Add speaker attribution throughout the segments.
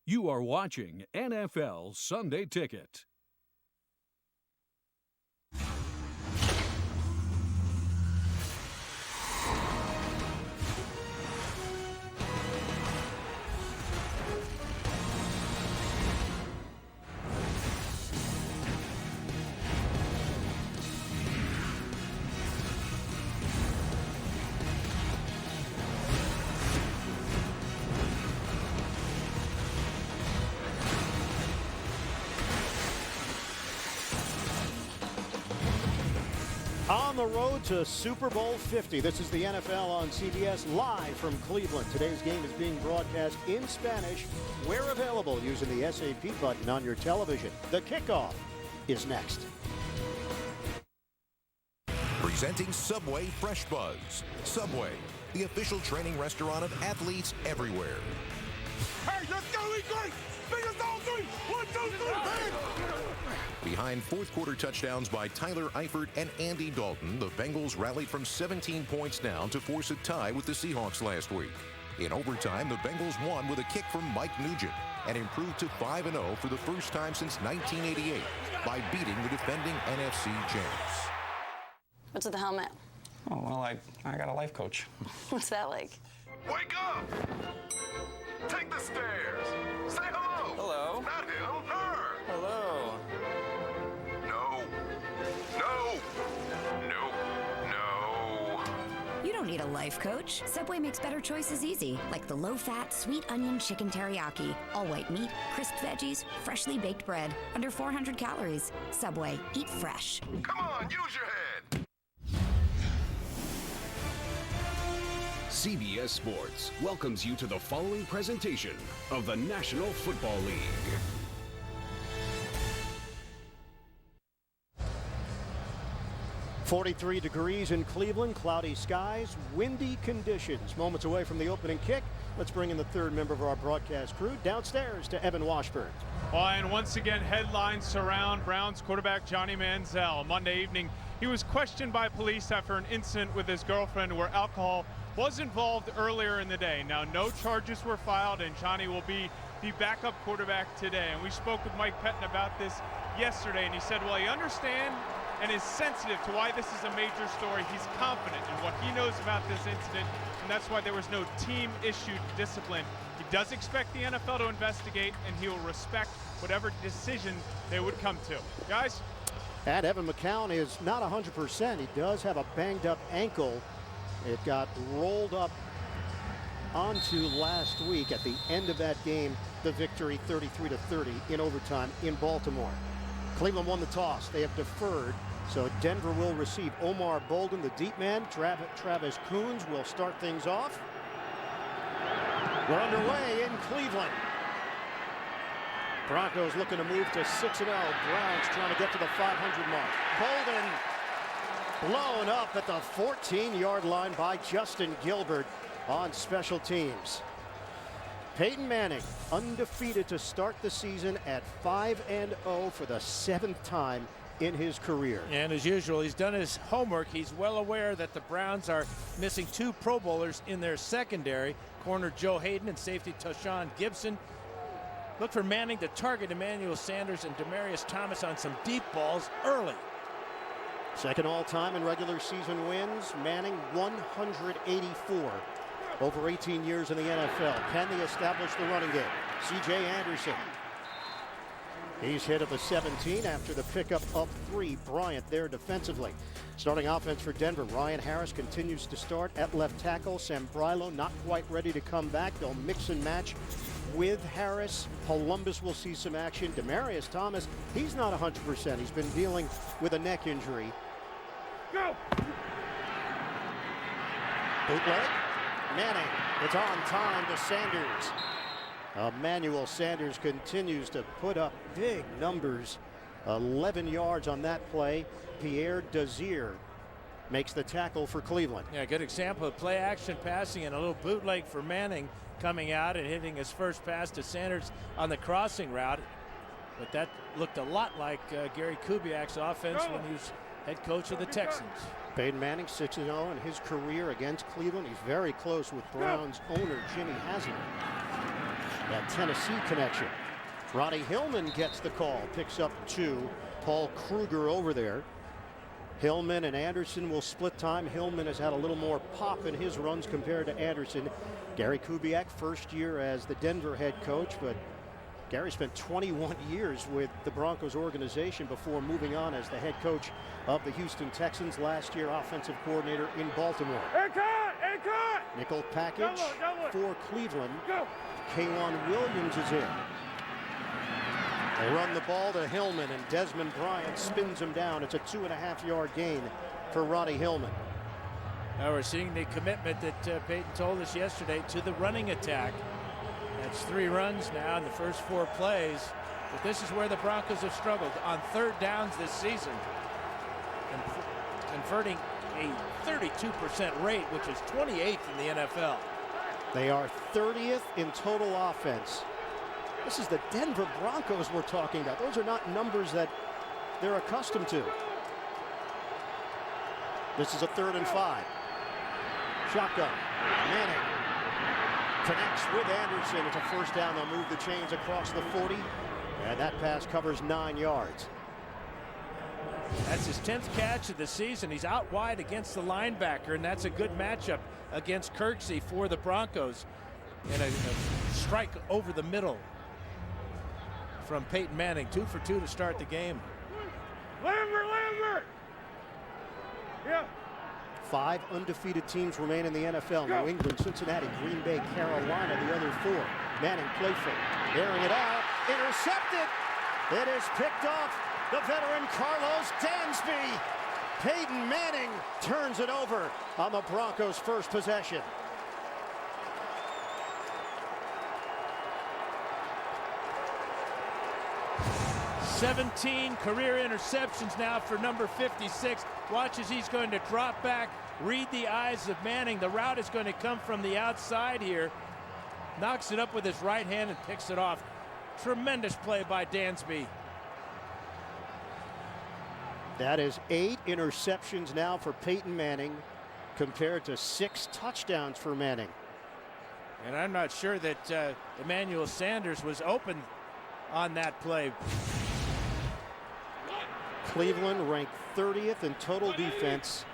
Speaker 1: You are watching NFL Sunday Ticket.
Speaker 2: On the road to Super Bowl 50. This is the NFL on CBS live from Cleveland. Today's game is being broadcast in Spanish where available using the SAP button on your television. The kickoff is next.
Speaker 3: Presenting Subway Fresh Buzz. Subway, the official training restaurant of athletes everywhere.
Speaker 4: Hey, let's go, eat great! Fingers on three! 1, 2, 3,
Speaker 3: Behind fourth-quarter touchdowns by Tyler Eifert and Andy Dalton, the Bengals rallied from 17 points down to force a tie with the Seahawks last week. In overtime, the Bengals won with a kick from Mike Nugent and improved to 5-0 for the first time since 1988 by beating the defending NFC champs.
Speaker 5: What's with the helmet?
Speaker 6: Oh, well, I got a life coach.
Speaker 5: What's that like?
Speaker 4: Wake up! Take the stairs! Say hello!
Speaker 6: Hello.
Speaker 4: Not him, her!
Speaker 6: Hello.
Speaker 4: No.
Speaker 7: You don't need a life coach. Subway makes better choices easy, like the low-fat, sweet onion chicken teriyaki. All white meat, crisp veggies, freshly baked bread, under 400 calories. Subway, eat fresh.
Speaker 4: Come on, use your head!
Speaker 1: CBS Sports welcomes you to the following presentation of the National Football League.
Speaker 2: .43 degrees in Cleveland, cloudy skies, windy conditions. Moments away from the opening kick. Let's bring in the third member of our broadcast crew downstairs to Evan Washburn.
Speaker 8: Well, and once again, headlines surround Browns quarterback Johnny Manziel. Monday evening, he was questioned by police after an incident with his girlfriend where alcohol was involved earlier in the day. Now, no charges were filed, and Johnny will be the backup quarterback today. And we spoke with Mike Pettin about this yesterday, and he said, well, he understands and is sensitive to why this is a major story. He's confident in what he knows about this incident, and that's why there was no team-issued discipline. He does expect the NFL to investigate, and he will respect whatever decision they would come to. Guys?
Speaker 2: And Evan McCown is not 100%. He does have a banged-up ankle. It got rolled up onto last week at the end of that game, the victory 33-30 in overtime in Baltimore. Cleveland won the toss. They have deferred, so Denver will receive. Omar Bolden, the deep man. Travis Coons will start things off. We're underway in Cleveland. Broncos looking to move to 6-0. Browns trying to get to the 500 mark. Bolden blown up at the 14-yard line by Justin Gilbert on special teams. Peyton Manning undefeated to start the season at 5-0 for the 7th time in his career.
Speaker 9: And as usual, he's done his homework. He's well aware that the Browns are missing 2 Pro Bowlers in their secondary, corner Joe Hayden and safety Tashawn Gibson. Look for Manning to target Emmanuel Sanders and Demaryius Thomas on some deep balls early.
Speaker 2: Second all-time in regular season wins. Manning 184. Over 18 years in the NFL. Can they establish the running game? C.J. Anderson. He's hit at the 17 after the pickup of 3. Bryant there defensively. Starting offense for Denver. Ryan Harris continues to start at left tackle. Sambrailo not quite ready to come back. They'll mix and match with Harris. Columbus will see some action. Demaryius Thomas, he's not 100%. He's been dealing with a neck injury. Go! Bootleg. Manning, it's on time to Sanders. Emmanuel Sanders continues to put up big numbers. 11 yards on that play. Pierre Desir makes the tackle for Cleveland.
Speaker 9: Yeah, good example of play action passing and a little bootleg for Manning coming out and hitting his first pass to Sanders on the crossing route. But that looked a lot like Gary Kubiak's offense when he was head coach of the Texans.
Speaker 2: Peyton Manning 6-0 in his career against Cleveland. He's very close with Browns owner Jimmy Haslam. that Tennessee connection. Ronnie Hillman gets the call, picks up 2. Paul Kruger over there. Hillman and Anderson will split time. Hillman has had a little more pop in his runs compared to Anderson. Gary Kubiak, first year as the Denver head coach, but Gary spent 21 years with the Broncos organization before moving on as the head coach of the Houston Texans, last year offensive coordinator in Baltimore. Nickel package for Cleveland. K'Wan Williams is in. They run the ball to Hillman, and Desmond Bryant spins him down. It's a 2.5-yard gain for Ronnie Hillman.
Speaker 9: Now we're seeing the commitment that Peyton told us yesterday to the running attack. That's 3 runs now in the first 4 plays. But this is where the Broncos have struggled on 3rd downs this season. And converting a 32% rate, which is 28th in the NFL.
Speaker 2: They are 30th in total offense. This is the Denver Broncos we're talking about. Those are not numbers that they're accustomed to. This is a 3rd and 5. Shotgun. Manning connects with Anderson. It's a first down. They'll move the chains across the 40. And that pass covers 9 yards.
Speaker 9: That's his 10th catch of the season. He's out wide against the linebacker, and that's a good matchup against Kirksey for the Broncos. And a strike over the middle from Peyton Manning. 2 for 2 to start the game.
Speaker 4: Lambert! Yeah.
Speaker 2: 5 undefeated teams remain in the NFL. New England, Cincinnati, Green Bay, Carolina, the other 4. Manning playful, airing it out, intercepted. It is picked off the veteran Karlos Dansby. Peyton Manning turns it over on the Broncos' first possession.
Speaker 9: "17 career interceptions now for number 56. Watch as he's going to drop back, read the eyes of Manning. The route is going to come from the outside here. Knocks it up with his right hand and picks it off. Tremendous play by Dansby.
Speaker 2: That is 8 interceptions now for Peyton Manning compared to 6 touchdowns for Manning.
Speaker 9: And I'm not sure that Emmanuel Sanders was open on that play.
Speaker 2: Cleveland ranked 30th in total defense,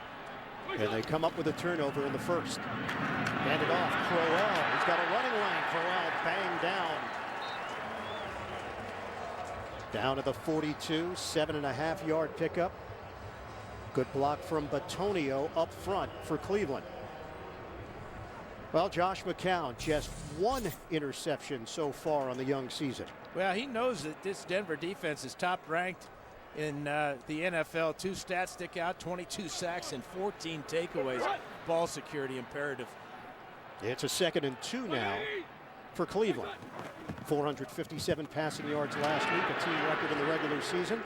Speaker 2: and they come up with a turnover in the first. Hand it off, Crowell. He's got a running lane. Crowell banged down. Down to the 42, 7.5-yard pickup. Good block from Batonio up front for Cleveland. Well, Josh McCown, just 1 interception so far on the young season.
Speaker 9: Well, he knows that this Denver defense is top ranked in the NFL. 2 stats stick out: 22 sacks and 14 takeaways. Ball security imperative.
Speaker 2: It's a 2nd and 2 now for Cleveland. 457 passing yards last week, a team record in the regular season.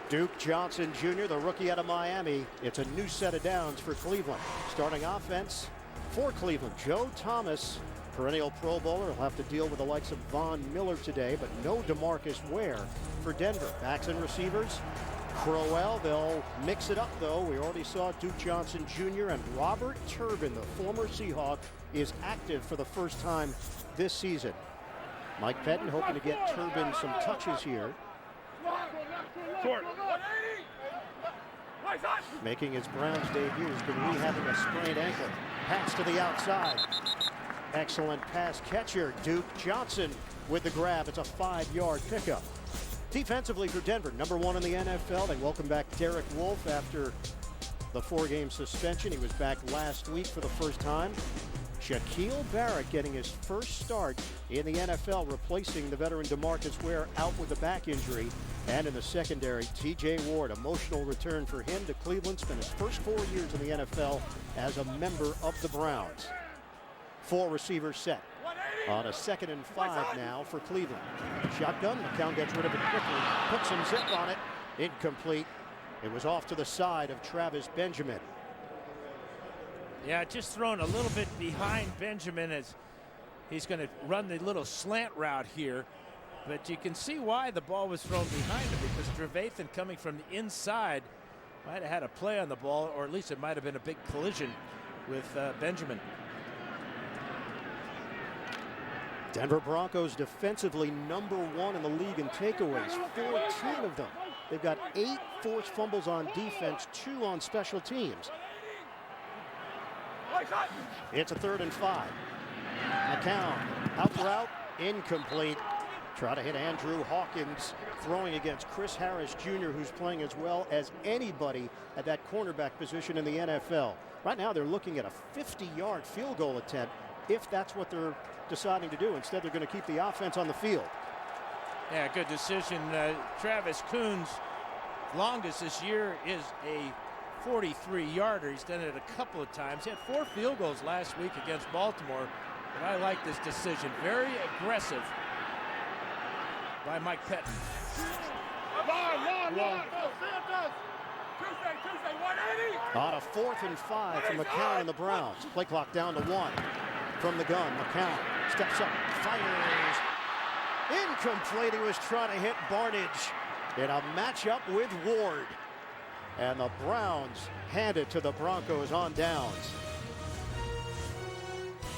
Speaker 2: Duke Johnson Jr., the rookie out of Miami. It's a new set of downs for Cleveland. Starting offense for Cleveland, Joe Thomas, perennial Pro Bowler. He'll have to deal with the likes of Von Miller today, but no DeMarcus Ware for Denver. Backs and receivers, Crowell. They'll mix it up, though. We already saw Duke Johnson Jr. and Robert Turbin, the former Seahawk, is active for the first time this season. Mike Pettin hoping to get Turbin some touches here. Making his Browns debut, has been rehabbing a sprained ankle. Pass to the outside. Excellent pass catcher, Duke Johnson with the grab. It's a 5-yard pickup. Defensively for Denver, number 1 in the NFL. They welcome back Derek Wolfe after the 4-game suspension. He was back last week for the first time. Shaquil Barrett getting his first start in the NFL, replacing the veteran DeMarcus Ware out with a back injury. And in the secondary, T.J. Ward, emotional return for him to Cleveland. Spent his first 4 years in the NFL as a member of the Browns. 4 receivers set on a 2nd and 5 now for Cleveland. Shotgun, McCown gets rid of it quickly, puts some zip on it, incomplete. It was off to the side of Travis Benjamin.
Speaker 9: Yeah, just thrown a little bit behind Benjamin as he's going to run the little slant route here. But you can see why the ball was thrown behind him, because Trevathan coming from the inside might have had a play on the ball, or at least it might have been a big collision with Benjamin.
Speaker 2: Denver Broncos defensively #1 in the league in takeaways, 14 of them. They've got 8 forced fumbles on defense, 2 on special teams. It's a 3rd and 5. McCown, out route, incomplete. Try to hit Andrew Hawkins, throwing against Chris Harris Jr., who's playing as well as anybody at that cornerback position in the NFL. Right now they're looking at a 50-yard field goal attempt if that's what they're deciding to do. Instead, they're going to keep the offense on the field.
Speaker 9: Yeah, good decision. Travis Coon's longest this year is a 43-yarder. He's done it a couple of times. He had 4 field goals last week against Baltimore. But I like this decision. Very aggressive by Mike Pettin.
Speaker 2: On a 4th and 5 for McCown and the Browns. Play clock down to 1. From the gun, McCown steps up, fires. Incomplete. He was trying to hit Barnidge in a matchup with Ward. And the Browns hand it to the Broncos on downs.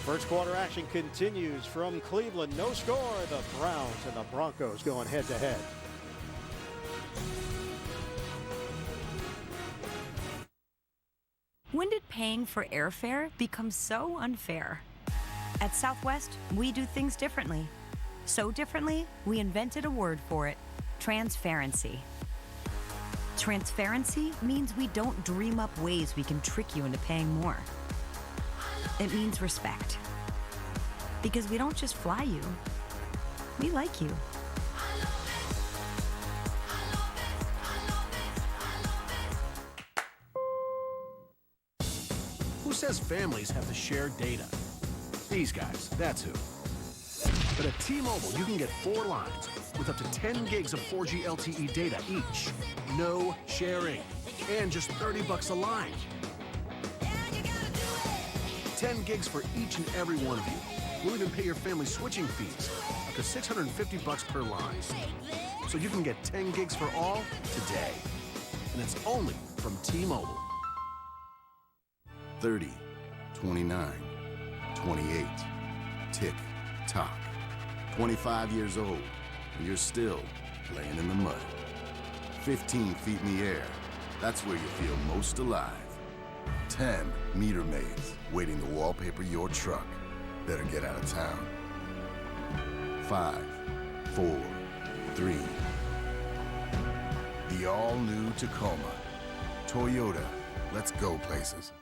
Speaker 2: First quarter action continues from Cleveland. No score. The Browns and the Broncos going head to head.
Speaker 10: When did paying for airfare become so unfair? At Southwest, we do things differently. So differently, we invented a word for it: transparency. Transparency means we don't dream up ways we can trick you into paying more. It means respect. Because we don't just fly you, we like you.
Speaker 11: Who says families have to share data? These guys, that's who. But at T-Mobile, you can get 4 lines with up to 10 gigs of 4G LTE data each. No sharing. And just $30 a line. 10 gigs for each and every one of you. We'll even pay your family switching fees, up to $650 per line. So you can get 10 gigs for all today. And it's only from T-Mobile.
Speaker 12: 30, 29, 28, tick, tock. 25 years old, and you're still laying in the mud. 15 feet in the air, that's where you feel most alive. 10 meter maids waiting to wallpaper your truck. Better get out of town. 5, 4, 3. The all-new Tacoma. Toyota, let's go places.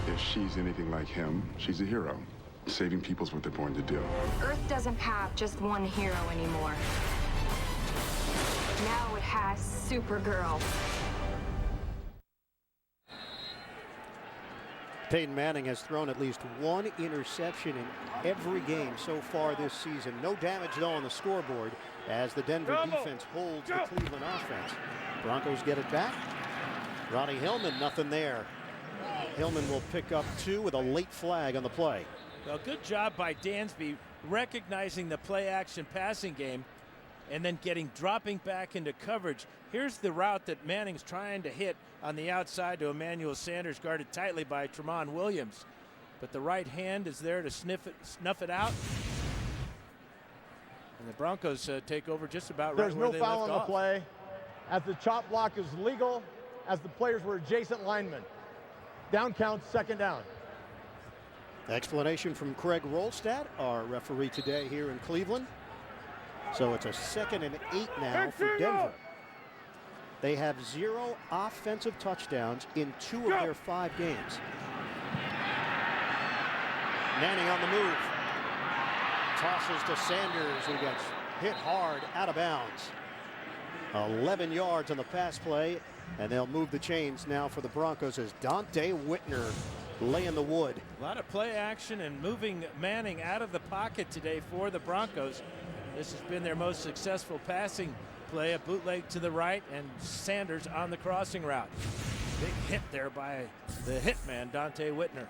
Speaker 4: If she's anything like him, she's a hero. Saving people's what they're born to do.
Speaker 13: Earth doesn't have just one hero anymore. Now it has Supergirl.
Speaker 2: Peyton Manning has thrown at least 1 interception in every game so far this season. No damage, though, on the scoreboard as the Denver defense holds the Cleveland offense. Broncos get it back. Ronnie Hillman, nothing there. Hillman will pick up 2 with a late flag on the play.
Speaker 9: Well, good job by Dansby recognizing the play-action passing game and then dropping back into coverage. Here's the route that Manning's trying to hit on the outside to Emmanuel Sanders, guarded tightly by Tramon Williams. But the right hand is there to snuff it out. And the Broncos take over just about right where they left off.
Speaker 14: There's no foul on the play, as the chop block is legal, as the players were adjacent linemen. Down count, 2nd down.
Speaker 2: Explanation from Craig Rolstad, our referee today here in Cleveland. So it's a 2nd and 8 now for Denver. They have 0 offensive touchdowns in 2 of their 5 games. Manning on the move. Tosses to Sanders, who gets hit hard out of bounds. 11 yards on the pass play, and they'll move the chains now for the Broncos as Dante Whitner laying the wood.
Speaker 9: A lot of play action and moving Manning out of the pocket today for the Broncos. This has been their most successful passing play, a bootleg to the right, and Sanders on the crossing route. Big hit there by the hitman, Dante Whitner.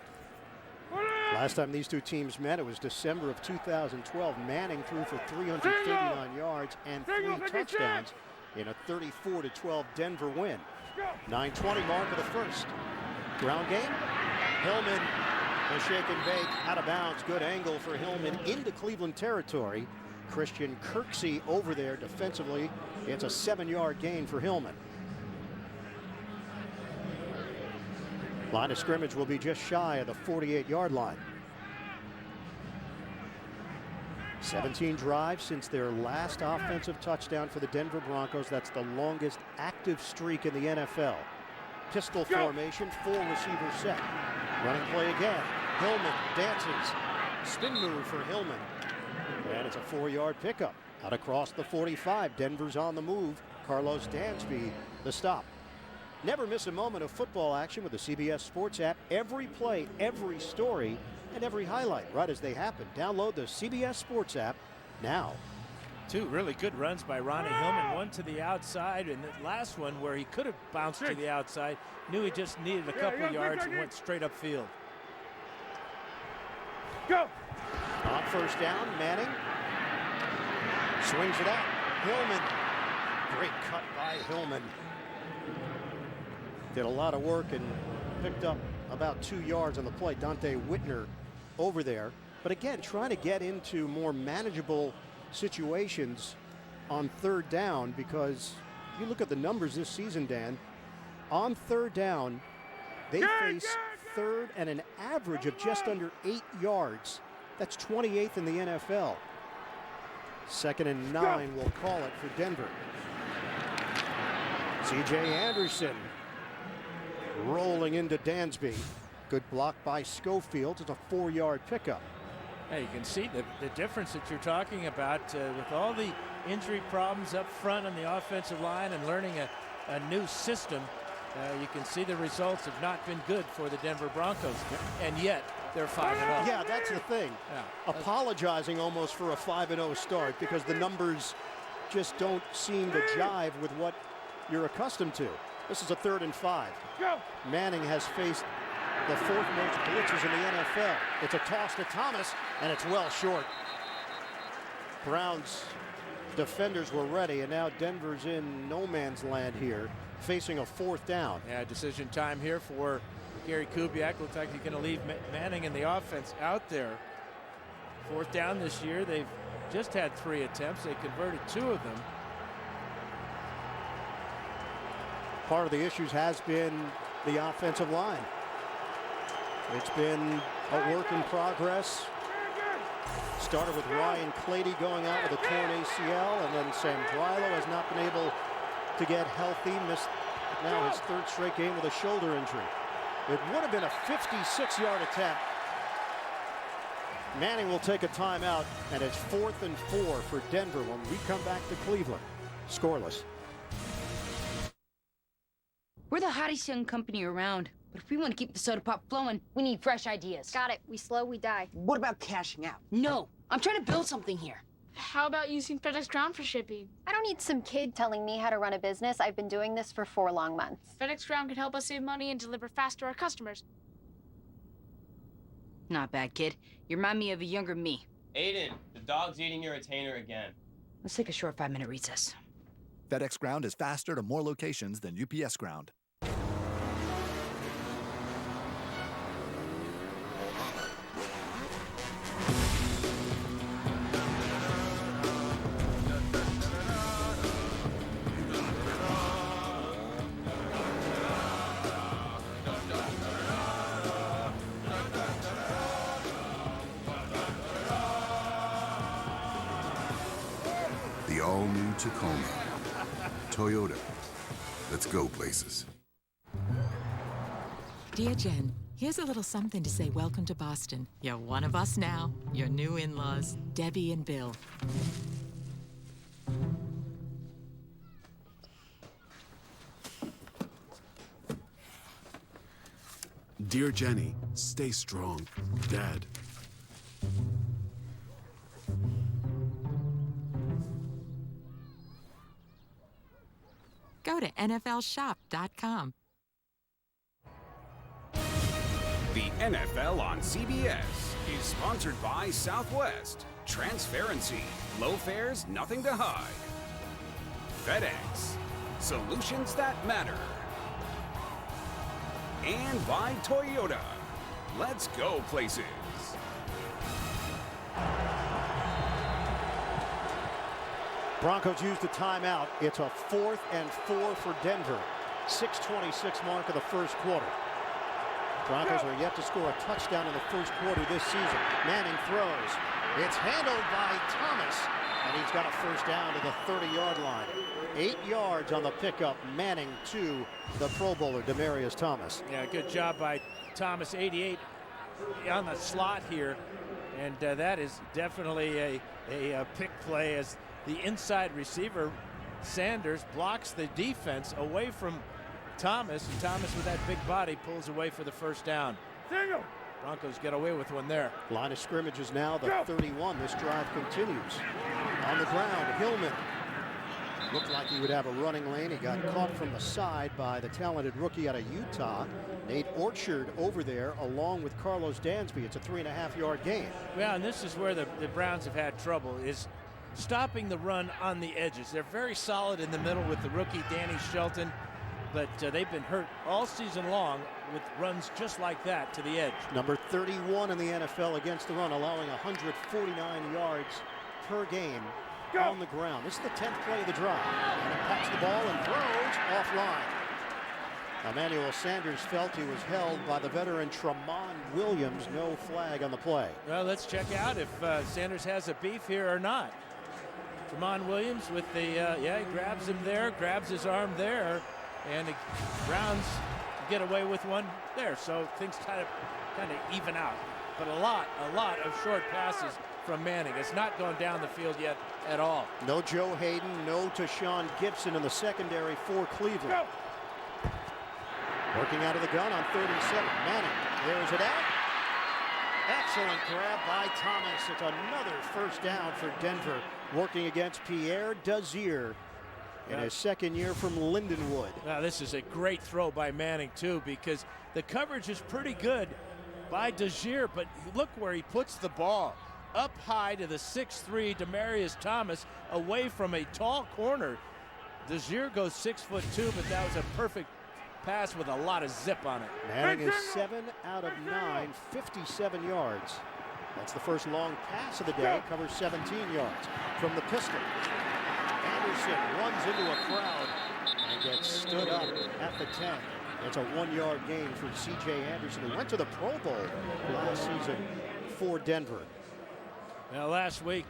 Speaker 2: Last time these 2 teams met, it was December of 2012. Manning threw for 339 yards and 3 touchdowns in a 34-12 Denver win. 9:20 mark of the first. Ground game. Hillman, the shake and bake, out of bounds. Good angle for Hillman into Cleveland territory. Christian Kirksey over there defensively. It's a 7-yard gain for Hillman. Line of scrimmage will be just shy of the 48-yard line. 17 drives since their last offensive touchdown for the Denver Broncos. That's the longest active streak in the NFL. Pistol formation, 4 receiver set. Running play again. Hillman dances. Spin move for Hillman. And it's a 4-yard pickup. Out across the 45. Denver's on the move. Karlos Dansby, the stop. Never miss a moment of football action with the CBS Sports app. Every play, every story, and every highlight right as they happen. Download the CBS Sports app now.
Speaker 9: 2 really good runs by Ronnie Hillman. One to the outside, and the last one where he could have bounced to the outside. Knew he just needed a couple of yards and went straight upfield.
Speaker 2: Go! On first down, Manning swings it out. Hillman. Great cut by Hillman. Did a lot of work and picked up about 2 yards on the play. Dante Whitner over there. But again, trying to get into more manageable situations on third down, because you look at the numbers this season, Dan. On third down, they face third and an average of just under 8 yards. That's 28th in the NFL. 2nd and 9, we'll call it for Denver. C.J. Anderson rolling into Dansby. Good block by Schofield. It's a 4-yard pickup.
Speaker 9: Hey, you can see the difference that you're talking about with all the injury problems up front on the offensive line and learning a new system. You can see the results have not been good for the Denver Broncos, and yet they're 5-0.
Speaker 2: Yeah, that's the thing. Yeah. Apologizing almost for a 5-0 start because the numbers just don't seem to jive with what you're accustomed to. This is a 3rd and 5. Manning has faced the 4th most blitzes in the NFL. It's a toss to Thomas, and it's well short. Browns defenders were ready, and now Denver's in no man's land here, facing a 4th down.
Speaker 9: Yeah, decision time here for Gary Kubiak. Looks like he's going to leave Manning and the offense out there. 4th down this year. They've just had 3 attempts. They converted 2 of them.
Speaker 2: Part of the issues has been the offensive line. It's been a work in progress. Started with Ryan Clady going out with a torn ACL, and then Sam Drilo has not been able to get healthy. Missed now his 3rd straight game with a shoulder injury. It would have been a 56-yard attempt. Manning will take a timeout, and it's 4th and 4 for Denver when we come back to Cleveland. Scoreless.
Speaker 15: We're the hottest young company around, but if we want to keep the soda pop flowing, we need fresh ideas.
Speaker 16: Got it. We slow, we die.
Speaker 15: What about cashing out? No, I'm trying to build something here.
Speaker 16: How about using FedEx Ground for shipping? I don't need some kid telling me how to run a business. I've been doing this for 4 long months. FedEx Ground can help us save money and deliver fast to our customers.
Speaker 15: Not bad, kid. You remind me of a younger me.
Speaker 17: Aiden, the dog's eating your retainer again.
Speaker 15: Let's take a short 5-minute recess.
Speaker 18: FedEx Ground is faster to more locations than UPS Ground.
Speaker 12: The all-new Tacoma. Toyota. Let's go places.
Speaker 19: Dear Jen, here's a little something to say welcome to Boston. You're one of us now. Your new in-laws, Debbie and Bill.
Speaker 11: Dear Jenny, stay strong. Dad.
Speaker 19: Go to NFLshop.com.
Speaker 1: The NFL on CBS is sponsored by Southwest. Transparency. Low fares, nothing to hide. FedEx. Solutions that matter. and by Toyota. Let's go places.
Speaker 2: Broncos used a timeout. It's a 4th and 4 for Denver. 6:26 mark of the first quarter. Broncos are yet to score a touchdown in the first quarter this season. Manning throws. It's handled by Thomas, and he's got a first down to the 30-yard line. 8 yards on the pickup. Manning to the Pro Bowler, Demaryius Thomas.
Speaker 9: Yeah, good job by Thomas. 88 on the slot here, and that is definitely a pick play as the inside receiver, Sanders, blocks the defense away from Thomas, and Thomas with that big body pulls away for the first down. Single. Broncos get away with one there.
Speaker 2: Line of scrimmage is now the 31. This drive continues. On the ground, Hillman. Looked like he would have a running lane. He got caught from the side by the talented rookie out of Utah, Nate Orchard, over there along with Karlos Dansby. It's a 3.5-yard gain.
Speaker 9: Well, and this is where the Browns have had trouble, is stopping the run on the edges. They're very solid in the middle with the rookie Danny Shelton, but they've been hurt all season long with runs just like that to the edge.
Speaker 2: Number 31 in the NFL against the run, allowing 149 yards per game on the ground. This is the 10th play of the drive. And he pats the ball and throws offline. Emmanuel Sanders felt he was held by the veteran Tramon Williams. No flag on the play.
Speaker 9: Well, let's check out if Sanders has a beef here or not. Tramon Williams with the, he grabs him there, grabs his arm there, and the Browns get away with one there. So things kind of even out. But a lot of short passes from Manning. It's not gone down the field yet at all.
Speaker 2: No Joe Hayden, no Tashawn Gibson in the secondary for Cleveland. Go. Working out of the gun on 37. Manning, there's it out. Excellent grab by Thomas. It's another first down for Denver, working against Pierre Desir in his second year from Lindenwood.
Speaker 9: Now, this is a great throw by Manning, too, because the coverage is pretty good by Desir, but look where he puts the ball. Up high to the 6'3" Demaryius Thomas, away from a tall corner. Desir goes 6'2", but that was a perfect pass with a lot of zip on it.
Speaker 2: Manning is 7 out of 9, 57 yards. That's the first long pass of the day, covers 17 yards from the pistol. Anderson runs into a crowd and gets stood up at the 10. It's a 1-yard gain for C.J. Anderson, who went to the Pro Bowl last season for Denver.
Speaker 9: Now, last week,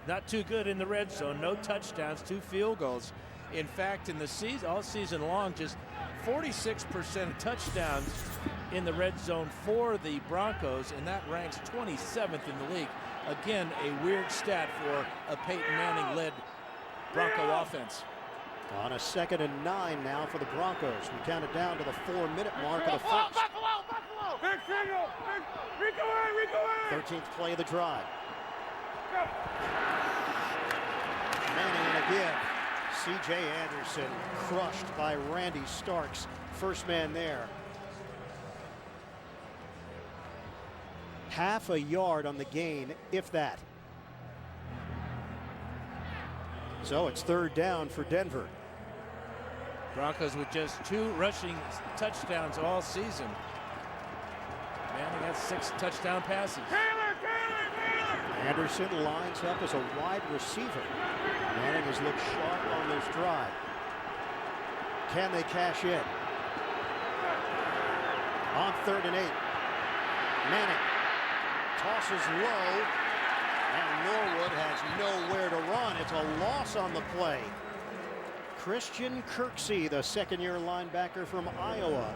Speaker 9: not too good in the red zone. No touchdowns, 2 field goals. In fact, in the season, all season long, just 46% of touchdowns in the red zone for the Broncos, and that ranks 27th in the league. Again, a weird stat for a Peyton Manning-led Bronco offense.
Speaker 2: On a 2nd and 9 now for the Broncos. We count it down to the 4-minute mark of the first.
Speaker 4: Buffalo! Big single! Rico
Speaker 2: 13th play of the drive. Manning and again. C.J. Anderson crushed by Randy Starks. First man there. Half a yard on the gain, if that. So it's 3rd down for Denver.
Speaker 9: Broncos with just 2 rushing touchdowns all season. Manning has 6 touchdown passes.
Speaker 2: Anderson lines up as a wide receiver. Manning has looked sharp on this drive. Can they cash in? On 3rd and 8. Manning tosses low, and Norwood has nowhere to run. It's a loss on the play. Christian Kirksey, the second-year linebacker from Iowa,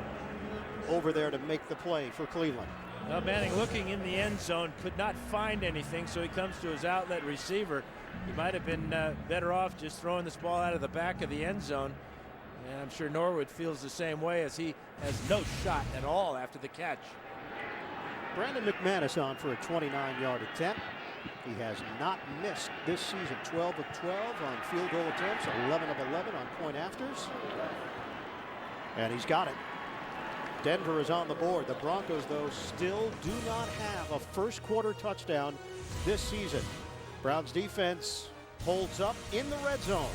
Speaker 2: over there to make the play for Cleveland.
Speaker 9: Well, Manning looking in the end zone, could not find anything, so he comes to his outlet receiver. He might have been better off just throwing this ball out of the back of the end zone. And I'm sure Norwood feels the same way, as he has no shot at all after the catch.
Speaker 2: Brandon McManus on for a 29-yard attempt. He has not missed this season. 12 of 12 on field goal attempts, 11 of 11 on point afters. And he's got it. Denver is on the board. The Broncos, though, still do not have a first quarter touchdown this season. Browns defense holds up in the red zone.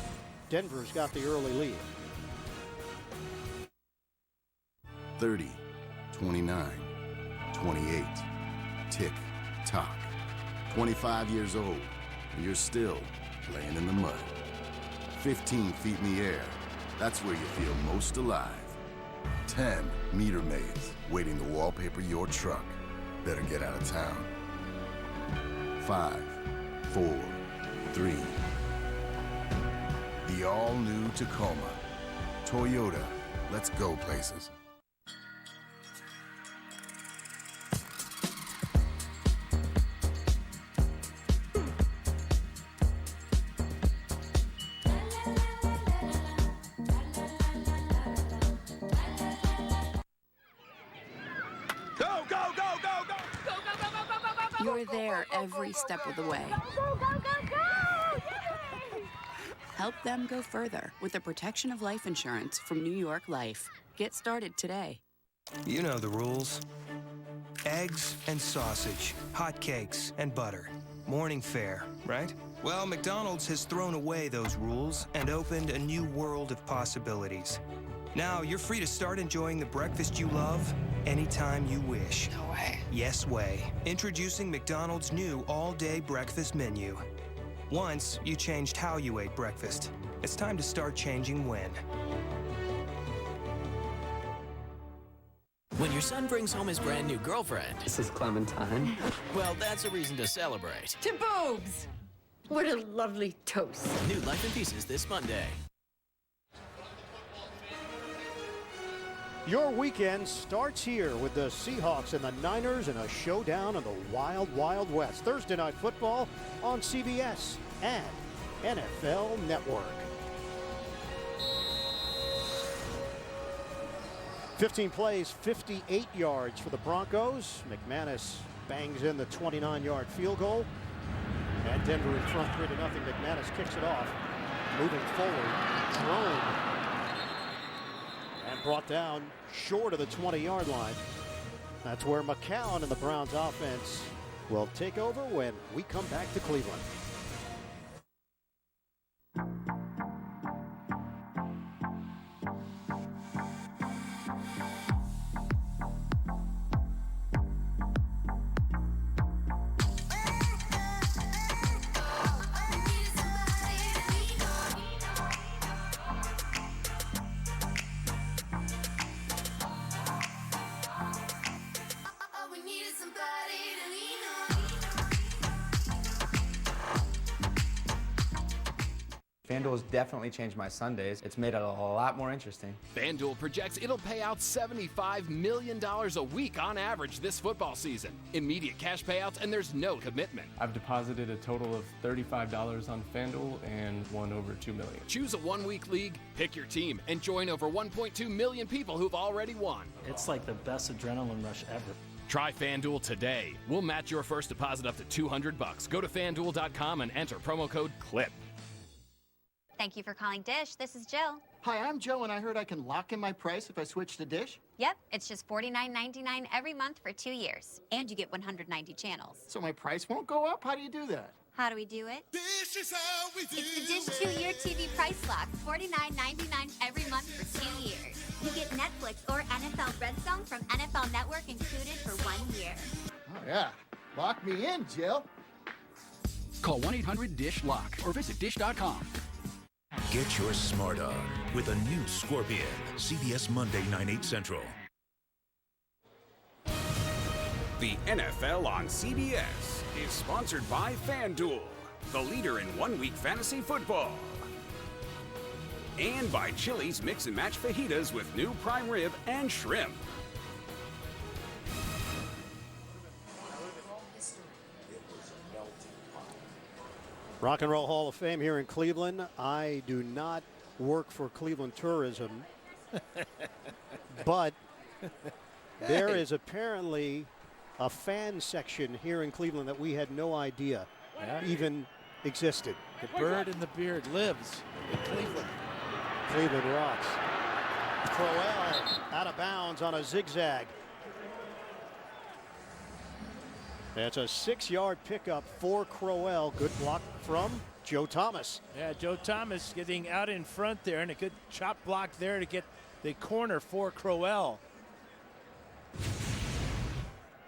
Speaker 2: Denver's got the early lead.
Speaker 12: 30, 29, 28. Tick, tock. 25 years old, and you're still laying in the mud. 15 feet in the air. That's where you feel most alive. 10 meter maids waiting to wallpaper your truck. Better get out of town. 5, 4, 3. The all-new Tacoma. Toyota, let's go places.
Speaker 20: You're there every step of the way. Help them go further with the protection of life insurance from New York Life. Get started today.
Speaker 21: You know the rules. Eggs and sausage, hot cakes and butter. Morning fare, right? Well, McDonald's has thrown away those rules and opened a new world of possibilities. Now you're free to start enjoying the breakfast you love anytime you wish.
Speaker 20: No way.
Speaker 21: Yes way. Introducing McDonald's new all-day breakfast menu. Once, you changed how you ate breakfast. It's time to start changing when.
Speaker 22: When your son brings home his brand new girlfriend.
Speaker 23: This is Clementine.
Speaker 22: Well, that's a reason to celebrate.
Speaker 24: To boobs! What a lovely toast.
Speaker 22: New Life in Pieces this Monday.
Speaker 2: Your weekend starts here with the Seahawks and the Niners in a showdown in the Wild Wild West. Thursday Night Football on CBS and NFL Network. 15 plays, 58 yards for the Broncos. McManus bangs in the 29-yard field goal. And Denver in front 3-0. McManus kicks it off. Moving forward, thrown. And brought down short of the 20-yard line. That's where McCown and the Browns offense will take over when we come back to Cleveland.
Speaker 25: FanDuel has definitely changed my Sundays. It's made it a lot more interesting.
Speaker 26: FanDuel projects it'll pay out $75 million a week on average this football season. Immediate cash payouts, and there's no commitment.
Speaker 27: I've deposited a total of $35 on FanDuel and won over $2 million.
Speaker 26: Choose a one-week league, pick your team, and join over 1.2 million people who've already won.
Speaker 28: It's like the best adrenaline rush ever.
Speaker 26: Try FanDuel today. We'll match your first deposit up to $200. Go to FanDuel.com and enter promo code CLIP.
Speaker 29: Thank you for calling Dish. This is Jill.
Speaker 30: Hi, I'm Joe, and I heard I can lock in my price if I switch to Dish.
Speaker 29: Yep, it's just $49.99 every month for 2 years. And you get 190 channels.
Speaker 30: So my price won't go up? How do you do that?
Speaker 29: How do we do it?
Speaker 30: Dish is how we do it.
Speaker 29: It's the Dish 2-year TV price lock. $49.99 every month for 2 years. You get Netflix or NFL Red Zone from NFL Network included for 1 year.
Speaker 30: Oh, yeah. Lock me in, Jill.
Speaker 1: Call 1-800-DISH-LOCK or visit dish.com.
Speaker 31: Get your smart on with a new Scorpion. CBS Monday, 9/8 Central.
Speaker 1: The NFL on CBS is sponsored by FanDuel, the leader in one-week fantasy football. And by Chili's Mix and Match Fajitas with new prime rib and shrimp.
Speaker 2: Rock and Roll Hall of Fame here in Cleveland. I do not work for Cleveland Tourism, but there is apparently a fan section here in Cleveland that we had no idea even existed.
Speaker 9: The bird in the beard lives in Cleveland.
Speaker 2: Cleveland rocks. Crowell out of bounds on a zigzag. That's a 6-yard pickup for Crowell. Good block from Joe Thomas.
Speaker 9: Yeah, Joe Thomas getting out in front there, and a good chop block there to get the corner for Crowell.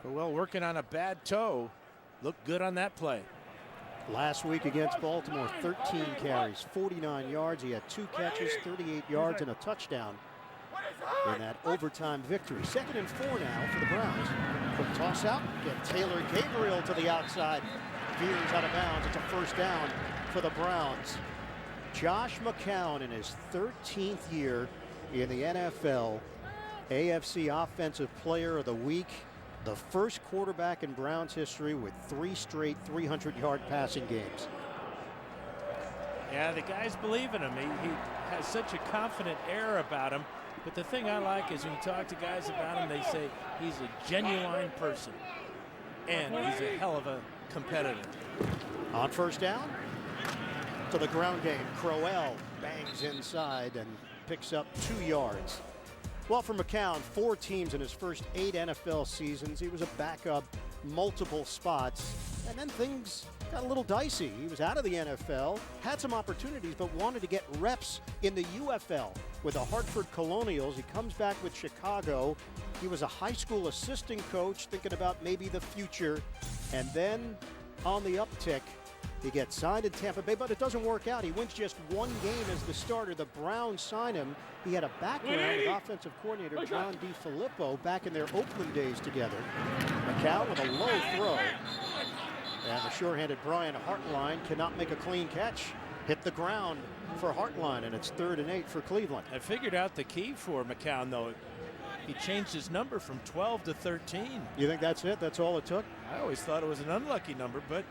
Speaker 9: Crowell working on a bad toe. Looked good on that play.
Speaker 2: Last week against Baltimore, 13 carries, 49 yards. He had 2 catches, 38 yards, and a touchdown in that overtime victory. 2nd and 4 now for the Browns. Quick toss out. Get Taylor Gabriel to the outside. Veers out of bounds. It's a first down for the Browns. Josh McCown in his 13th year in the NFL. AFC Offensive Player of the Week. The first quarterback in Browns history with 3 straight 300-yard passing games.
Speaker 9: Yeah, the guys believe in him. He has such a confident air about him. But the thing I like is when you talk to guys about him, they say he's a genuine person. And he's a hell of a competitor.
Speaker 2: On first down, to the ground game. Crowell bangs inside and picks up 2 yards. Well, for McCown, 4 teams in his first 8 NFL seasons. He was a backup multiple spots, and then things got a little dicey. He was out of the NFL, had some opportunities, but wanted to get reps in the UFL with the Hartford Colonials. He comes back with Chicago. He was a high school assistant coach, thinking about maybe the future, and then on the uptick, he gets signed in Tampa Bay, but it doesn't work out. He wins just 1 game as the starter. The Browns sign him. He had a background with offensive coordinator John DeFilippo back in their Oakland days together. McCown with a low throw. And the sure-handed Brian Hartline cannot make a clean catch. Hit the ground for Hartline, and it's 3rd and 8 for Cleveland.
Speaker 9: I figured out the key for McCown, though. He changed his number from 12 to 13.
Speaker 2: You think that's it? That's all it took?
Speaker 9: I always thought it was an unlucky number, but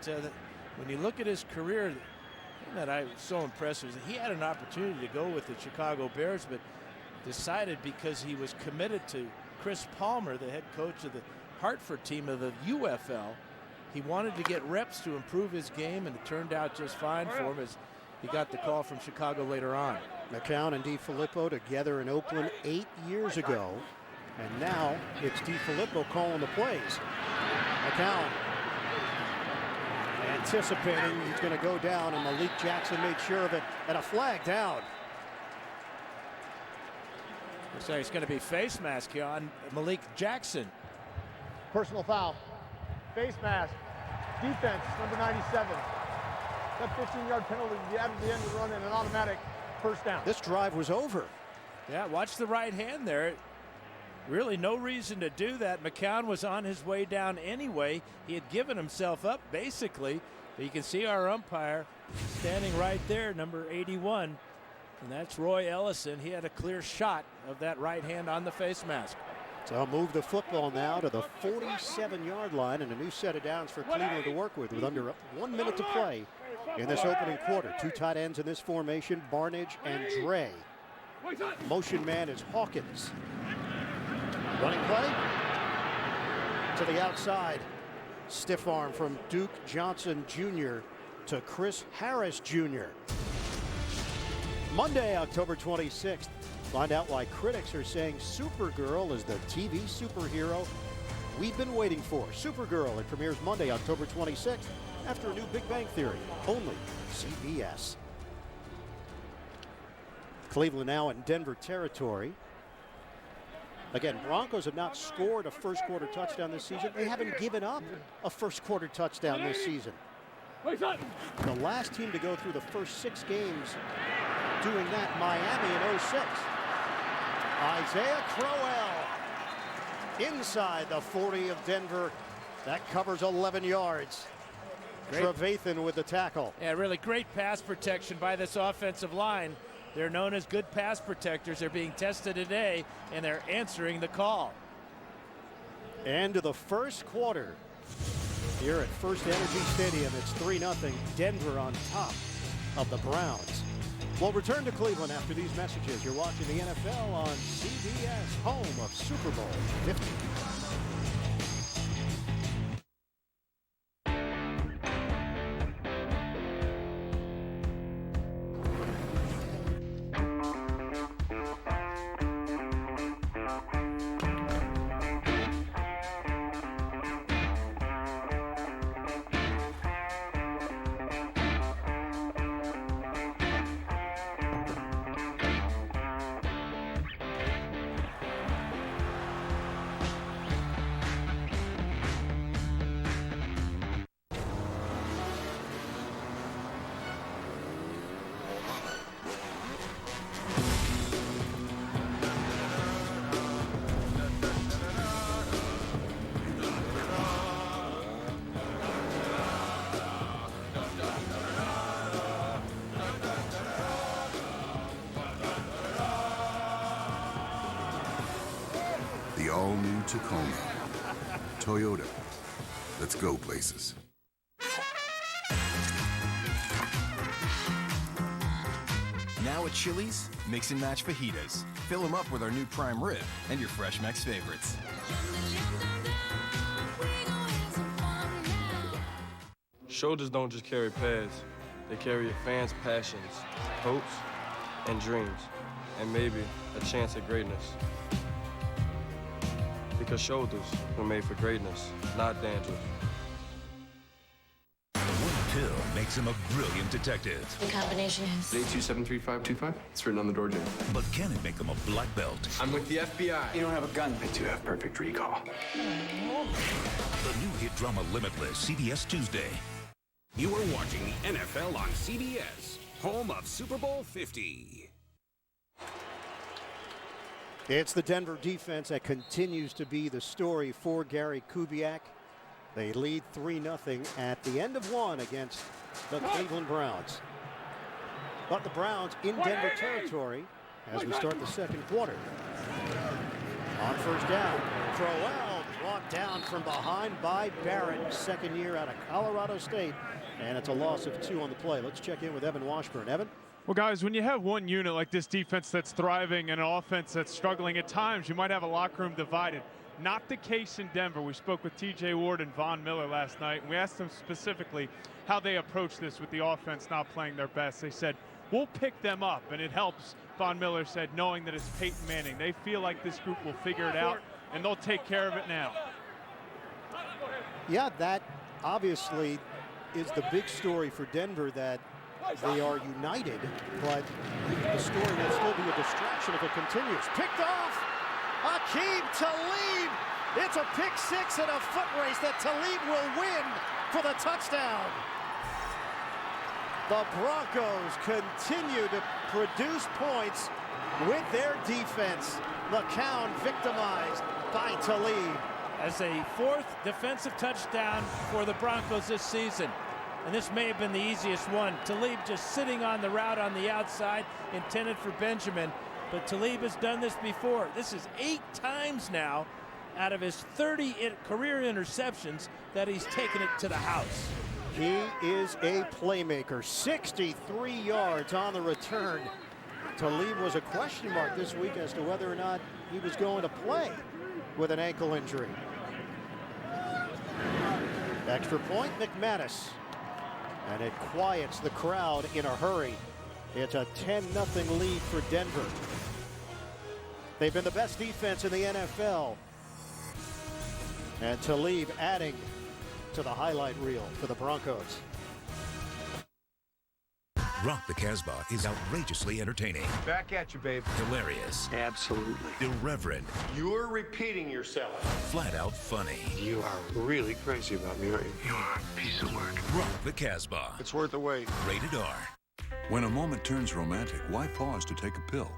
Speaker 9: when you look at his career, the thing that I was so impressed was that he had an opportunity to go with the Chicago Bears, but decided because he was committed to Chris Palmer, the head coach of the Hartford team of the UFL. He wanted to get reps to improve his game, and it turned out just fine for him as he got the call from Chicago later on.
Speaker 2: McCown and DeFilippo together in Oakland 8 years ago, and now it's DeFilippo calling the plays. McCown anticipating he's going to go down, and Malik Jackson made sure of it, and a flag down.
Speaker 9: Looks like it's going to be face mask here on Malik Jackson.
Speaker 3: Personal foul. Face mask. Defense, number 97. That 15-yard penalty to the end of the run and an automatic first down.
Speaker 2: This drive was over.
Speaker 9: Yeah, watch the right hand there. Really no reason to do that. McCown was on his way down anyway. He had given himself up basically. But you can see our umpire standing right there, number 81. And that's Roy Ellison. He had a clear shot of that right hand on the face mask.
Speaker 2: So I'll move the football now to the 47-yard line, and a new set of downs for Cleveland to work with under 1 minute to play in this opening quarter. 2 tight ends in this formation, Barnidge and Dre. Motion man is Hawkins. Running play to the outside. Stiff arm from Duke Johnson Jr. to Chris Harris Jr. Monday, October 26th. Find out why critics are saying Supergirl is the TV superhero we've been waiting for. Supergirl, it premieres Monday, October 26th, after a new Big Bang Theory, only CBS. Cleveland now in Denver territory. Again, Broncos have not scored a first-quarter touchdown this season. They haven't given up a first-quarter touchdown this season. The last team to go through the first 6 games doing that, Miami in 06. Isaiah Crowell inside the 40 of Denver. That covers 11 yards. Trevathan with the tackle.
Speaker 9: Yeah, really great pass protection by this offensive line. They're known as good pass protectors. They're being tested today, and they're answering the call.
Speaker 2: End of the first quarter here at FirstEnergy Stadium. It's 3-0, Denver on top of the Browns. We'll return to Cleveland after these messages. You're watching the NFL on CBS, home of Super Bowl 50.
Speaker 12: Tacoma. Toyota. Let's go places.
Speaker 5: Now at Chili's, mix and match fajitas. Fill them up with our new prime rib and your fresh Mex favorites.
Speaker 27: Shoulders don't just carry pads. They carry your fans' passions, hopes, and dreams, and maybe a chance at greatness. Because shoulders were made for greatness, not dandruff.
Speaker 31: One pill makes him a brilliant detective.
Speaker 24: The combination is
Speaker 27: 82-73525. It's written on the door jam.
Speaker 31: But can it make him a black belt?
Speaker 27: I'm with the FBI. You don't have a gun. I do have perfect recall.
Speaker 31: The new hit drama Limitless, CBS Tuesday.
Speaker 1: You are watching the NFL on CBS, home of Super Bowl 50.
Speaker 2: It's the Denver defense that continues to be the story for Gary Kubiak. They lead 3-0 at the end of one against the Cleveland Browns. But the Browns in Denver territory as we start the second quarter. On first down, throw well, brought down from behind by Barrett, second year out of Colorado State. And it's a loss of 2 on the play. Let's check in with Evan Washburn. Evan?
Speaker 6: Well, guys, when you have one unit like this defense that's thriving and an offense that's struggling at times, you might have a locker room divided. Not the case in Denver. We spoke with T.J. Ward and Von Miller last night, and we asked them specifically how they approach this with the offense not playing their best. They said, we'll pick them up, and it helps, Von Miller said, knowing that it's Peyton Manning. They feel like this group will figure it out, and they'll take care of it now.
Speaker 2: Yeah, that obviously is the big story for Denver, that they are united, but the story will still be a distraction if it continues. Picked off, Aqib Talib. It's a pick six and a foot race that Talib will win for the touchdown. The Broncos continue to produce points with their defense. McCown victimized by Talib.
Speaker 9: As a fourth defensive touchdown for the Broncos this season. And this may have been the easiest one. Talib just sitting on the route on the outside, intended for Benjamin. But Talib has done this before. This is 8 times now out of his 30 career interceptions that he's taken it to the house.
Speaker 2: He is a playmaker. 63 yards on the return. Talib was a question mark this week as to whether or not he was going to play with an ankle injury. Extra point, McManus. And it quiets the crowd in a hurry. It's a 10-0 lead for Denver. They've been the best defense in the NFL. And Talib adding to the highlight reel for the Broncos.
Speaker 31: Rock the Casbah is outrageously entertaining.
Speaker 7: Back at you, babe.
Speaker 31: Hilarious.
Speaker 7: Absolutely.
Speaker 31: Irreverent.
Speaker 7: You're repeating yourself.
Speaker 31: Flat out funny.
Speaker 7: You are really crazy about me, aren't you? You are a piece of work.
Speaker 31: Rock the Casbah.
Speaker 7: It's worth the wait.
Speaker 31: Rated R.
Speaker 8: When a moment turns romantic, why pause to take a pill?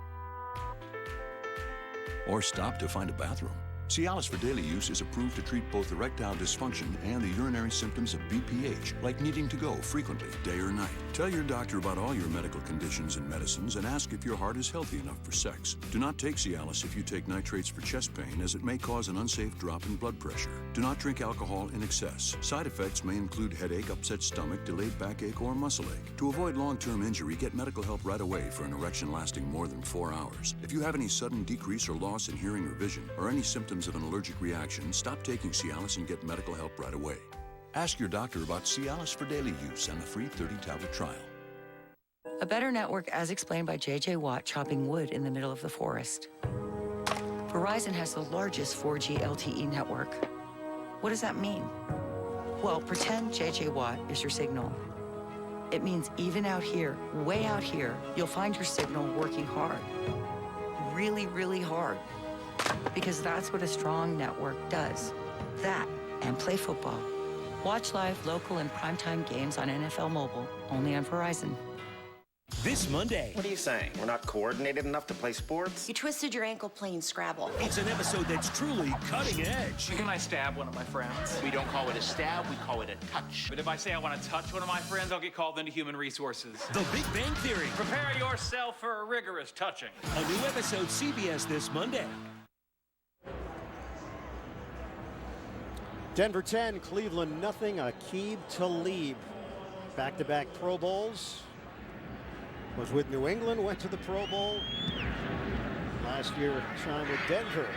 Speaker 8: Or stop to find a bathroom? Cialis for daily use is approved to treat both erectile dysfunction and the urinary symptoms of BPH, like needing to go frequently, day or night. Tell your doctor about all your medical conditions and medicines and ask if your heart is healthy enough for sex. Do not take Cialis if you take nitrates for chest pain, as it may cause an unsafe drop in blood pressure. Do not drink alcohol in excess. Side effects may include headache, upset stomach, delayed backache, or muscle ache. To avoid long-term injury, get medical help right away for an erection lasting more than 4 hours. If you have any sudden decrease or loss in hearing or vision, or any symptoms of an allergic reaction, stop taking Cialis and get medical help right away. Ask your doctor about Cialis for daily use and the free 30-tablet trial.
Speaker 10: A better network as explained by J.J. Watt chopping wood in the middle of the forest. Verizon has the largest 4G LTE network. What does that mean? Well, pretend J.J. Watt is your signal. It means even out here, way out here, you'll find your signal working hard. Really, really hard. Because that's what a strong network does. That and play football. Watch live, local, and primetime games on NFL Mobile, only on Verizon.
Speaker 13: This Monday. What are you saying? We're not coordinated enough to play sports?
Speaker 24: You twisted your ankle playing Scrabble.
Speaker 31: It's an episode that's truly cutting edge.
Speaker 14: Can I stab one of my friends?
Speaker 15: We don't call it a stab, we call it a touch.
Speaker 14: But if I say I want to touch one of my friends, I'll get called into human resources.
Speaker 31: The Big Bang Theory.
Speaker 14: Prepare yourself for a rigorous touching.
Speaker 31: A new episode CBS this Monday.
Speaker 2: Denver 10, Cleveland nothing. Aqib Talib, back-to-back Pro Bowls. Was with New England, went to the Pro Bowl. Last year, time with Denver,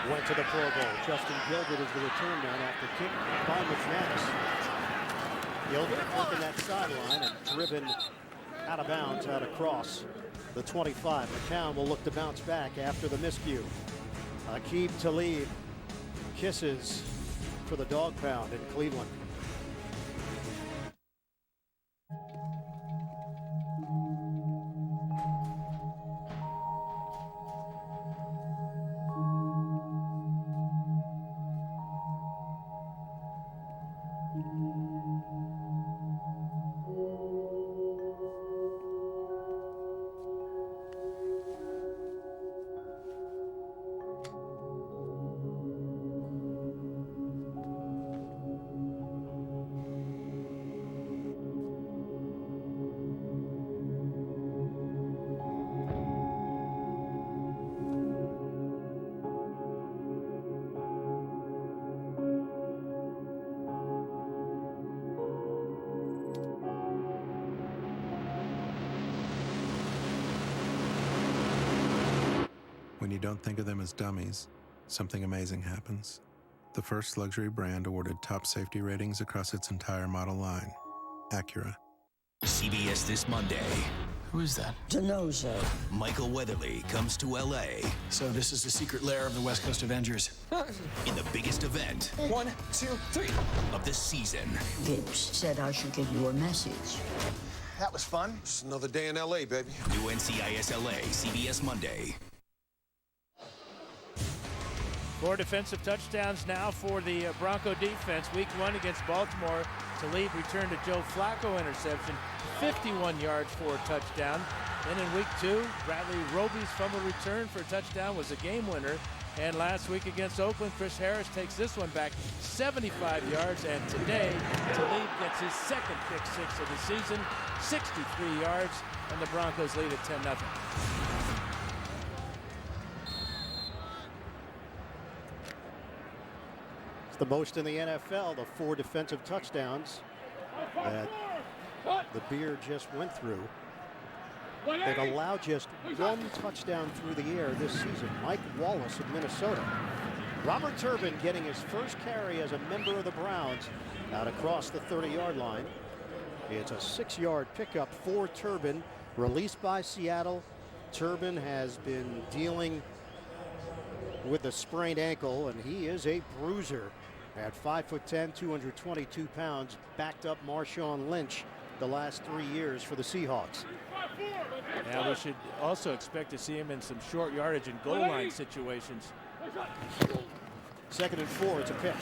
Speaker 2: went to the Pro Bowl. Justin Gilbert is the return man after kick by McManus. Gilbert working that sideline and driven out of bounds out across the 25. McCown will look to bounce back after the miscue. Aqib Talib kisses for the dog pound in Cleveland.
Speaker 4: When you don't think of them as dummies, something amazing happens. The first luxury brand awarded top safety ratings across its entire model line, Acura.
Speaker 31: CBS this Monday.
Speaker 11: Who is that? Denozo.
Speaker 31: Michael Weatherly comes to L.A.
Speaker 11: So this is the secret lair of the West Coast Avengers.
Speaker 31: in the biggest event
Speaker 11: 1, 2, 3
Speaker 31: of the season.
Speaker 11: Gibbs said I should give you a message. That was fun.
Speaker 16: Just another day in L.A., baby.
Speaker 31: New NCIS L.A., CBS Monday.
Speaker 9: 4 defensive touchdowns now for the Bronco defense. Week 1 against Baltimore. Talib returned a Joe Flacco interception, 51 yards for a touchdown. Then in week 2, Bradley Roby's fumble return for a touchdown was a game winner. And last week against Oakland, Chris Harris takes this one back 75 yards. And today, Talib gets his second pick six of the season, 63 yards, and the Broncos lead at 10-0.
Speaker 2: The most in the NFL, the 4 defensive touchdowns that the Beard just went through. They've allowed just 1 touchdown through the air this season. Mike Wallace of Minnesota. Robert Turbin getting his first carry as a member of the Browns out across the 30-yard line. It's a 6-yard pickup for Turbin, released by Seattle. Turbin has been dealing with a sprained ankle, and he is a bruiser. At 5'10", 222 pounds, backed up Marshawn Lynch the last 3 years for the Seahawks.
Speaker 9: Now we should also expect to see him in some short yardage and goal line situations.
Speaker 2: 2nd and 4, it's a pitch.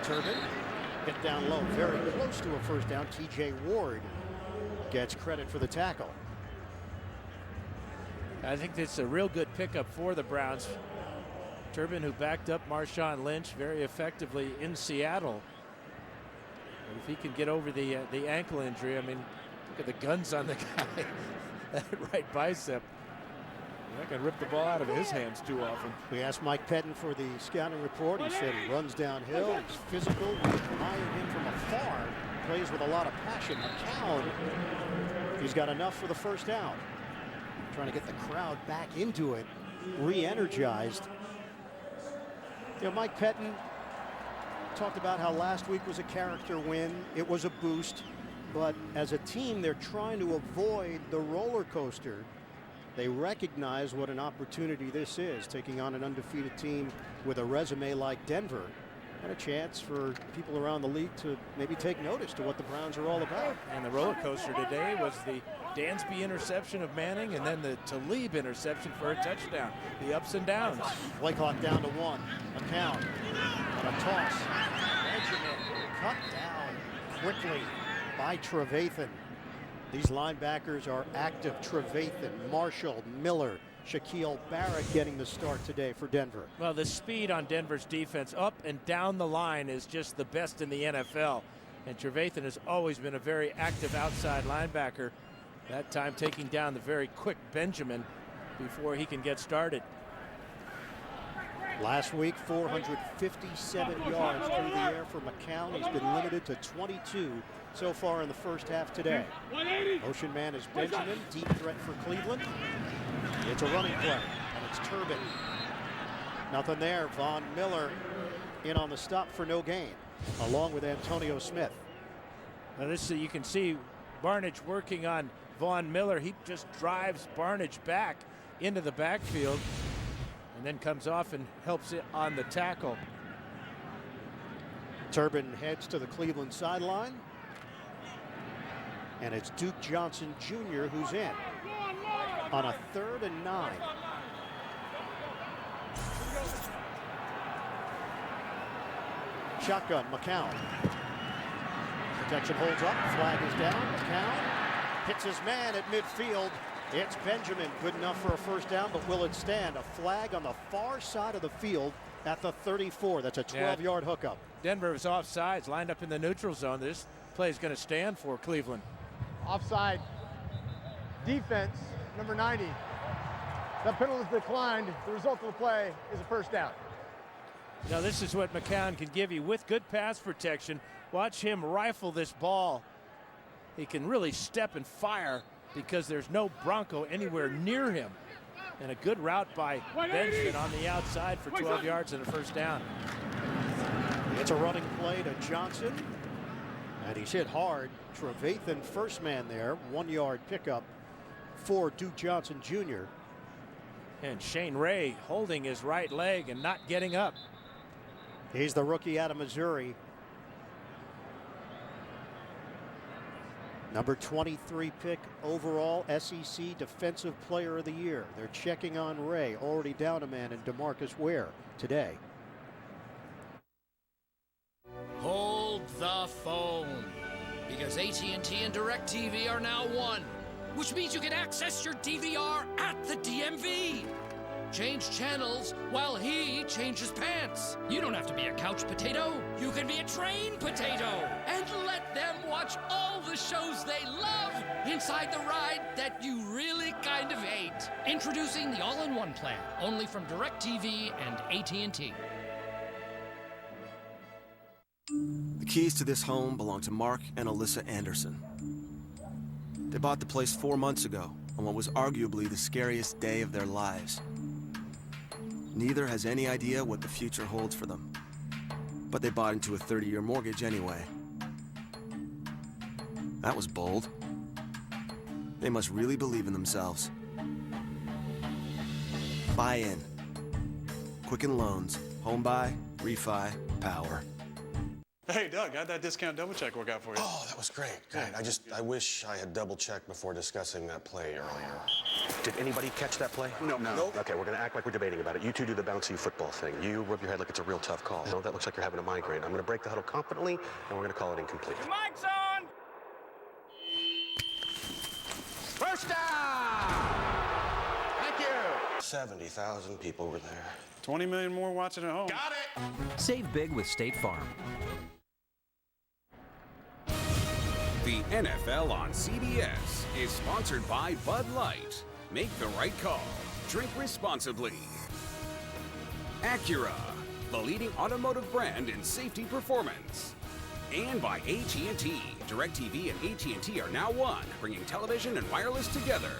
Speaker 2: Turbin hit down low, very close to a first down. TJ Ward gets credit for the tackle.
Speaker 9: I think it's a real good pickup for the Browns. Turbin, who backed up Marshawn Lynch very effectively in Seattle. But if he can get over the ankle injury, I mean, look at the guns on the guy. That right bicep. You're not going to rip the ball out of his hands too often.
Speaker 2: We asked Mike Pettin for the scouting report. He said he runs downhill, he's physical. We admire him from afar. Plays with a lot of passion. McCown, he's got enough for the first down. Trying to get the crowd back into it, re-energized. You know, Mike Pettin talked about how last week was a character win. It was a boost, but as a team, they're trying to avoid the roller coaster. They recognize what an opportunity this is, taking on an undefeated team with a resume like Denver, and a chance for people around the league to maybe take notice to what the Browns are all about.
Speaker 9: And the roller coaster today was the Dansby interception of Manning, and then the Talib interception for a touchdown. The ups and downs.
Speaker 2: Play clock down to 1. McCown on a toss. Benjamin cut down quickly by Trevathan. These linebackers are active. Trevathan, Marshall, Miller, Shaquil Barrett getting the start today for Denver.
Speaker 9: Well, the speed on Denver's defense up and down the line is just the best in the NFL. And Trevathan has always been a very active outside linebacker. That time taking down the very quick Benjamin before he can get started.
Speaker 2: Last week, 457 yards through the air for McCown. He's been limited to 22 so far in the first half today. Motion man is Benjamin, deep threat for Cleveland. It's a running play, and it's Turbin. Nothing there. Von Miller in on the stop for no gain, along with Antonio Smith.
Speaker 9: Now this, you can see Barnidge working on Von Miller. He just drives Barnidge back into the backfield and then comes off and helps it on the tackle.
Speaker 2: Turbin heads to the Cleveland sideline. And it's Duke Johnson Jr. who's in on a 3rd and 9. Shotgun, McCown. Protection holds up, flag is down. McCown hits his man at midfield. It's Benjamin, good enough for a first down, but will it stand? A flag on the far side of the field at the 34. That's a 12-yard hookup.
Speaker 9: Denver is offsides, lined up in the neutral zone. This play is going to stand for Cleveland.
Speaker 3: Offside. Defense, number 90. That penalty is declined. The result of the play is a first down.
Speaker 9: Now this is what McCown can give you with good pass protection. Watch him rifle this ball. He can really step and fire because there's no Bronco anywhere near him. And a good route by Benjamin on the outside for 12 yards and a first down.
Speaker 2: It's a running play to Johnson. And he's hit hard. Trevathan, first man there. 1-yard pickup for Duke Johnson Jr.
Speaker 9: And Shane Ray holding his right leg and not getting up.
Speaker 2: He's the rookie out of Missouri. Number 23 pick overall, SEC Defensive Player of the Year. They're checking on Ray, already down a man in DeMarcus Ware today.
Speaker 16: Hold the phone, because AT&T and DirecTV are now one, which means you can access your DVR at the DMV. Change channels while he changes pants. You don't have to be a couch potato. You can be a train potato and let them watch all the shows they love inside the ride that you really kind of hate. Introducing the all-in-one plan, only from DirecTV and AT&T.
Speaker 17: The keys to this home belong to Mark and Alyssa Anderson. They bought the place 4 months ago on what was arguably the scariest day of their lives. Neither has any idea what the future holds for them, but they bought into a 30-year mortgage anyway. That was bold. They must really believe in themselves. Buy in. Quicken Loans. Home buy, refi, power.
Speaker 18: Hey, Doug, how'd that discount double check work out for you?
Speaker 19: Oh, that was great. Great. I wish I had double checked before discussing that play earlier.
Speaker 13: Did anybody catch that play?
Speaker 19: No.
Speaker 13: Okay, we're going to act like we're debating about it. You two do the bouncy football thing. You rub your head like it's a real tough call. No, that looks like you're having a migraine. I'm going to break the huddle confidently, and we're going to call it incomplete.
Speaker 18: Your mic's on!
Speaker 13: First down! Thank you!
Speaker 19: 70,000 people were there.
Speaker 18: 20 million more watching at home.
Speaker 19: Got it!
Speaker 20: Save big with State Farm.
Speaker 1: The NFL on CBS is sponsored by Bud Light. Make the right call. Drink responsibly. Acura, the leading automotive brand in safety performance. And by AT&T. DirecTV and AT&T are now one, bringing television and wireless together.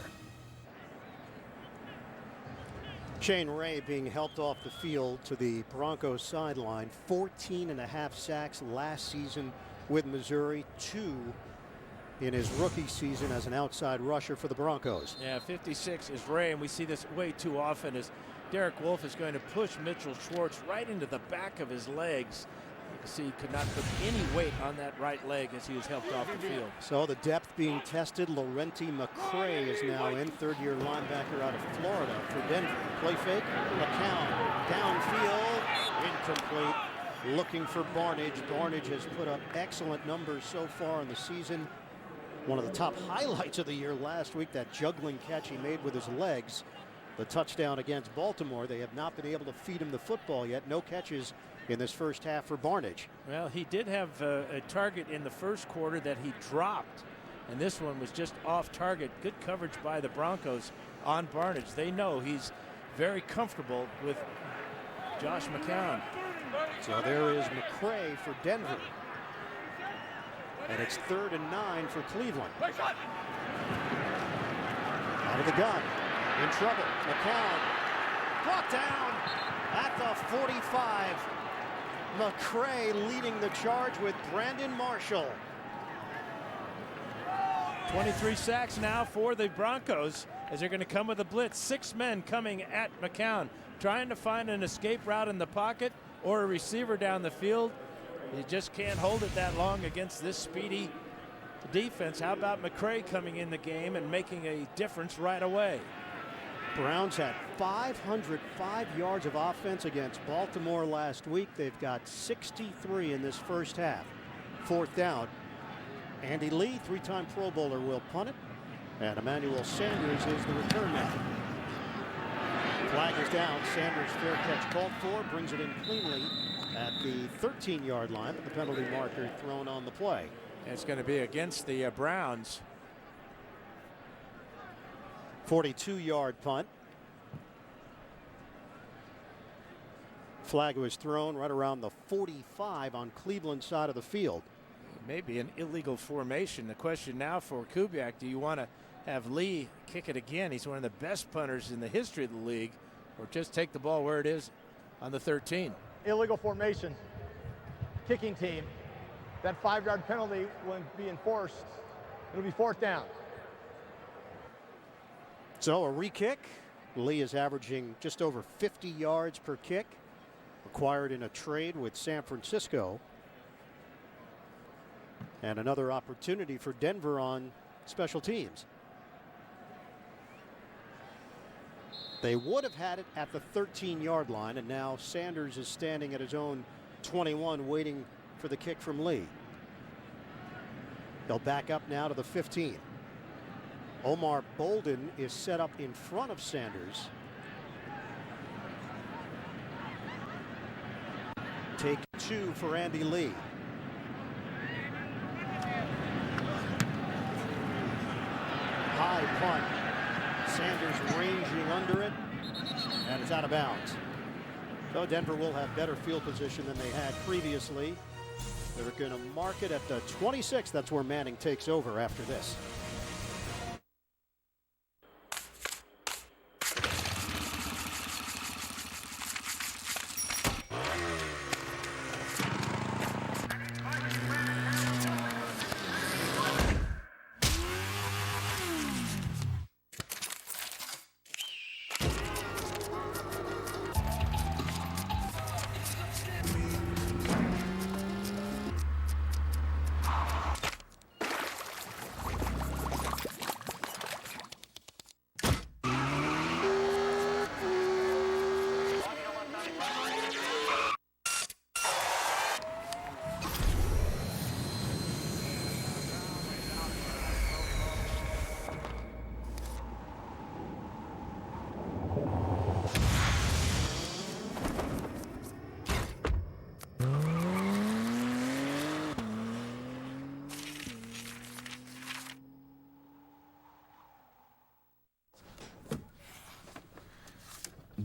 Speaker 2: Shane Ray being helped off the field to the Broncos sideline. 14.5 sacks last season with Missouri, 2 in his rookie season as an outside rusher for the Broncos.
Speaker 9: Yeah, 56 is Ray, and we see this way too often as Derek Wolfe is going to push Mitchell Schwartz right into the back of his legs. You can see he could not put any weight on that right leg as he was helped off the field.
Speaker 2: So the depth being tested. Laurenti McCray is now in, third-year linebacker out of Florida for Denver. Play fake, McCown downfield, incomplete. Looking for Barnidge. Barnidge has put up excellent numbers so far in the season. One of the top highlights of the year last week, that juggling catch he made with his legs. The touchdown against Baltimore. They have not been able to feed him the football yet. No catches in this first half for Barnidge.
Speaker 9: Well, he did have a target in the first quarter that he dropped, and this one was just off target. Good coverage by the Broncos on Barnidge. They know he's very comfortable with Josh McCown.
Speaker 2: So there is McCray for Denver. And it's 3rd and 9 for Cleveland. Out of the gun. In trouble. McCown. Brought down at the 45. McCray leading the charge with Brandon Marshall.
Speaker 9: 23 sacks now for the Broncos as they're going to come with a blitz. 6 men coming at McCown, trying to find an escape route in the pocket or a receiver down the field. You just can't hold it that long against this speedy defense. How about McCray coming in the game and making a difference right away?
Speaker 2: Browns had 505 yards of offense against Baltimore last week. They've got 63 in this first half. 4th down. Andy Lee, 3-time Pro Bowler, will punt it. And Emmanuel Sanders is the return man. Flag is down. Sanders fair catch called for. Brings it in cleanly at the 13-yard line. But the penalty marker thrown on the play.
Speaker 9: It's going to be against the Browns.
Speaker 2: 42-yard punt. Flag was thrown right around the 45 on Cleveland's side of the field.
Speaker 9: Maybe an illegal formation. The question now for Kubiak, do you want to have Lee kick it again? He's one of the best punters in the history of the league, or just take the ball where it is on the 13.
Speaker 3: Illegal formation. Kicking team. That 5-yard penalty won't be enforced. It'll be 4th down.
Speaker 2: So a re-kick. Lee is averaging just over 50 yards per kick, acquired in a trade with San Francisco. And another opportunity for Denver on special teams. They would have had it at the 13-yard line, and now Sanders is standing at his own 21 waiting for the kick from Lee. They'll back up now to the 15. Omar Bolden is set up in front of Sanders. Take 2 for Andy Lee. High punt. Sanders ranging under it, and it's out of bounds. So Denver will have better field position than they had previously. They're going to mark it at the 26. That's where Manning takes over after this.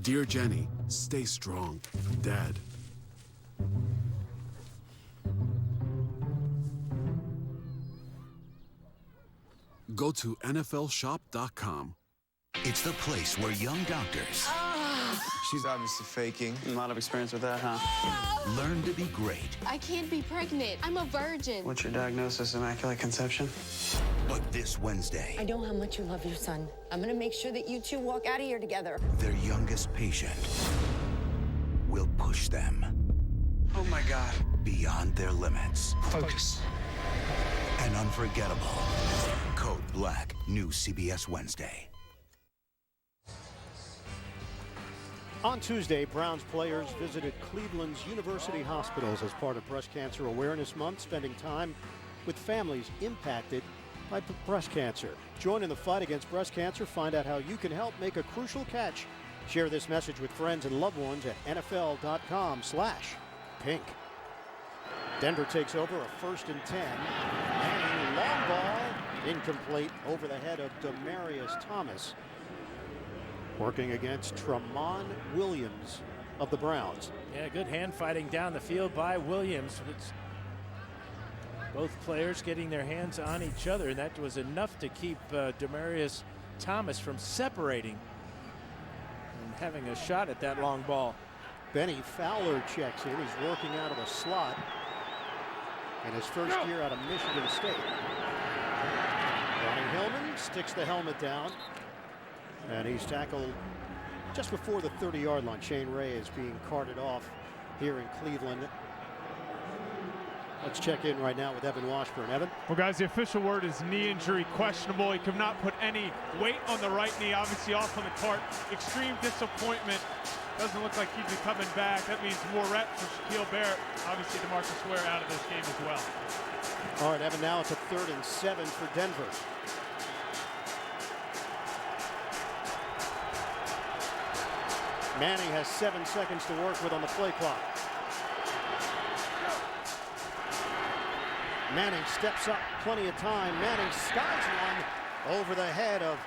Speaker 5: Dear Jenny, stay strong. Dad. Go to NFLshop.com.
Speaker 31: It's the place where young doctors
Speaker 12: She's obviously faking. A lot of experience with that, huh?
Speaker 31: learn to be great.
Speaker 20: I can't be pregnant. I'm a virgin.
Speaker 12: What's your diagnosis? Immaculate conception?
Speaker 31: But this Wednesday,
Speaker 21: I know how much you love your son. I'm gonna make sure that you two walk out of here together.
Speaker 31: their youngest patient will push them
Speaker 12: Oh my God.
Speaker 31: beyond their limits.
Speaker 12: Focus.
Speaker 31: An unforgettable Code Black, new CBS Wednesday.
Speaker 2: On Tuesday, Browns players visited Cleveland's university hospitals as part of Breast Cancer Awareness Month, spending time with families impacted by breast cancer. Join in the fight against breast cancer. Find out how you can help make a crucial catch. Share this message with friends and loved ones at NFL.com/pink. Denver takes over a 1st and 10. And long ball, incomplete over the head of Demarius Thomas. Working against Tramon Williams. of the Browns.
Speaker 9: Yeah, good hand fighting down the field by Williams. Both players getting their hands on each other, and that was enough to keep Demaryius Thomas from separating and having a shot at that long ball.
Speaker 2: Benny Fowler checks in. He's working out of the slot in his first year out of Michigan State. Ronnie Hillman sticks the helmet down, and he's tackled just before the 30-yard line. Shane Ray is being carted off here in Cleveland. Let's check in right now with Evan Washburn. Evan?
Speaker 6: Well, guys, the official word is knee injury questionable. He could not put any weight on the right knee, obviously off on the cart. Extreme disappointment. Doesn't look like he's coming back. That means more reps for Shaquil Barrett. Obviously, DeMarcus Ware out of this game as well.
Speaker 2: All right, Evan, now it's a 3rd and 7 for Denver. Manning has 7 seconds to work with on the play clock. Manning steps up, plenty of time. Manning skies one over the head of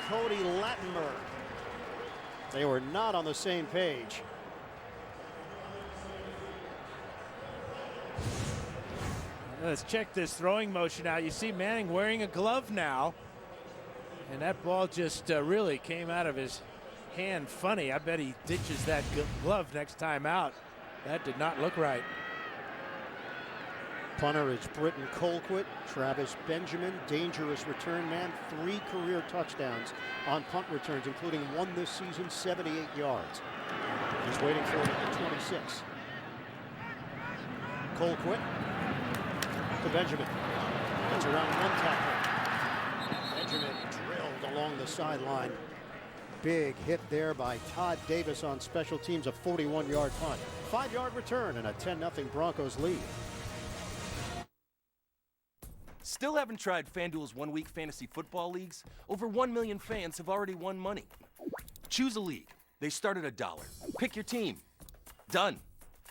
Speaker 2: Cody Latimer. They were not on the same page.
Speaker 9: Let's check this throwing motion out. You see Manning wearing a glove now, and that ball just really came out of his hand funny. I bet he ditches that glove next time out. That did not look right.
Speaker 2: Punter is Britton Colquitt. Travis Benjamin, dangerous return man, 3 career touchdowns on punt returns, including one this season, 78 yards. He's waiting for it at the 26. Colquitt to Benjamin. Gets around one tackle. Benjamin drilled along the sideline. Big hit there by Todd Davis on special teams, a 41-yard punt. 5-yard return and a 10-0 Broncos lead.
Speaker 7: Still haven't tried FanDuel's one-week fantasy football leagues? Over 1 million fans have already won money. Choose a league. They start at $1. Pick your team. Done.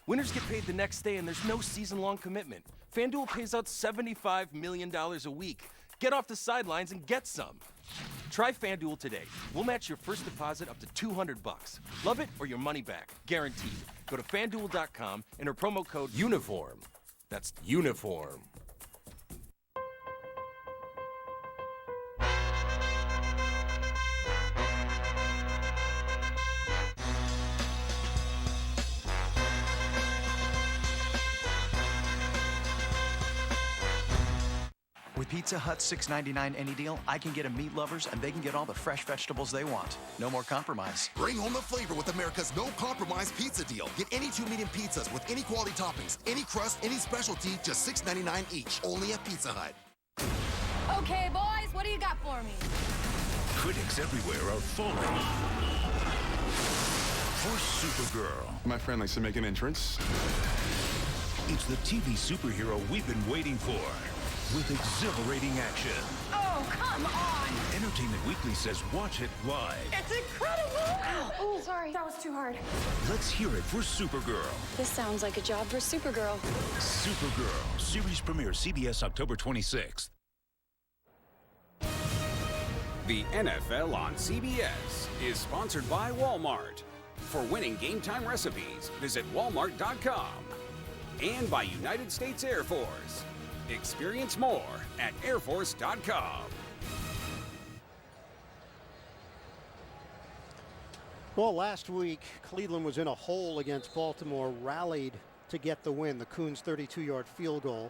Speaker 7: Winners get paid the next day, and there's no season-long commitment. FanDuel pays out $75 million a week. Get off the sidelines and get some. Try FanDuel today. We'll match your first deposit up to $200. Love it or your money back. Guaranteed. Go to FanDuel.com, enter promo code UNIFORM. That's UNIFORM.
Speaker 8: With Pizza Hut's $6.99 any deal, I can get a meat lovers and they can get all the fresh vegetables they want. No more compromise.
Speaker 22: Bring home the flavor with America's no compromise pizza deal. Get any 2 medium pizzas with any quality toppings, any crust, any specialty, just $6.99 each. Only at Pizza Hut.
Speaker 21: Okay, boys, what do you got for me?
Speaker 31: Critics everywhere are falling for Supergirl.
Speaker 23: My friend likes to make an entrance.
Speaker 31: It's the TV superhero we've been waiting for, with exhilarating action.
Speaker 21: Oh, come on!
Speaker 31: Entertainment Weekly says watch it live.
Speaker 21: It's incredible! Ow. Oh, sorry, that was too hard.
Speaker 31: Let's hear it for Supergirl.
Speaker 21: This sounds like a job for Supergirl.
Speaker 31: Supergirl, series premiere CBS October 26th.
Speaker 1: The NFL on CBS is sponsored by Walmart. For winning game time recipes, visit walmart.com. And by United States Air Force. Experience more at airforce.com.
Speaker 2: Well, last week, Cleveland was in a hole against Baltimore, rallied to get the win. The Coons' 32-yard field goal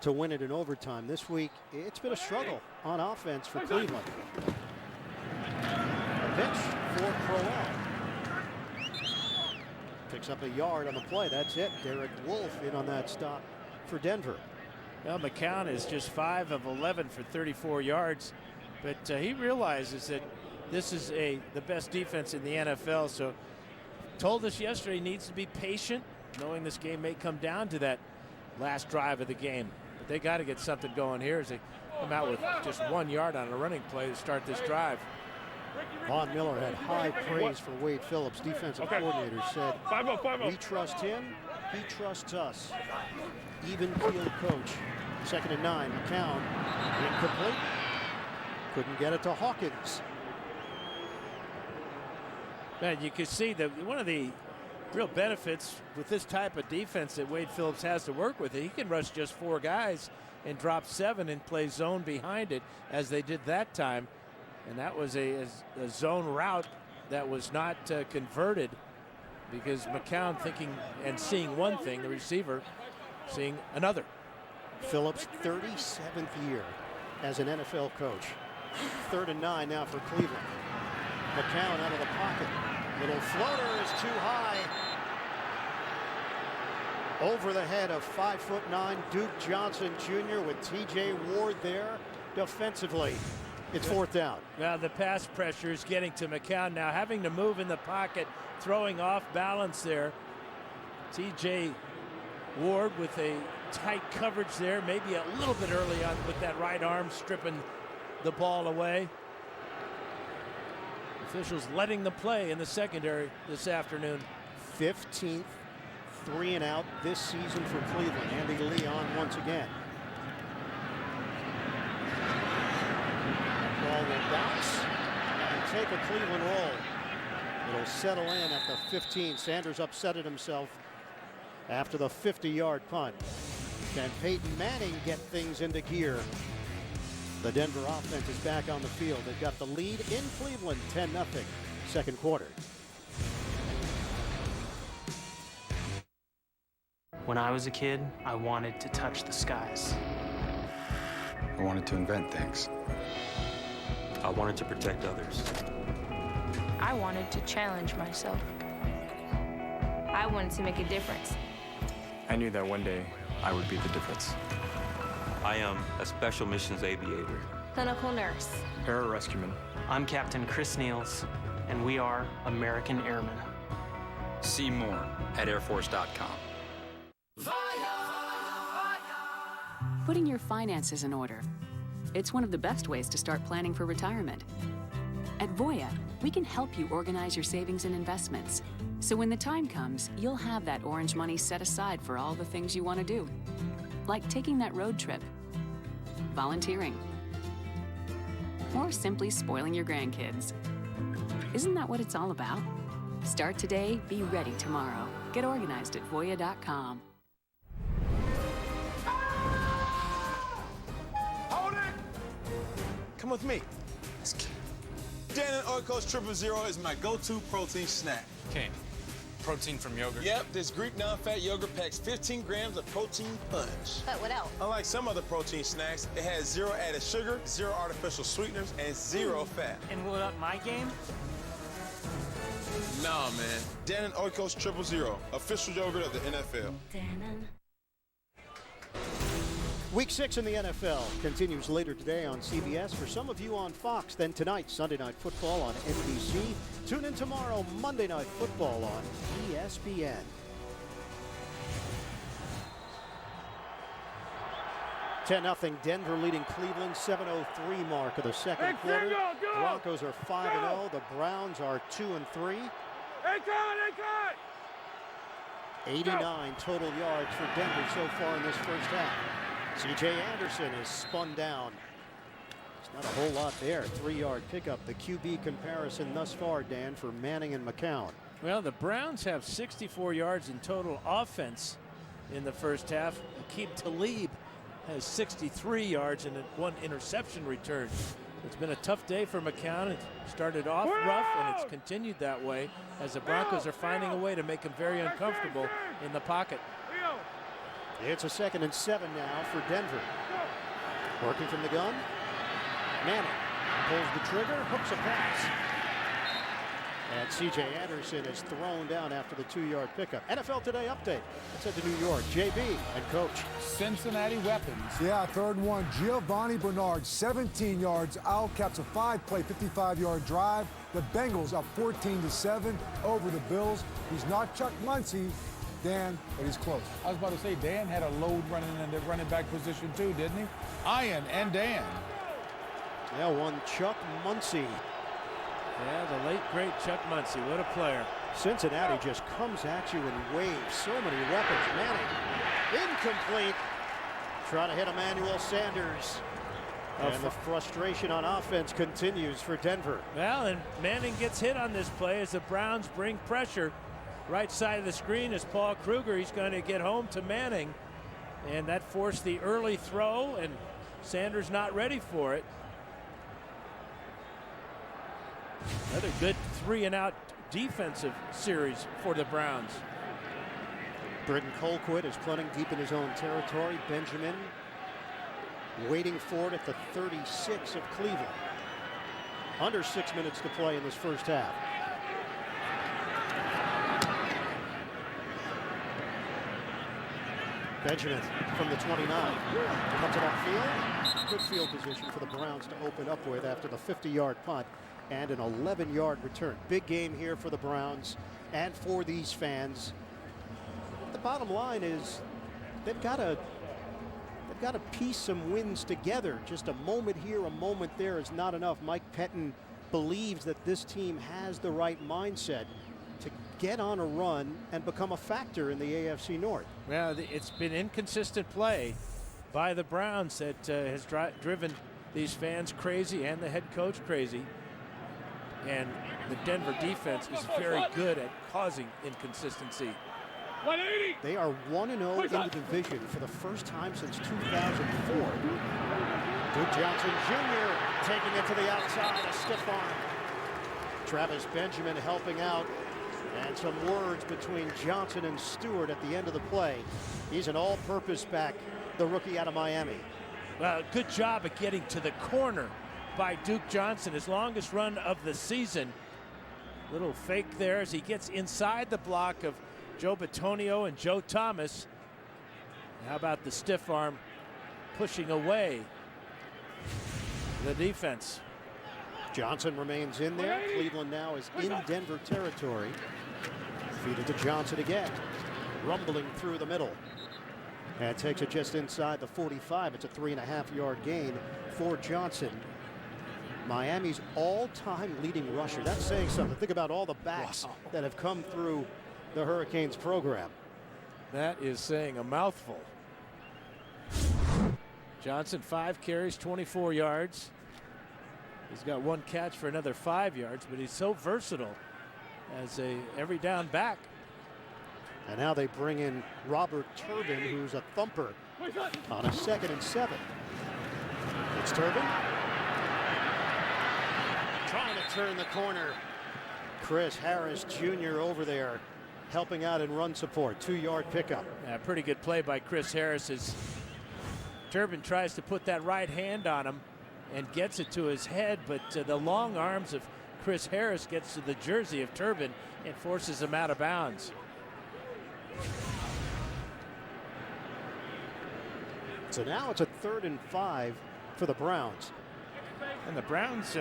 Speaker 2: to win it in overtime. This week, it's been a struggle on offense for Cleveland. A pitch for Crowell. Picks up a yard on the play. That's it. Derek Wolfe in on that stop for Denver.
Speaker 9: Well, McCown is just 5 of 11 for 34 yards, but he realizes that this is the best defense in the NFL. So told us yesterday he needs to be patient, knowing this game may come down to that last drive of the game. But they got to get something going here as they come out with just 1 yard on a running play to start this drive.
Speaker 2: Von Miller had high praise for Wade Phillips. Defensive coordinator said, we trust him, he trusts us. Even field coach. 2nd and 9. McCown incomplete. Couldn't get it to Hawkins.
Speaker 9: Man, you can see that one of the real benefits with this type of defense that Wade Phillips has to work with. He can rush just 4 guys and drop 7 and play zone behind it, as they did that time. And that was a zone route that was not converted, because McCown thinking and seeing one thing, the receiver seeing another.
Speaker 2: Phillips' 37th year as an NFL coach. 3rd and 9 now for Cleveland. McCown out of the pocket. Little floater is too high. Over the head of 5'9" Duke Johnson Jr. with T.J. Ward there defensively. It's 4th down.
Speaker 9: Now the pass pressure is getting to McCown now, having to move in the pocket, throwing off balance there. T.J. Ward with a tight coverage there, maybe a little bit early on with that right arm stripping the ball away. Officials letting the play in the secondary this afternoon.
Speaker 2: 15th 3 and out this season for Cleveland. Andy Lee on once again. Ball will bounce and take a Cleveland roll. It'll settle in at the 15. Sanders upset it himself after the 50-yard punt. Can Peyton Manning get things into gear? The Denver offense is back on the field. They've got the lead in Cleveland, 10-0, second quarter.
Speaker 10: When I was a kid, I wanted to touch the skies.
Speaker 14: I wanted to invent things.
Speaker 15: I wanted to protect others.
Speaker 23: I wanted to challenge myself. I wanted to make a difference.
Speaker 14: I knew that one day I would be the difference.
Speaker 15: I am a special missions aviator.
Speaker 23: Clinical nurse.
Speaker 14: Pararescueman.
Speaker 10: I'm Captain Chris Niels, and we are American Airmen.
Speaker 14: See more at airforce.com.
Speaker 24: Putting your finances in order. It's one of the best ways to start planning for retirement. At Voya, we can help you organize your savings and investments. So when the time comes, you'll have that orange money set aside for all the things you want to do. Like taking that road trip, volunteering, or simply spoiling your grandkids. Isn't that what it's all about? Start today, be ready tomorrow. Get organized at Voya.com.
Speaker 25: Come with me. Dan and Oikos 000 is my go-to protein snack.
Speaker 14: Okay. Protein from yogurt?
Speaker 25: Yep, this Greek non-fat yogurt packs 15 grams of protein punch.
Speaker 23: But what else?
Speaker 25: Unlike some other protein snacks, it has 0 added sugar, 0 artificial sweeteners, and 0 fat.
Speaker 10: And will it up my game?
Speaker 25: Nah, man. Dan and Oikos 000, official yogurt of the NFL.
Speaker 2: Week 6 in the NFL continues later today on CBS. For some of you on Fox, then tonight, Sunday Night Football on NBC. Tune in tomorrow, Monday Night Football on ESPN. (10-0) Denver leading Cleveland. 7:03 mark of the second quarter. Broncos are 5-0. The Browns are 2-3. 89 total yards for Denver so far in this first half. C.J. Anderson is spun down. There's not a whole lot there. 3-yard pickup. The QB comparison thus far, Dan, for Manning and McCown.
Speaker 9: Well, the Browns have 64 yards in total offense in the first half. Aqib Talib has 63 yards and 1 interception return. It's been a tough day for McCown. It started off rough, and it's continued that way as the Broncos are finding a way to make him very uncomfortable in the pocket.
Speaker 2: It's a 2nd and 7 now for Denver. Working from the gun. Manning pulls the trigger, hooks a pass. And C.J. Anderson is thrown down after the 2-yard pickup. NFL Today update. Let's head to New York. JB and Coach.
Speaker 26: Cincinnati weapons. Yeah, 3rd and 1. Giovanni Bernard, 17 yards out, caps a 5-play, 55-yard drive. The Bengals up 14-7 over the Bills. He's not Chuck Muncie, Dan, but he's close.
Speaker 27: I was about to say, Dan had a load running in the running back position too, didn't he? Ian and Dan.
Speaker 2: Yeah, one Chuck Muncie.
Speaker 9: Yeah, the late, great Chuck Muncie. What a player.
Speaker 2: Cincinnati just comes at you in waves. So many weapons. Manning, incomplete. Trying to hit Emmanuel Sanders. And the frustration on offense continues for Denver.
Speaker 9: Well, and Manning gets hit on this play as the Browns bring pressure. right side of the screen is Paul Kruger. He's going to get home to Manning. And that forced the early throw, and Sanders not ready for it. Another good 3-and-out defensive series for the Browns.
Speaker 2: Britton Colquitt is punting deep in his own territory. Benjamin waiting for it at the 36 of Cleveland. Under 6 minutes to play in this first half. Benjamin from the 29 comes it upfield. Good field position for the Browns to open up with after the 50-yard punt and an 11-yard return. Big game here for the Browns and for these fans. The bottom line is they've got to piece some wins together. Just a moment here, a moment there is not enough. Mike Pettine believes that this team has the right mindset to get on a run and become a factor in the AFC North.
Speaker 9: Well, it's been inconsistent play by the Browns that has driven these fans crazy and the head coach crazy. And the Denver defense is very good at causing inconsistency.
Speaker 2: They are 1-0 in the division for the first time since 2004. Duke Johnson Jr. taking it to the outside, a stiff arm. Travis Benjamin helping out, and some words between Johnson and Stewart at the end of the play. He's an all-purpose back, the rookie out of Miami.
Speaker 9: Well, good job at getting to the corner by Duke Johnson, his longest run of the season. Little fake there as he gets inside the block of Joe Bitonio and Joe Thomas. How about the stiff arm pushing away the defense?
Speaker 2: Johnson remains in there. Cleveland now is in Denver territory. Feed it to Johnson again. Rumbling through the middle. And takes it just inside the 45. It's a 3.5-yard gain for Johnson. Miami's all-time leading rusher. That's saying something. Think about all the backs that have come through the Hurricanes program.
Speaker 9: That is saying a mouthful. Johnson 5 carries, 24 yards. He's got 1 catch for another 5 yards, but he's so versatile as a every down back.
Speaker 2: And now they bring in Robert Turbin, who's a thumper on a 2nd and 7. It's Turbin trying to turn the corner. Chris Harris Jr. over there helping out in run support. 2-yard pickup.
Speaker 9: Yeah, pretty good play by Chris Harris as Turbin tries to put that right hand on him and gets it to his head, but the long arms of Chris Harris gets to the jersey of Turbin and forces him out of bounds.
Speaker 2: So now it's a 3rd and 5 for the Browns.
Speaker 9: And the Browns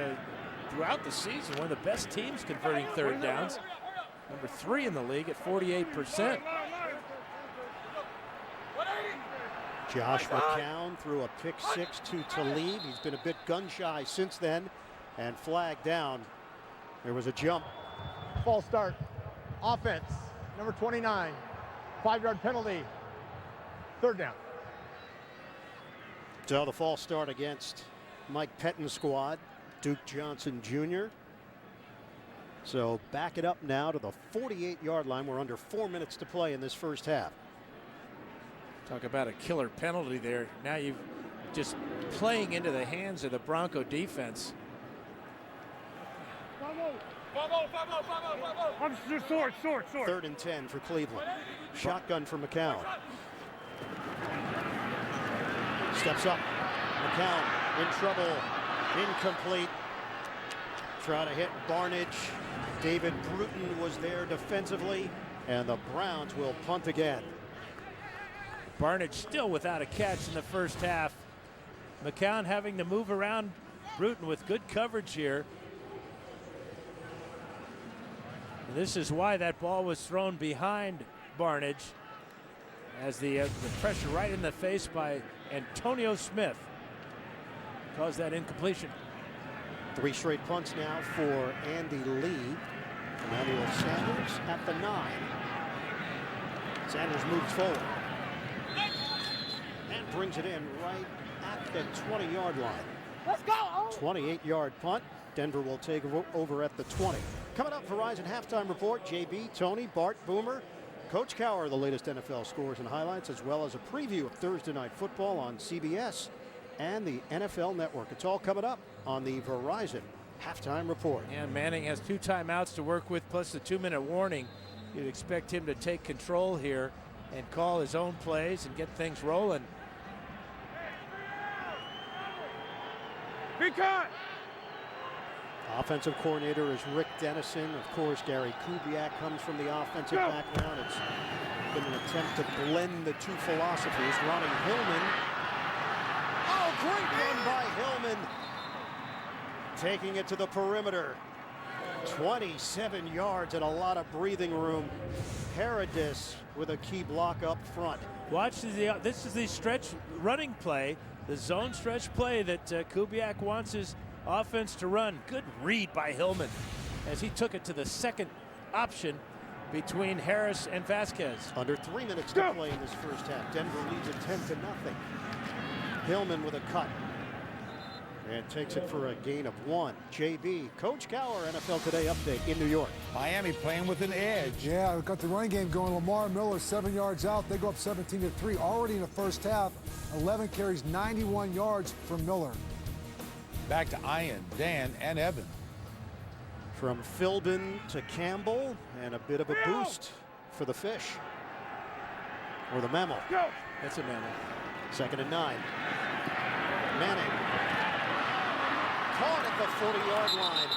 Speaker 9: throughout the season, one of the best teams converting 3rd downs. Number 3 in the league at 48%.
Speaker 2: Josh McCown threw a pick 6 to Talib. He's been a bit gun shy since then and flagged down. There was a jump.
Speaker 3: False start. Offense. Number 29. 5-yard penalty. 3rd down.
Speaker 2: So the false start against Mike Pettine's squad. Duke Johnson Jr. So back it up now to the 48-yard line. We're under 4 minutes to play in this first half.
Speaker 9: Talk about a killer penalty there. Now you've just playing into the hands of the Bronco defense.
Speaker 6: Sword.
Speaker 2: 3rd and 10 for Cleveland. Shotgun for McCown. Steps up. McCown in trouble. Incomplete. Try to hit Barnidge. David Bruton was there defensively, and the Browns will punt again.
Speaker 9: Barnidge still without a catch in the first half. McCown having to move around Bruton with good coverage here. And this is why that ball was thrown behind Barnidge, as the pressure right in the face by Antonio Smith caused that incompletion.
Speaker 2: 3 straight punts now for Andy Lee. Emmanuel Sanders at the 9. Sanders moves forward and brings it in right at the 20-yard line.
Speaker 3: Let's go!
Speaker 2: 28-yard punt. Denver will take over at the 20. Coming up, Verizon Halftime Report, JB, Tony, Bart, Boomer, Coach Cowher, the latest NFL scores and highlights, as well as a preview of Thursday Night Football on CBS and the NFL Network. It's all coming up on the Verizon Halftime Report.
Speaker 9: And Manning has 2 timeouts to work with, plus the 2-minute warning. You'd expect him to take control here and call his own plays and get things rolling.
Speaker 6: Be cut!
Speaker 2: Offensive coordinator is Rick Dennison. Of course, Gary Kubiak comes from the offensive background. It's been an attempt to blend the 2 philosophies. Ronnie Hillman. Oh, great run by Hillman. Taking it to the perimeter. 27 yards and a lot of breathing room. Paradis with a key block up front.
Speaker 9: Watch this is the stretch running play, the zone stretch play that Kubiak wants his offense to run. Good read by Hillman as he took it to the second option between Harris and Vasquez.
Speaker 2: Under 3 minutes to play in this first half. Denver leads it 10-0. Hillman with a cut. And takes it for a gain of 1. JB, Coach Cowher, NFL Today update in New York.
Speaker 27: Miami playing with an edge.
Speaker 26: Yeah, we've got the running game going. Lamar Miller 7 yards out. They go up 17-3 already in the first half. 11 carries, 91 yards for Miller.
Speaker 27: Back to Ian, Dan, and Evan.
Speaker 2: From Philbin to Campbell, and a bit of a boost for the Fish. Or the Mammal.
Speaker 9: That's a Mammal.
Speaker 2: 2nd and 9. Manning. Caught at the 40-yard line.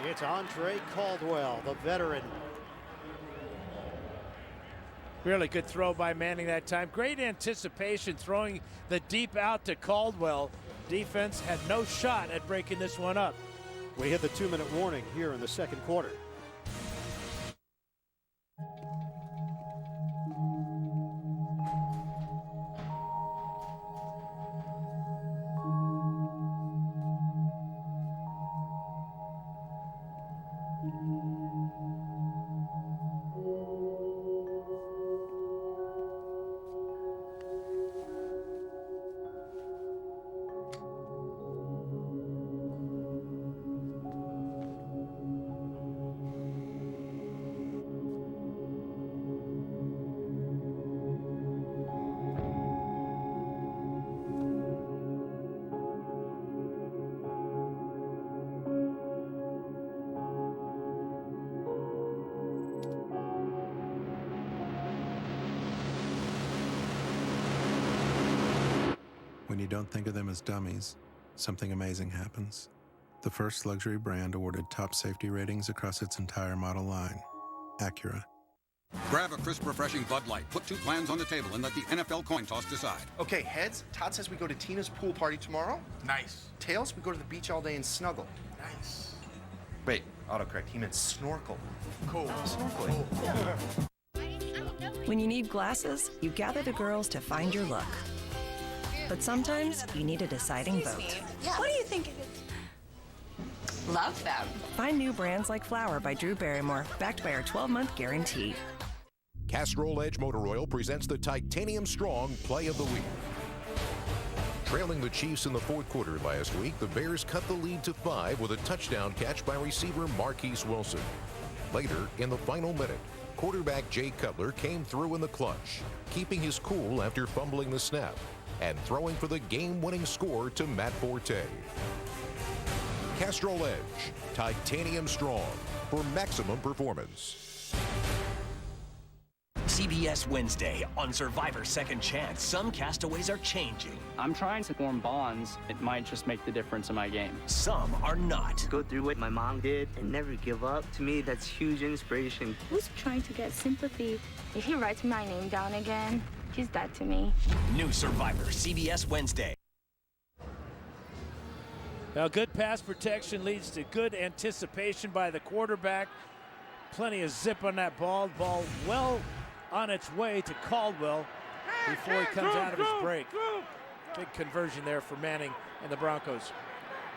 Speaker 2: It's Andre Caldwell, the veteran.
Speaker 9: Really good throw by Manning that time. Great anticipation, throwing the deep out to Caldwell. Defense had no shot at breaking this one up.
Speaker 2: We hit the 2-minute warning here in the second quarter.
Speaker 4: When you don't think of them as dummies, something amazing happens. The first luxury brand awarded top safety ratings across its entire model line, Acura.
Speaker 5: Grab a crisp, refreshing Bud Light. Put 2 plans on the table and let the NFL coin toss decide.
Speaker 11: Okay, heads, Todd says we go to Tina's pool party tomorrow.
Speaker 5: Nice.
Speaker 11: Tails, we go to the beach all day and snuggle.
Speaker 5: Nice.
Speaker 11: Wait, autocorrect, he meant snorkel.
Speaker 5: Cool.
Speaker 11: Snorkeling.
Speaker 31: When you need glasses, you gather the girls to find your look. But sometimes you need a deciding vote.
Speaker 20: Yeah. What do you think it is? Love them.
Speaker 31: Find new brands like Flower by Drew Barrymore, backed by our 12-month guarantee.
Speaker 13: Castrol Edge Motor Oil presents the Titanium Strong Play of the Week. Trailing the Chiefs in the 4th quarter last week, the Bears cut the lead to 5 with a touchdown catch by receiver Marquise Wilson. Later, in the final minute, quarterback Jay Cutler came through in the clutch, keeping his cool after fumbling the snap and throwing for the game-winning score to Matt Forte. Castrol Edge, Titanium Strong, for maximum performance.
Speaker 16: CBS Wednesday on Survivor Second Chance. Some castaways are changing.
Speaker 17: I'm trying to form bonds. It might just make the difference in my game.
Speaker 16: Some are not.
Speaker 18: Go through what my mom did and never give up. To me, that's huge inspiration.
Speaker 23: Who's trying to get sympathy? If he writes my name down again, he's dead to me.
Speaker 16: New Survivor, CBS Wednesday.
Speaker 9: Now, good pass protection leads to good anticipation by the quarterback. Plenty of zip on that ball. Ball well on its way to Caldwell before he comes out of his break. Big conversion there for Manning and the Broncos.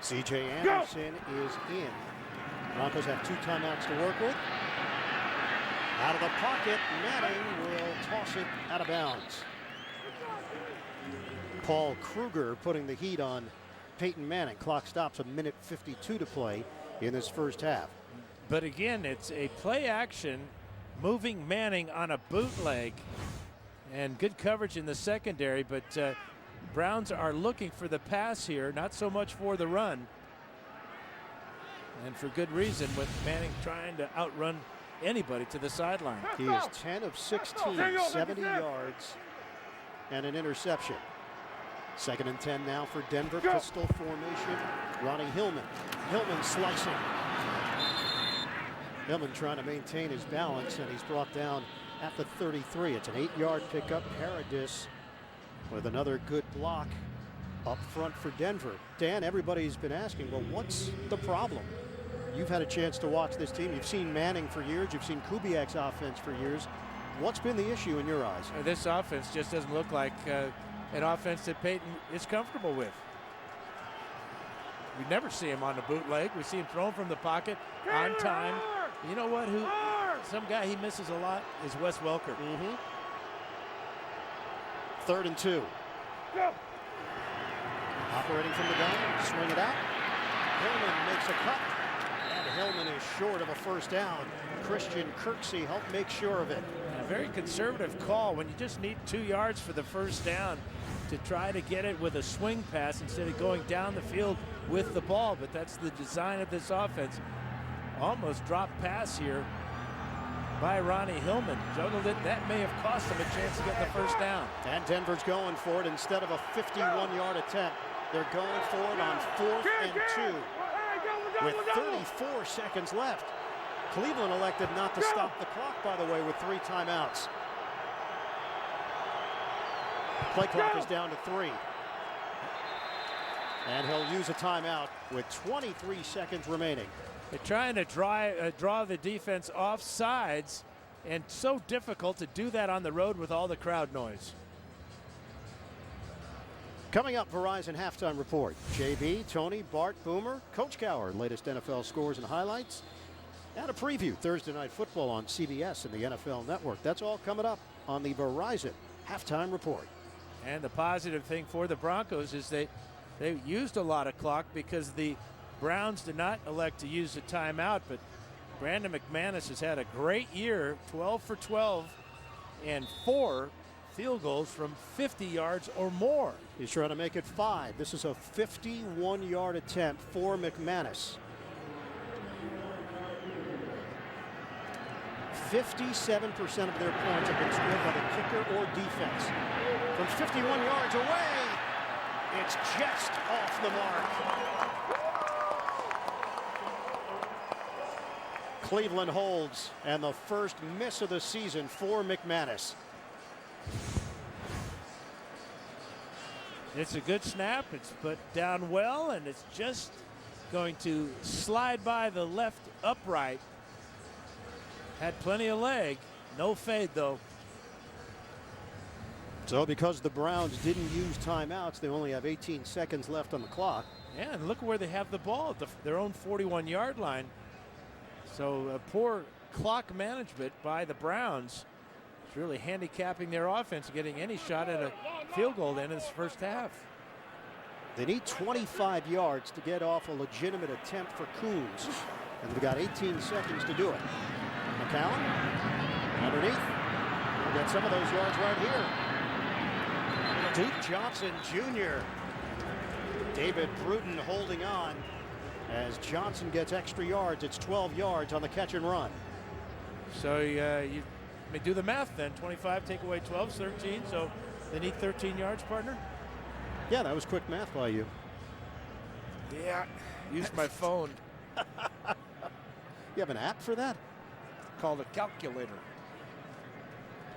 Speaker 2: C.J. Anderson is in. Broncos have 2 timeouts to work with. Out of the pocket, Manning will toss it out of bounds. Paul Kruger putting the heat on Peyton Manning. Clock stops, 1:52 to play in this first half.
Speaker 9: But again, it's a play action, moving Manning on a bootleg, and good coverage in the secondary. But Browns are looking for the pass here, not so much for the run. And for good reason, with Manning trying to outrun anybody to the sideline.
Speaker 2: He is 10 of 16, 70 yards, and an interception. 2nd and 10 now for Denver. Pistol formation. Ronnie Hillman. Hillman slicing. Hillman trying to maintain his balance, and he's brought down at the 33. It's an 8-yard pickup. Paradis with another good block up front for Denver. Dan, everybody's been asking, well, what's the problem? You've had a chance to watch this team. You've seen Manning for years. You've seen Kubiak's offense for years. What's been the issue in your eyes?
Speaker 9: This offense just doesn't look like an offense that Peyton is comfortable with. We never see him on the bootleg. We see him thrown from the pocket on time. You know what? Some guy he misses a lot is Wes Welker.
Speaker 2: 3rd and 2. Operating from the gun, swing it out. Hillman makes a cut, and Hillman is short of a first down. Christian Kirksey helped make sure of it.
Speaker 9: A very conservative call when you just need 2 yards for the first down to try to get it with a swing pass instead of going down the field with the ball. But that's the design of this offense. Almost dropped pass here by Ronnie Hillman. Juggled it. That may have cost him a chance to get the first down.
Speaker 2: And Denver's going for it instead of a 51-yard attempt. They're going for it on 4th and 2 with 34 seconds left. Cleveland elected not to stop the clock, by the way, with 3 timeouts. Play clock is down to 3. And he'll use a timeout with 23 seconds remaining.
Speaker 9: They're trying to draw the defense off sides, and so difficult to do that on the road with all the crowd noise.
Speaker 2: Coming up, Verizon Halftime Report. JB, Tony, Bart, Boomer, Coach Cowher, latest NFL scores and highlights, and a preview Thursday Night Football on CBS and the NFL Network. That's all coming up on the Verizon Halftime Report.
Speaker 9: And the positive thing for the Broncos is they used a lot of clock because the Browns did not elect to use a timeout, but Brandon McManus has had a great year, 12 for 12 and 4 field goals from 50 yards or more.
Speaker 2: He's trying to make it 5. This is a 51-yard attempt for McManus. 57% of their points have been scored by the kicker or defense. From 51 yards away, it's just off the mark. Cleveland holds, and the first miss of the season for McManus.
Speaker 9: It's a good snap. It's put down well, and it's just going to slide by the left upright. Had plenty of leg. No fade, though.
Speaker 2: So because the Browns didn't use timeouts, they only have 18 seconds left on the clock.
Speaker 9: Yeah, and look where they have the ball, at their own 41-yard line. So poor clock management by the Browns. It's really handicapping their offense, getting any shot at a field goal in this first half.
Speaker 2: They need 25 yards to get off a legitimate attempt for Coons. And they've got 18 seconds to do it. McCown underneath. We'll get some of those yards right here. Duke Johnson Jr. David Bruton holding on as Johnson gets extra yards. It's 12 yards on the catch and run.
Speaker 9: So you may do the math then. 25 take away 12 is 13. So they need 13 yards, partner?
Speaker 2: Yeah, that was quick math by you.
Speaker 9: Yeah, used my phone.
Speaker 2: You have an app for that?
Speaker 9: Called a calculator.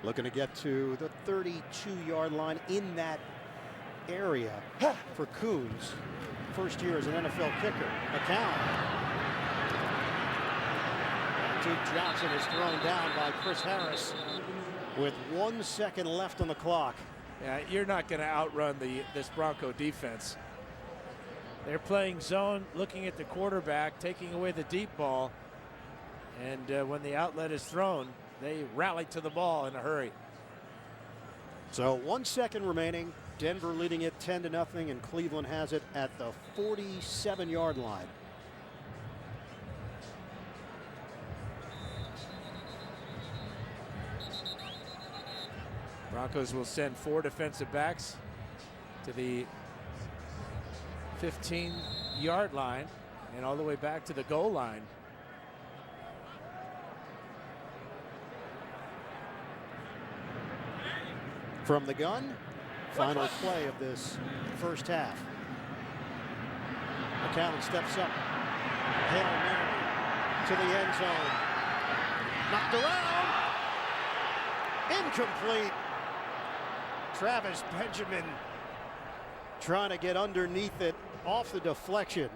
Speaker 2: Looking to get to the 32-yard line in that area for Coons. First year as an NFL kicker. McCown. Duke Johnson is thrown down by Chris Harris with 1 second left on the clock.
Speaker 9: Yeah, you're not going to outrun this Bronco defense. They're playing zone, looking at the quarterback, taking away the deep ball. And when the outlet is thrown, they rally to the ball in a hurry.
Speaker 2: So 1 second remaining. Denver leading it 10-0, and Cleveland has it at the 47-yard line.
Speaker 9: Broncos will send 4 defensive backs to the 15-yard line and all the way back to the goal line.
Speaker 2: From the gun, final play of this first half. McCown steps up. Hail Mary to the end zone. Knocked around. Incomplete. Travis Benjamin trying to get underneath it off the deflection.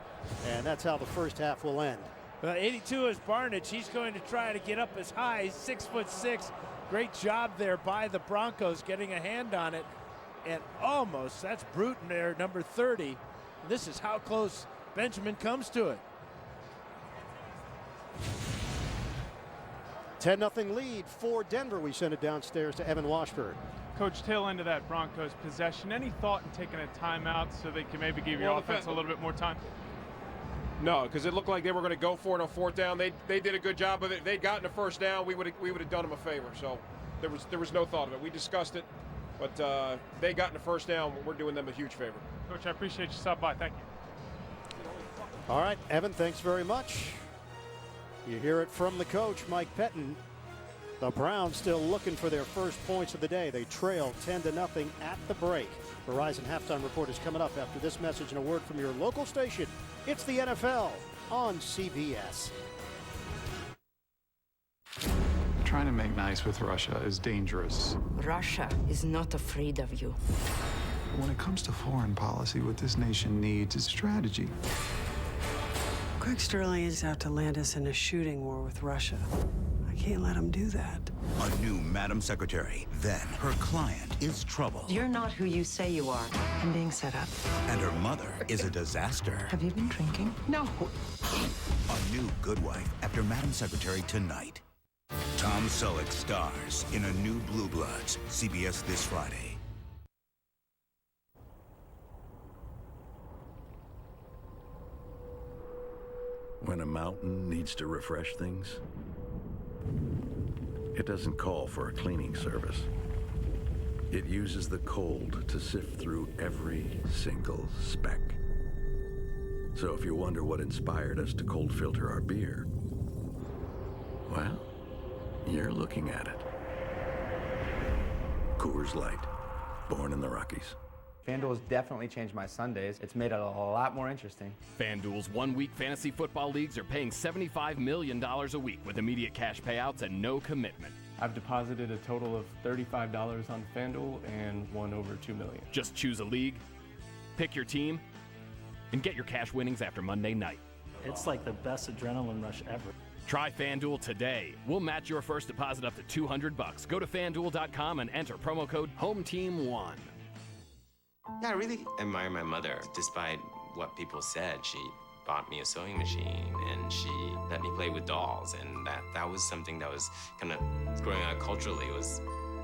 Speaker 2: And that's how the first half will end.
Speaker 9: 82 is Barnidge. He's going to try to get up as high as 6'6". Great job there by the Broncos getting a hand on it. And almost, that's Bruton there, number 30. This is how close Benjamin comes to it.
Speaker 2: 10-0 lead for Denver. We send it downstairs to Evan Washburn.
Speaker 6: Coach, tail end of that Broncos possession, any thought in taking a timeout so they can maybe give your offense a little bit more time?
Speaker 1: No, because it looked like they were going to go for it on 4th down. They did a good job of it. If they'd gotten a first down, we would have done them a favor. So there was no thought of it. We discussed it, but they got in the first down. We're doing them a huge favor.
Speaker 6: Coach, I appreciate you stopping by. Thank you.
Speaker 2: All right, Evan, thanks very much. You hear it from the coach, Mike Pettin. The Browns still looking for their first points of the day. They trail 10-0 at the break. Verizon Halftime Report is coming up after this message and a word from your local station. It's the NFL on CBS.
Speaker 7: Trying to make nice with Russia is dangerous.
Speaker 20: Russia is not afraid of you.
Speaker 7: When it comes to foreign policy, what this nation needs is strategy.
Speaker 8: Greg Sterling is out to land us in a shooting war with Russia. I can't let him do that.
Speaker 12: A new Madam Secretary. Then her client is trouble.
Speaker 8: You're not who you say you are. I'm being set up.
Speaker 12: And her mother is a disaster.
Speaker 8: Have you been drinking? No.
Speaker 12: A new good wife after Madam Secretary tonight. Tom Selleck stars in a new Blue Bloods. CBS this Friday.
Speaker 15: When a mountain needs to refresh things, it doesn't call for a cleaning service. It uses the cold to sift through every single speck. So if you wonder what inspired us to cold filter our beer, well, you're looking at it. Coors Light, born in the Rockies.
Speaker 19: FanDuel has definitely changed my Sundays. It's made it a lot more interesting.
Speaker 21: FanDuel's one-week fantasy football leagues are paying $75 million a week with immediate cash payouts and no commitment.
Speaker 22: I've deposited a total of $35 on FanDuel and won over $2 million.
Speaker 21: Just choose a league, pick your team, and get your cash winnings after Monday night.
Speaker 28: It's like the best adrenaline rush ever.
Speaker 21: Try FanDuel today. We'll match your first deposit up to $200. Go to FanDuel.com and enter promo code HOMETEAM1.
Speaker 29: Yeah, I really admire my mother. Despite what people said, she bought me a sewing machine and she let me play with dolls, and that was something that was kind of growing up culturally was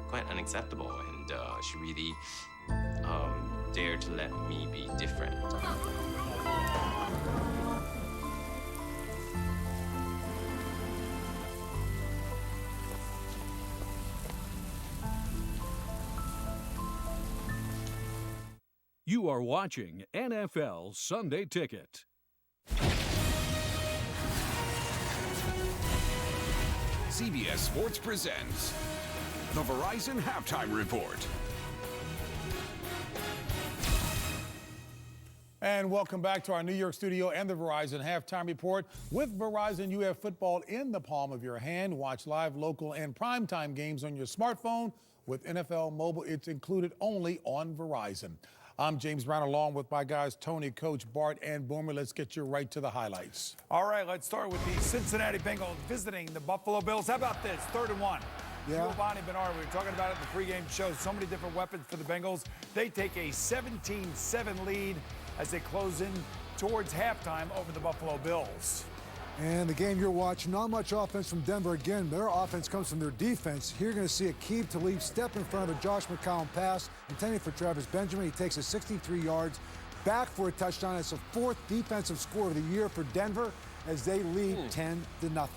Speaker 29: quite unacceptable, and she really dared to let me be different.
Speaker 30: You are watching NFL Sunday Ticket.
Speaker 32: CBS Sports presents the Verizon Halftime Report.
Speaker 27: And welcome back to our New York studio and the Verizon Halftime Report. With Verizon, you have football in the palm of your hand. Watch live, local, and primetime games on your smartphone. With NFL Mobile, it's included only on Verizon. I'm James Brown, along with my guys Tony, Coach, Bart, and Boomer. Let's get you right to the highlights.
Speaker 33: All right, let's start with the Cincinnati Bengals visiting the Buffalo Bills. How about this? 3rd and 1.
Speaker 27: Yeah.
Speaker 33: Shaquil Barrett, we were talking about it in the pregame show. So many different weapons for the Bengals. They take a 17-7 lead as they close in towards halftime over the Buffalo Bills.
Speaker 26: And the game you're watching, not much offense from Denver again. Their offense comes from their defense. Here you're going to see Aqib Talib step in front of a Josh McCown pass intended for Travis Benjamin. He takes it 63 yards back for a touchdown. It's the 4th defensive score of the year for Denver as they lead 10-0.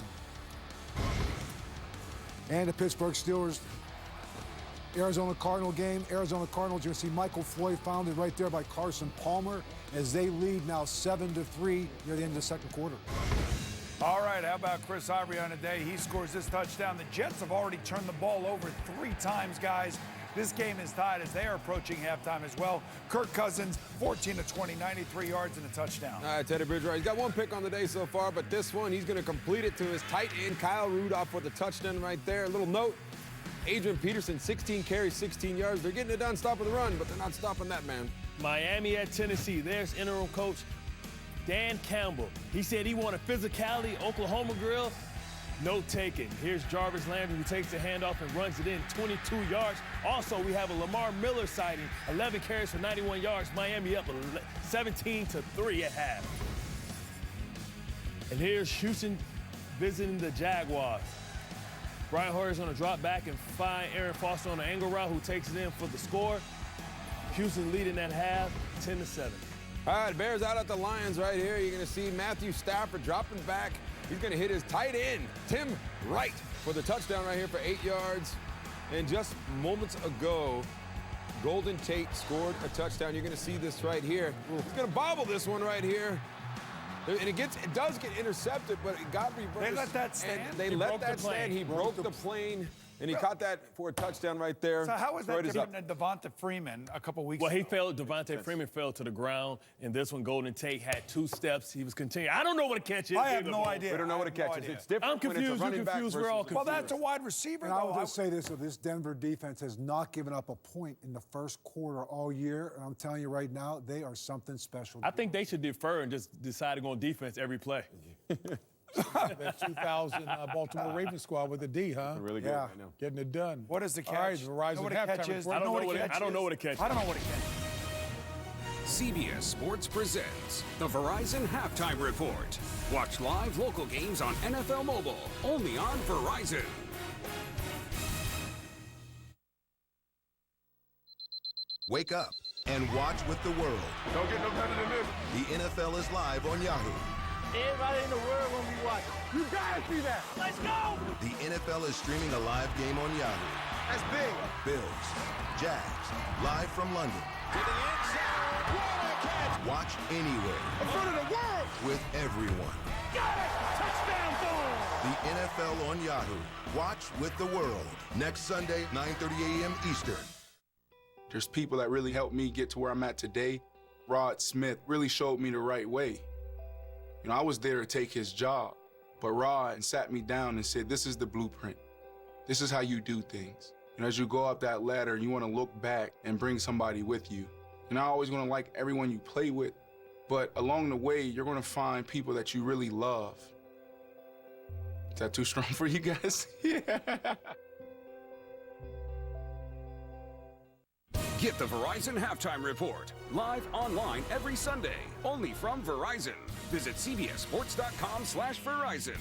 Speaker 26: And the Pittsburgh Steelers Arizona Cardinal game. Arizona Cardinals, you're going to see Michael Floyd founded right there by Carson Palmer as they lead now 7-3 near the end of the second quarter.
Speaker 33: All right, how about Chris Ivory on a day? He scores this touchdown. The Jets have already turned the ball over 3 times, guys. This game is tied as they are approaching halftime as well. Kirk Cousins, 14-20, 93 yards and a touchdown.
Speaker 3: All right, Teddy Bridgewater, he's got 1 pick on the day so far, but this one, he's going to complete it to his tight end, Kyle Rudolph, for the touchdown right there. A little note, Adrian Peterson, 16 carries, 16 yards. They're getting it done stopping the run, but they're not stopping that man.
Speaker 4: Miami at Tennessee. There's interim coach Dan Campbell. He said he wanted physicality, Oklahoma grill. No taken. Here's Jarvis Landry, who takes the handoff and runs it in 22 yards. Also, we have a Lamar Miller sighting, 11 carries for 91 yards. Miami up 17-3 at half. And here's Houston visiting the Jaguars. Brian Hoyer's going to drop back and find Aaron Foster on an angle route, who takes it in for the score. Houston leading at half, 10-7.
Speaker 3: All right, Bears out at the Lions right here. You're going to see Matthew Stafford dropping back. He's going to hit his tight end, Tim Wright, for the touchdown right here for 8 yards. And just moments ago, Golden Tate scored a touchdown. You're going to see this right here. He's going to bobble this one right here. And it does get intercepted, but it got reversed.
Speaker 33: They let that stand?
Speaker 3: They let that stand. He broke the plane, and he caught that for a touchdown right there.
Speaker 33: So how is that different than Devonta Freeman a couple weeks ago?
Speaker 4: Well, he fell. Devonta Freeman fell to the ground, and this one, Golden Tate had 2 steps. He was continuing. I don't know what a catch is.
Speaker 33: I have no idea.
Speaker 3: We don't know what a catch is. It's different.
Speaker 4: I'm confused. You're confused. We're all confused.
Speaker 33: Well, that's a wide receiver,
Speaker 26: And
Speaker 33: though.
Speaker 26: I would just say this, this Denver defense has not given up a point in the first quarter all year. And I'm telling you right now, they are something special.
Speaker 4: I think they should defer and just decide to go on defense every play.
Speaker 27: That 2000 Baltimore Ravens squad with a D, huh?
Speaker 3: Really good right now.
Speaker 27: Getting it done.
Speaker 33: What is the catch?
Speaker 27: All right, Verizon halftime report.
Speaker 4: I don't know what a catch is.
Speaker 33: I don't know what a catch is.
Speaker 32: CBS Sports presents the Verizon Halftime Report. Watch live local games on NFL Mobile, only on Verizon.
Speaker 5: Wake up and watch with the world.
Speaker 10: Don't get no better than this.
Speaker 5: The NFL is live on Yahoo.
Speaker 4: Everybody in the world when we watch.
Speaker 10: You gotta see that.
Speaker 4: Let's go!
Speaker 5: The NFL is streaming a live game on Yahoo.
Speaker 10: That's big.
Speaker 5: Bills, Jags, live from London.
Speaker 10: To the end zone. What a catch.
Speaker 5: Watch anywhere.
Speaker 10: In front of the world.
Speaker 5: With everyone.
Speaker 10: Got it. Touchdown ball.
Speaker 5: The NFL on Yahoo. Watch with the world. Next Sunday, 9:30 a.m. Eastern.
Speaker 11: There's people that really helped me get to where I'm at today. Rod Smith really showed me the right way. You know, I was there to take his job, but Rod sat me down and said, this is the blueprint. This is how you do things. And as you go up that ladder, you want to look back and bring somebody with you. You're not always going to like everyone you play with, but along the way, you're going to find people that you really love. Is that too strong for you guys? Yeah.
Speaker 32: Get the Verizon Halftime Report, live online every Sunday, only from Verizon. Visit cbssports.com/Verizon.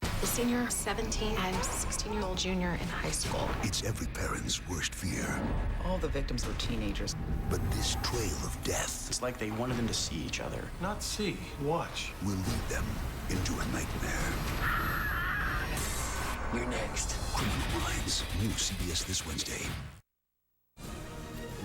Speaker 20: The senior, 17, and 16-year-old junior in high school.
Speaker 12: It's every parent's worst fear.
Speaker 13: All the victims were teenagers.
Speaker 12: But this trail of death...
Speaker 13: It's like they wanted them to see each other.
Speaker 12: Not see, watch. ...will lead them into a nightmare.
Speaker 13: You're next.
Speaker 12: Criminal Minds. New CBS this Wednesday.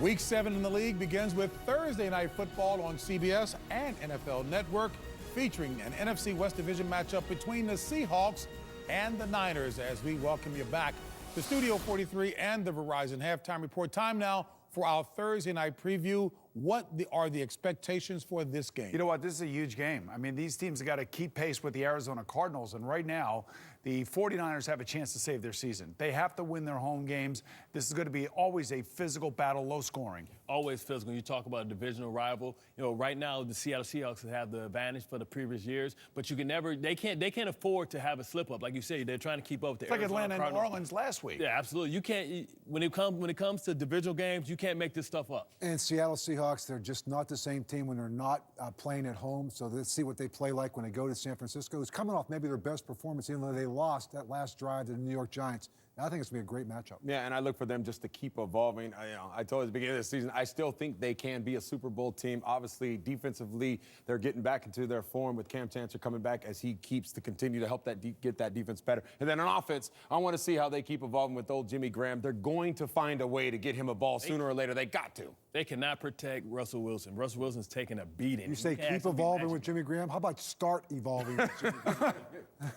Speaker 27: Week 7 in the league begins with Thursday Night Football on CBS and NFL Network, featuring an NFC West Division matchup between the Seahawks and the Niners, as we welcome you back to Studio 43 and the Verizon Halftime Report. Time now for our Thursday night preview. What are the expectations for this game?
Speaker 33: You know what? This is a huge game. I mean, these teams have got to keep pace with the Arizona Cardinals, and right now, the 49ers have a chance to save their season. They have to win their home games. This is going to be always a physical battle, low scoring.
Speaker 4: Always physical. You talk about a divisional rival. You know, right now the Seattle Seahawks have the advantage for the previous years, but you can never. They can't afford to have a slip up. Like you say, they're trying to keep up with the
Speaker 33: It's like
Speaker 4: Arizona
Speaker 33: Atlanta and New Orleans last week.
Speaker 4: Yeah, absolutely. You can't. When it comes to divisional games, you can't make this stuff up.
Speaker 26: And Seattle Seahawks, they're just not the same team when they're not playing at home. So let's see what they play like when they go to San Francisco. It's coming off maybe their best performance, even though they lost that last drive to the New York Giants. And I think it's going to be a great matchup.
Speaker 3: Yeah, and I look for them just to keep evolving. I told you at the beginning of the season, I still think they can be a Super Bowl team. Obviously, defensively, they're getting back into their form with Cam Chancellor coming back as he keeps to continue to help that get that defense better. And then on offense, I want to see how they keep evolving with old Jimmy Graham. They're going to find a way to get him a ball sooner or later. They got to.
Speaker 4: They cannot protect Russell Wilson. Russell Wilson's taking a beating.
Speaker 26: You say keep evolving with Jimmy Graham? How about start evolving with Jimmy Graham?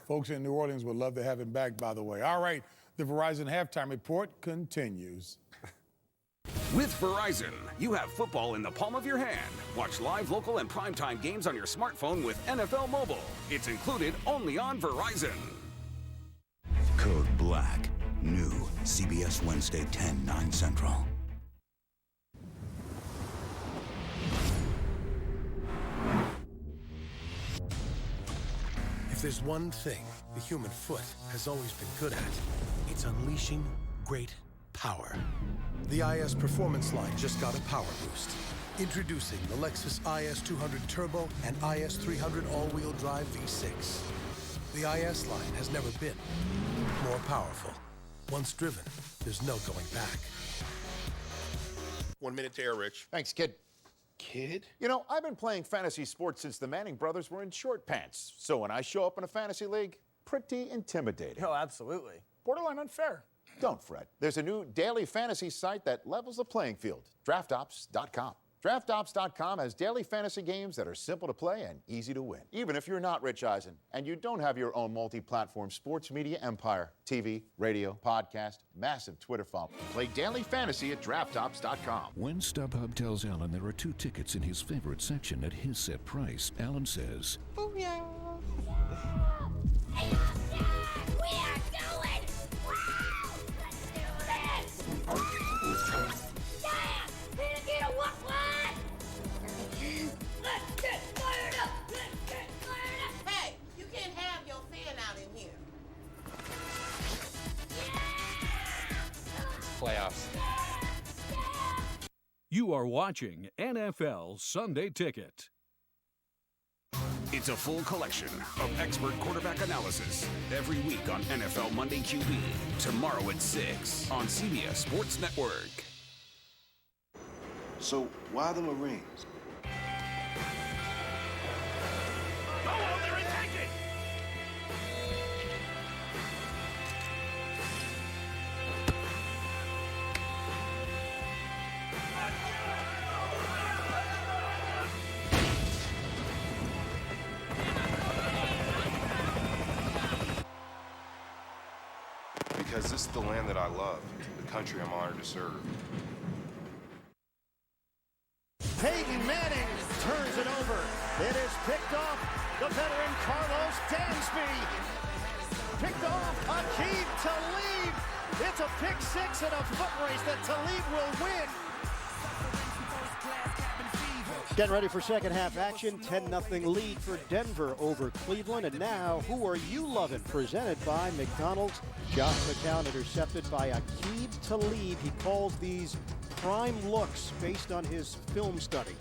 Speaker 27: Folks in New Orleans would love to have him back, by the way. All right, the Verizon Halftime Report continues.
Speaker 32: With Verizon, you have football in the palm of your hand. Watch live, local, and primetime games on your smartphone with NFL Mobile. It's included only on Verizon.
Speaker 12: Code Black. New. CBS Wednesday, 10, 9 Central.
Speaker 1: If there's one thing the human foot has always been good at, it's unleashing great power. The IS Performance line just got a power boost. Introducing the Lexus IS 200 Turbo and IS 300 all-wheel drive V6. The IS line has never been more powerful. Once driven, there's no going back.
Speaker 2: 1 minute to air, Rich.
Speaker 6: Thanks, kid.
Speaker 2: Kid?
Speaker 6: You know, I've been playing fantasy sports since the Manning brothers were in short pants. So when I show up in a fantasy league, pretty intimidating.
Speaker 19: Oh, absolutely.
Speaker 6: Borderline unfair. Don't fret. There's a new daily fantasy site that levels the playing field. DraftOps.com. DraftOps.com has daily fantasy games that are simple to play and easy to win, even if you're not Rich Eisen and you don't have your own multi-platform sports media empire, TV, radio, podcast, massive Twitter following. Play daily fantasy at DraftOps.com.
Speaker 7: When StubHub tells Alan there are 2 tickets in his favorite section at his set price, Alan says,
Speaker 10: Booyah!
Speaker 2: Playoffs.
Speaker 30: You are watching NFL Sunday Ticket.
Speaker 32: It's a full collection of expert quarterback analysis every week on NFL Monday QB. Tomorrow at 6 on CBS Sports Network.
Speaker 9: So why the Marines?
Speaker 10: Oh, they're attacking!
Speaker 2: Because this is the land that I love, the country I'm honored to serve.
Speaker 10: Peyton Manning turns it over. It is picked off the veteran Karlos Dansby. Picked off Aqib Talib. It's a pick six and a foot race that Talib will win.
Speaker 14: Getting ready for second half action. 10-0 lead for Denver over Cleveland. And now, who are you loving? Presented by McDonald's. Josh McCown intercepted by Aqib Talib. He calls these prime looks based on his film study.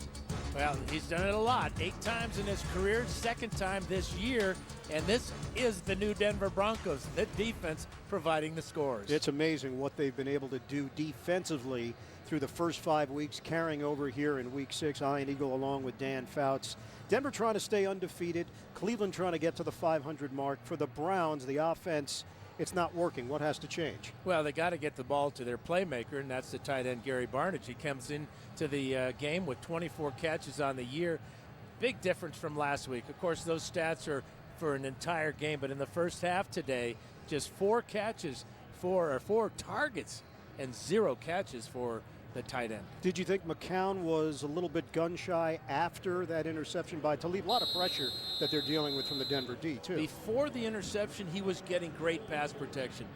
Speaker 16: Well, he's done it a lot. 8 times in his career, second time this year. And this is the new Denver Broncos. The defense providing the scores.
Speaker 14: It's amazing what they've been able to do defensively through the first 5 weeks, carrying over here in week 6. Ian Eagle along with Dan Fouts. Denver trying to stay undefeated. Cleveland trying to get to the 500 mark. For the Browns, the offense, it's not working. What has to change?
Speaker 16: Well, they got to get the ball to their playmaker, and that's the tight end Gary Barnidge. He comes into the game with 24 catches on the year. Big difference from last week. Of course, those stats are for an entire game, but in the first half today, just 4 catches, 4 targets, and 0 catches for the tight end.
Speaker 14: Did you think McCown was a little bit gun-shy after that interception by Talib? A lot of pressure that they're dealing with from the Denver D, too.
Speaker 16: Before the interception, he was getting great pass protection.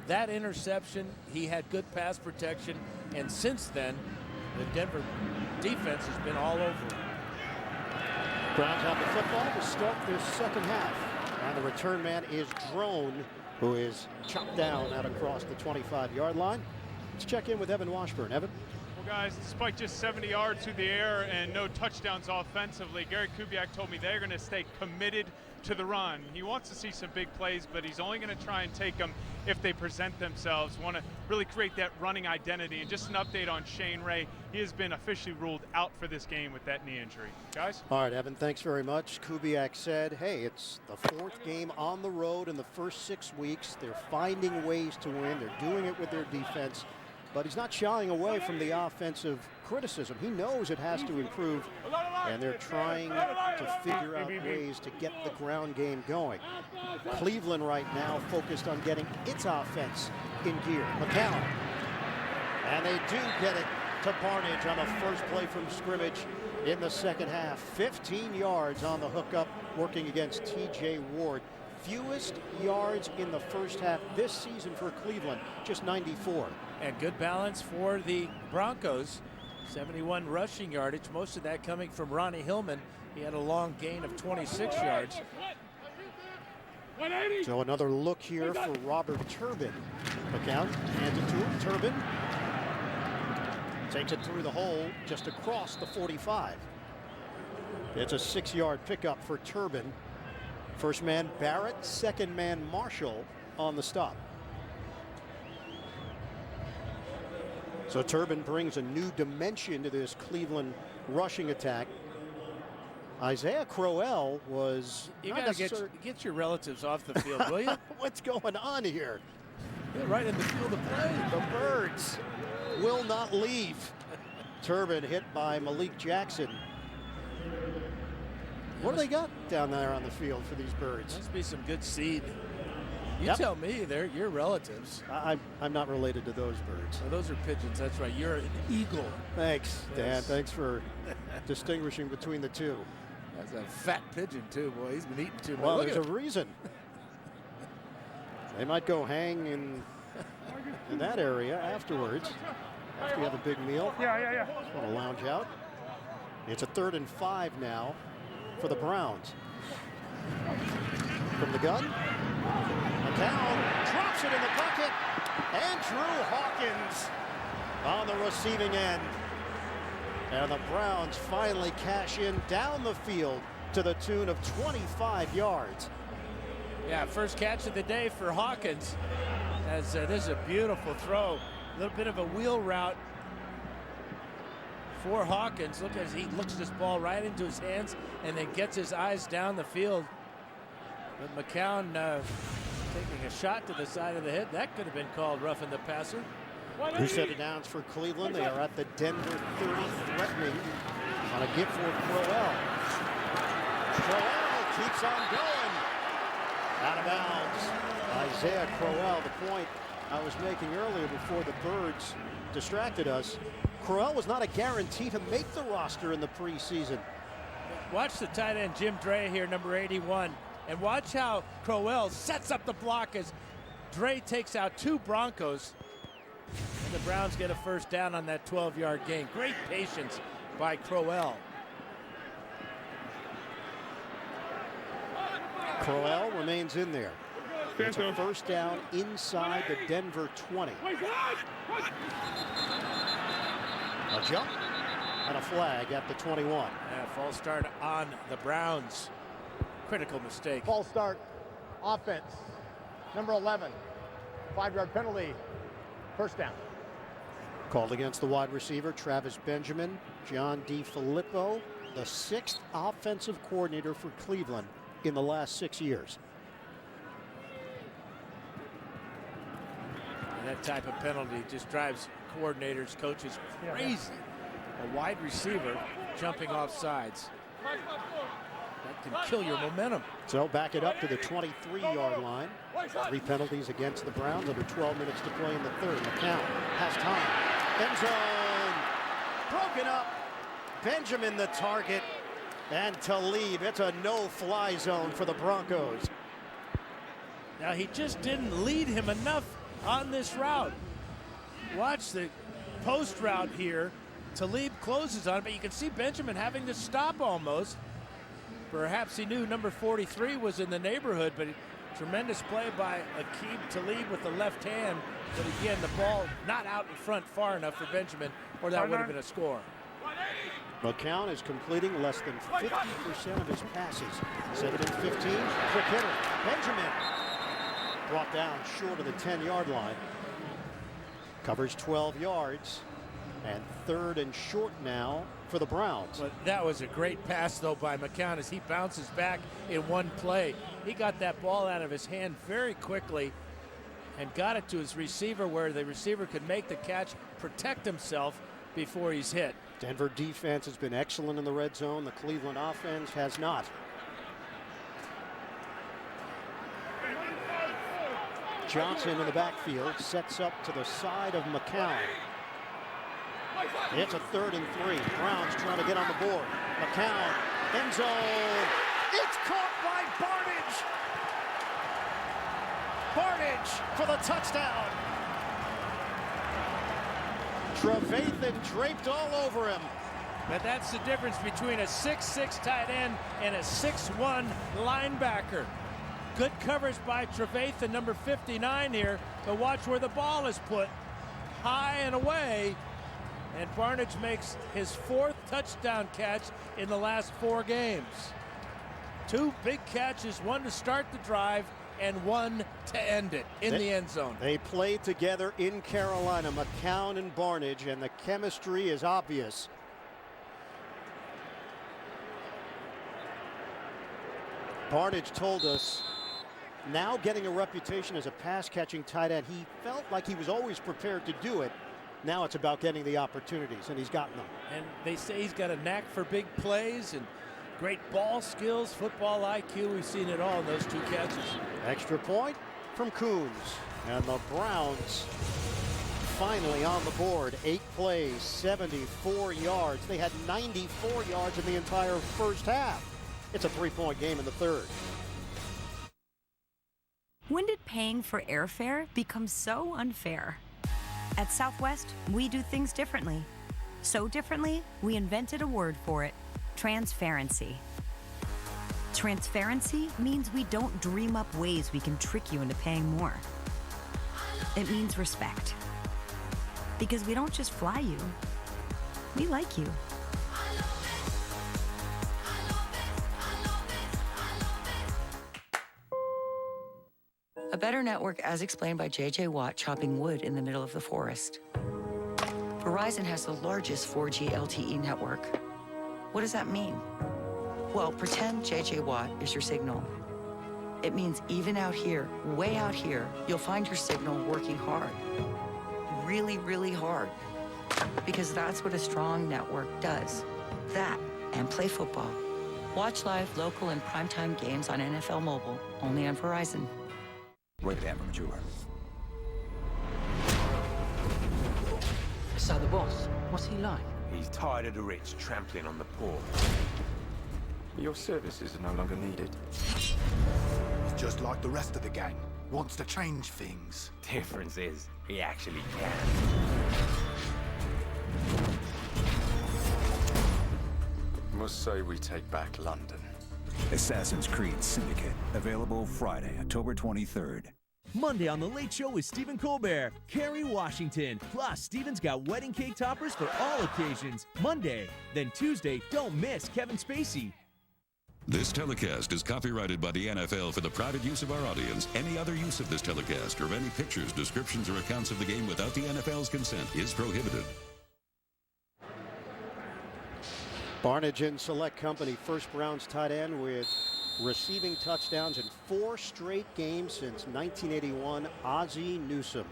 Speaker 16: That interception, he had good pass protection, and since then, the Denver defense has been all over him.
Speaker 14: Browns have the football to start this second half. And the return man is Drone, who is chopped down out across the 25-yard line. Let's check in with Evan Washburn. Evan?
Speaker 17: Well, guys, despite just 70 yards through the air and no touchdowns offensively, Gary Kubiak told me they're going to stay committed to the run. He wants to see some big plays, but he's only going to try and take them if they present themselves. Want to really create that running identity. And just an update on Shane Ray. He has been officially ruled out for this game with that knee injury. Guys?
Speaker 14: All right, Evan, thanks very much. Kubiak said, hey, it's the 4th game on the road in the first 6 weeks. They're finding ways to win. They're doing it with their defense. But he's not shying away from the offensive criticism. He knows it has to improve, and they're trying to figure out ways to get the ground game going. Cleveland right now focused on getting its offense in gear. McCown. And they do get it to Barnidge on the first play from scrimmage in the second half. 15 yards on the hookup, working against T.J. Ward. Fewest yards in the first half this season for Cleveland, just 94.
Speaker 16: And good balance for the Broncos. 71 rushing yardage, most of that coming from Ronnie Hillman. He had a long gain of 26 yards.
Speaker 14: So another look here for Robert Turbin. McCown hands it to him. Turbin takes it through the hole just across the 45. It's a 6-yard pickup for Turbin. First man Barrett, second man Marshall on the stop. So Turbin brings a new dimension to this Cleveland rushing attack. Isaiah Crowell was
Speaker 16: You got to get your relatives off the field, will you?
Speaker 14: What's going on here?
Speaker 16: Yeah, right in the field of play.
Speaker 14: The Birds will not leave. Turbin hit by Malik Jackson. What do they got down there on the field for these Birds?
Speaker 16: Must be some good seed. You tell me, they're your relatives.
Speaker 14: I'm not related to those birds.
Speaker 16: Oh, those are pigeons, that's right. You're an eagle.
Speaker 14: Thanks, Dan. Thanks for distinguishing between the two.
Speaker 16: That's a fat pigeon, too, boy. He's been eating too much.
Speaker 14: Well, there's a reason. They might go hang in that area afterwards, after you have a big meal.
Speaker 17: Yeah.
Speaker 14: Just want to lounge out. It's a 3rd and 5 now for the Browns. From the gun. McCown drops it in the bucket, and Drew Hawkins on the receiving end. And the Browns finally cash in down the field to the tune of 25 yards.
Speaker 16: Yeah, first catch of the day for Hawkins. As this is a beautiful throw. A little bit of a wheel route for Hawkins. Look as he looks this ball right into his hands and then gets his eyes down the field. But McCown taking a shot to the side of the head. That could have been called roughing the passer.
Speaker 14: Who set it down for Cleveland? They are at the Denver 30, threatening on a give for Crowell. Crowell keeps on going. Out of bounds. Isaiah Crowell, the point I was making earlier before the Birds distracted us. Crowell was not a guarantee to make the roster in the preseason.
Speaker 16: Watch the tight end Jim Dre here, number 81. And watch how Crowell sets up the block as Dre takes out 2 Broncos. And the Browns get a first down on that 12-yard gain. Great patience by Crowell.
Speaker 14: Crowell remains in there. It's a first down inside the Denver 20. A jump and a flag at the 21.
Speaker 16: Yeah, false start on the Browns. Critical mistake.
Speaker 5: False start, offense, number 11, 5-yard penalty, first down.
Speaker 14: Called against the wide receiver, Travis Benjamin. John DeFilippo, the 6th offensive coordinator for Cleveland in the last 6 years.
Speaker 16: And that type of penalty just drives coordinators, coaches crazy. A wide receiver jumping off sides. That can kill your momentum.
Speaker 14: So back it up to the 23-yard line. 3 penalties against the Browns, under 12 minutes to play in the 3rd. McCown has time. End zone. Broken up. Benjamin the target. And Talib. It's a no-fly zone for the Broncos.
Speaker 16: Now he just didn't lead him enough on this route. Watch the post route here. Talib closes on it, but you can see Benjamin having to stop almost. Perhaps he knew number 43 was in the neighborhood, but tremendous play by Aqib Talib with the left hand. But again, the ball not out in front far enough for Benjamin, or that would have been a score.
Speaker 14: McCown is completing less than 50% of his passes. 7 and 15, quick hitter. Benjamin brought down short of the 10-yard line. Covers 12 yards. And 3rd and short now for the Browns.
Speaker 16: But that was a great pass, though, by McCown as he bounces back in one play. He got that ball out of his hand very quickly and got it to his receiver where the receiver could make the catch, protect himself before he's hit.
Speaker 14: Denver defense has been excellent in the red zone. The Cleveland offense has not. Johnson in the backfield sets up to the side of McCown. It's a 3rd and 3. Browns trying to get on the board. McCown, end zone. It's caught by Barnidge. Barnidge for the touchdown. Trevathan draped all over him.
Speaker 16: But that's the difference between a 6'6" tight end and a 6'1" linebacker. Good coverage by Trevathan, number 59 here. But watch where the ball is put. High and away. And Barnidge makes his 4th touchdown catch in the last 4 games. 2 big catches, 1 to start the drive and 1 to end it in the end zone.
Speaker 14: They played together in Carolina, McCown and Barnidge, and the chemistry is obvious. Barnidge told us, now getting a reputation as a pass-catching tight end, he felt like he was always prepared to do it. Now it's about getting the opportunities, and he's gotten them.
Speaker 16: And they say he's got a knack for big plays and great ball skills, football IQ. We've seen it all in those 2 catches.
Speaker 14: Extra point from Coons. And the Browns finally on the board. 8 plays, 74 yards. They had 94 yards in the entire first half. It's a 3-point game in the 3rd.
Speaker 8: When did paying for airfare become so unfair? At Southwest, we do things differently. So differently, we invented a word for it: transparency. Transparency means we don't dream up ways we can trick you into paying more. It means respect. Because we don't just fly you, we like you.
Speaker 11: A better network as explained by J.J. Watt chopping wood in the middle of the forest. Verizon has the largest 4G LTE network. What does that mean? Well, pretend J.J. Watt is your signal. It means even out here, way out here, you'll find your signal working hard. Really, really hard. Because that's what a strong network does. That and play football. Watch live, local, and primetime games on NFL Mobile, only on Verizon.
Speaker 15: Rated M for mature.
Speaker 18: So the boss, what's he like?
Speaker 20: He's tired of the rich trampling on the poor.
Speaker 21: Your services are no longer needed.
Speaker 22: He's just like the rest of the gang. Wants to change things.
Speaker 20: Difference is, he actually can.
Speaker 21: Must say we take back London.
Speaker 15: Assassin's Creed Syndicate. Available Friday, October 23rd.
Speaker 23: Monday on The Late Show with Stephen Colbert, Kerry Washington. Plus, Stephen's got wedding cake toppers for all occasions. Monday. Then Tuesday, don't miss Kevin Spacey.
Speaker 7: This telecast is copyrighted by the NFL for the private use of our audience. Any other use of this telecast or of any pictures, descriptions, or accounts of the game without the NFL's consent is prohibited.
Speaker 14: Barnidge in select company, first Browns tight end with receiving touchdowns in 4 straight games since 1981. Ozzie Newsome,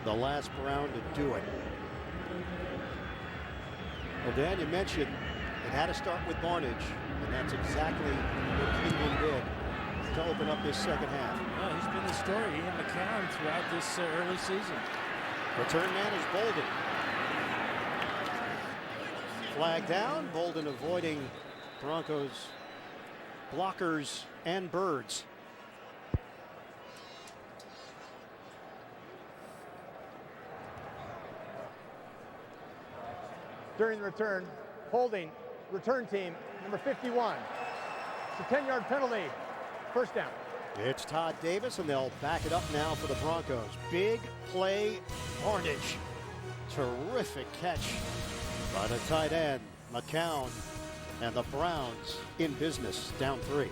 Speaker 14: the last Brown to do it. Well, Dan, you mentioned it had to start with Barnidge, and that's exactly what Cleveland did to open up this second half.
Speaker 16: Well, he's been the story, he and McCown, throughout this early season.
Speaker 14: Return man is Bolden. Flag down. Bolden avoiding Broncos blockers and birds.
Speaker 5: During the return, holding return team number 51. It's a 10-yard penalty. First down.
Speaker 14: It's Todd Davis, and they'll back it up now for the Broncos. Big play, Barnidge. Terrific catch by the tight end, McCown, and the Browns in business, down 3.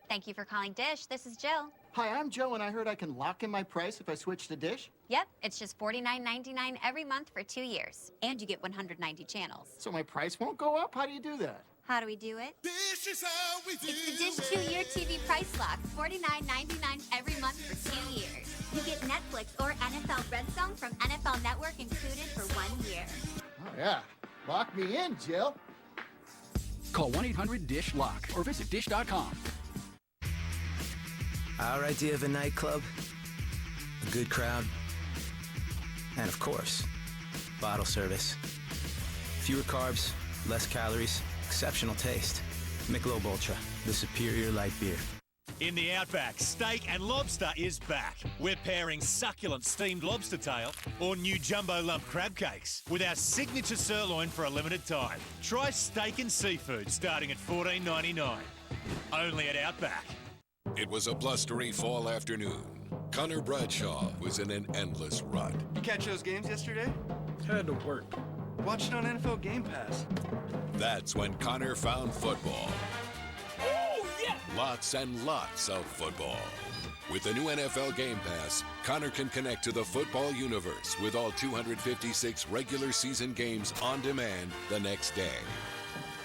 Speaker 1: Thank you for calling Dish. This is Jill.
Speaker 3: Hi, I'm Joe, and I heard I can lock in my price if I switch to Dish.
Speaker 1: Yep, it's just $49.99 every month for 2 years, and you get 190 channels.
Speaker 3: So my price won't go up? How do you do that?
Speaker 1: How do we do it?
Speaker 22: This is how we do
Speaker 1: It's the Dish 2-year TV price lock, $49.99 every month for 2 years. You get Netflix or NFL Red Zone from NFL Network included for 1 year.
Speaker 3: Oh, yeah. Lock me in, Jill.
Speaker 4: Call 1-800-DISH-LOCK or visit dish.com.
Speaker 12: Our idea of a nightclub, a good crowd, and of course, bottle service. Fewer carbs, less calories, exceptional taste. Michelob Ultra, the superior light beer.
Speaker 13: In the Outback, steak and lobster is back. We're pairing succulent steamed lobster tail or new jumbo lump crab cakes with our signature sirloin for a limited time. Try steak and seafood starting at $14.99. Only at Outback.
Speaker 24: It was a blustery fall afternoon. Connor Bradshaw was in an endless rut.
Speaker 9: You catch those games yesterday?
Speaker 21: Had to work.
Speaker 9: Watch it on NFL Game Pass.
Speaker 24: That's when Connor found football.
Speaker 21: Oh, yeah!
Speaker 24: Lots and lots of football. With the new NFL Game Pass, Connor can connect to the football universe with all 256 regular season games on demand the next day.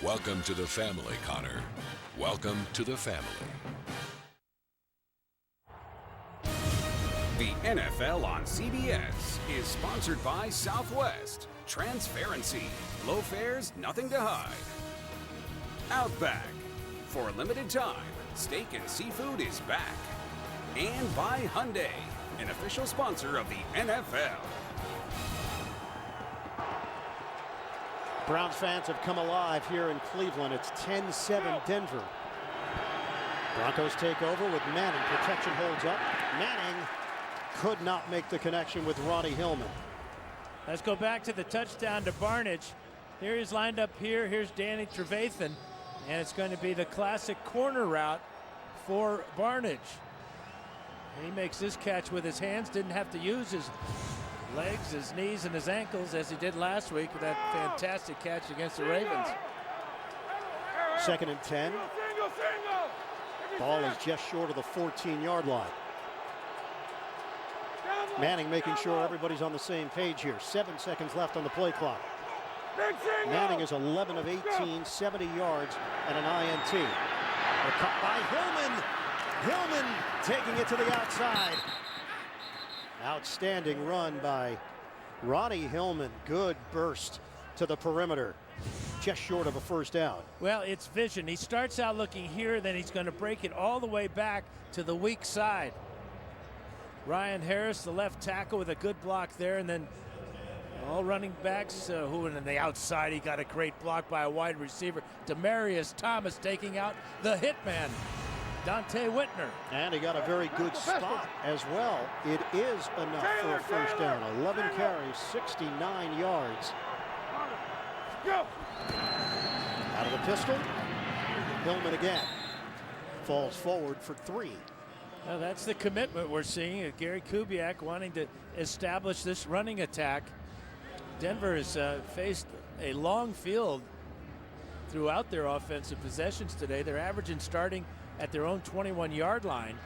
Speaker 24: Welcome to the family, Connor. Welcome to the family.
Speaker 32: The NFL on CBS is sponsored by Southwest. Transparency. Low fares, nothing to hide. Outback. For a limited time, steak and seafood is back. And by Hyundai, an official sponsor of the NFL.
Speaker 14: Browns fans have come alive here in Cleveland. It's 10-7 Denver. Broncos take over with Manning. Protection holds up. Manning could not make the connection with Ronnie Hillman.
Speaker 16: Let's go back to the touchdown to Barnidge. Here he's lined up here. Here's Danny Trevathan. And it's going to be the classic corner route for Barnidge. He makes this catch with his hands. Didn't have to use his legs, his knees, and his ankles as he did last week with that fantastic catch against the Ravens.
Speaker 14: 2nd and 10. Ball is just short of the 14-yard line. Manning making sure everybody's on the same page here. 7 seconds left on the play clock. Manning is 11 of 18, 70 yards, and an INT. A cut by Hillman. Hillman taking it to the outside. Outstanding run by Ronnie Hillman. Good burst to the perimeter. Just short of a first down.
Speaker 16: Well, it's vision. He starts out looking here, then he's going to break it all the way back to the weak side. Ryan Harris, the left tackle, with a good block there, and then all running backs who on the outside. He got a great block by a wide receiver. Demarius Thomas taking out the hitman, Dante Whitner.
Speaker 14: And he got a very good spot as well. It is enough for a first down. 11 carries, 69 yards.
Speaker 10: Go.
Speaker 14: Out of the pistol, Hillman again. Falls forward for 3.
Speaker 16: Well, that's the commitment we're seeing. Gary Kubiak wanting to establish this running attack. Denver has faced a long field throughout their offensive possessions today. They're averaging starting at their own 21-yard line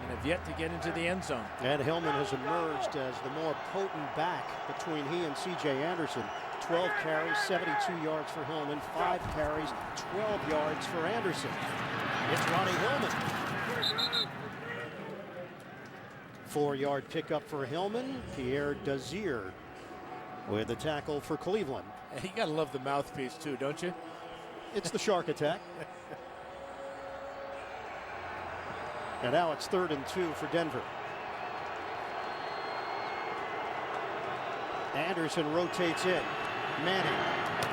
Speaker 16: and have yet to get into the end zone.
Speaker 14: And Hillman has emerged as the more potent back between he and C.J. Anderson. 12 carries, 72 yards for Hillman, 5 carries, 12 yards for Anderson. It's Ronnie Hillman. 4-yard pickup for Hillman. Pierre Desir with the tackle for Cleveland.
Speaker 16: You gotta love the mouthpiece too, don't you?
Speaker 14: It's the shark attack. And now it's 3rd and 2 for Denver. Anderson rotates in. Manning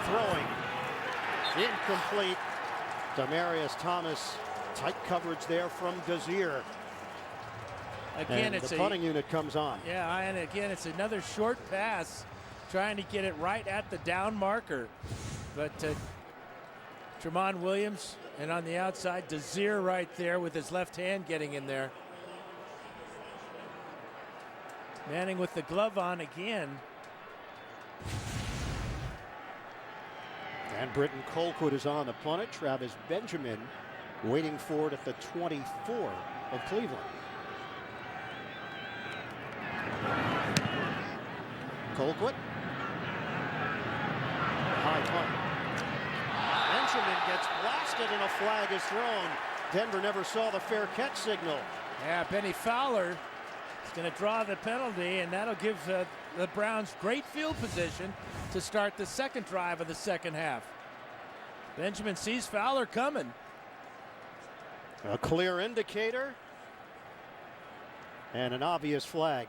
Speaker 14: throwing. Incomplete. Demarius Thomas. Tight coverage there from Desir.
Speaker 16: Again,
Speaker 14: and
Speaker 16: it's
Speaker 14: the punting unit comes on.
Speaker 16: Yeah, and again, it's another short pass, trying to get it right at the down marker. But Tramon Williams, and on the outside, Desir right there with his left hand getting in there. Manning with the glove on again.
Speaker 14: And Britton Colquitt is on the punt it. Travis Benjamin waiting for it at the 24 of Cleveland. Colquitt. High punt. Benjamin gets blasted and a flag is thrown. Denver never saw the fair catch signal.
Speaker 16: Yeah, Benny Fowler is going to draw the penalty, and that'll give the Browns great field position to start the second drive of the second half. Benjamin sees Fowler coming.
Speaker 14: A clear indicator and an obvious flag.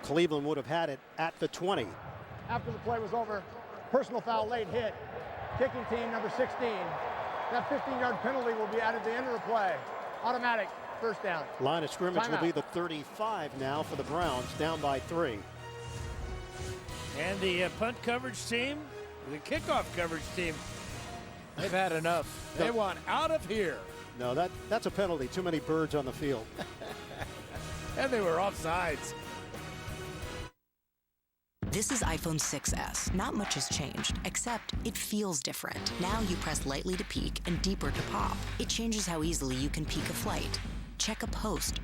Speaker 14: Cleveland would have had it at the 20.
Speaker 5: After the play was over, personal foul, late hit. Kicking team number 16. That 15-yard penalty will be added at the end of the play. Automatic first down.
Speaker 14: Line of scrimmage
Speaker 5: Timeout.
Speaker 14: will be the 35 now for the Browns, down by 3.
Speaker 16: And the punt coverage team, the kickoff coverage team, they've had enough. They want out of here.
Speaker 14: No, that's a penalty. Too many birds on the field.
Speaker 16: And they were offsides.
Speaker 2: This is iPhone 6s. Not much has changed, except it feels different. Now you press lightly to peek and deeper to pop. It changes how easily you can peek a flight, check a post,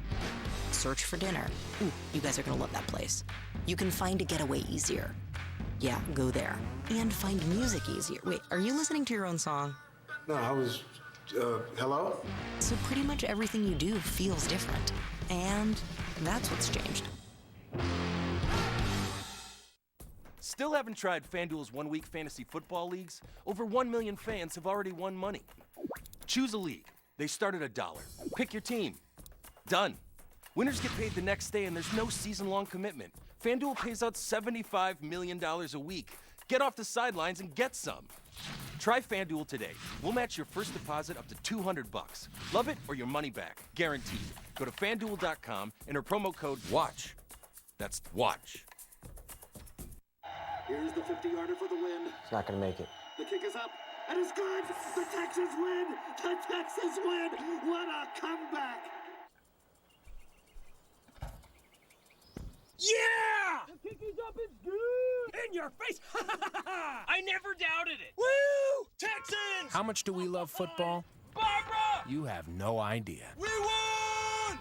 Speaker 2: search for dinner. Ooh, you guys are gonna love that place. You can find a getaway easier. Yeah, go there. And find music easier. Wait, are you listening to your own song?
Speaker 21: No, I was, hello?
Speaker 2: So pretty much everything you do feels different. And that's what's changed.
Speaker 6: Still haven't tried FanDuel's one-week fantasy football leagues? Over 1 million fans have already won money. Choose a league. They start at $1. Pick your team. Done. Winners get paid the next day and there's no season-long commitment. FanDuel pays out $75 million a week. Get off the sidelines and get some. Try FanDuel today. We'll match your first deposit up to $200. Love it or your money back. Guaranteed. Go to FanDuel.com, enter promo code WATCH. That's WATCH.
Speaker 10: Here's the 50-yarder for the win.
Speaker 21: It's not going to make it.
Speaker 10: The kick is up, and it's good. The Texans win. The Texans win. What a comeback.
Speaker 8: Yeah! The kick is up. It's good. In your face. I never doubted it. Woo! Texans!
Speaker 17: How much do we love football?
Speaker 8: Barbara!
Speaker 17: You have no idea.
Speaker 8: We won!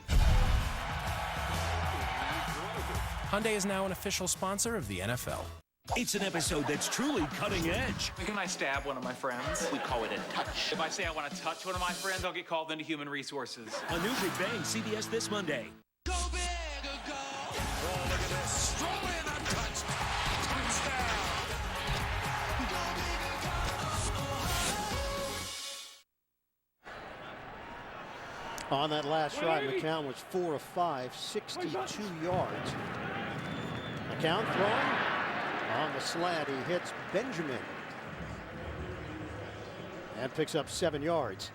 Speaker 17: Hyundai is now an official sponsor of the NFL.
Speaker 19: It's an episode that's truly cutting edge.
Speaker 25: Can I stab one of my friends? We call it a touch. If I say I want to touch one of my friends, I'll get called into human resources.
Speaker 19: A new Big Bang, CBS this Monday.
Speaker 8: Go big or go. Oh, look at this. Throw in a touch. Touchdown.
Speaker 14: On that last drive, McCown was 4 of 5, 62 yards. McCown throwing. On the slant, he hits Benjamin and picks up 7 yards.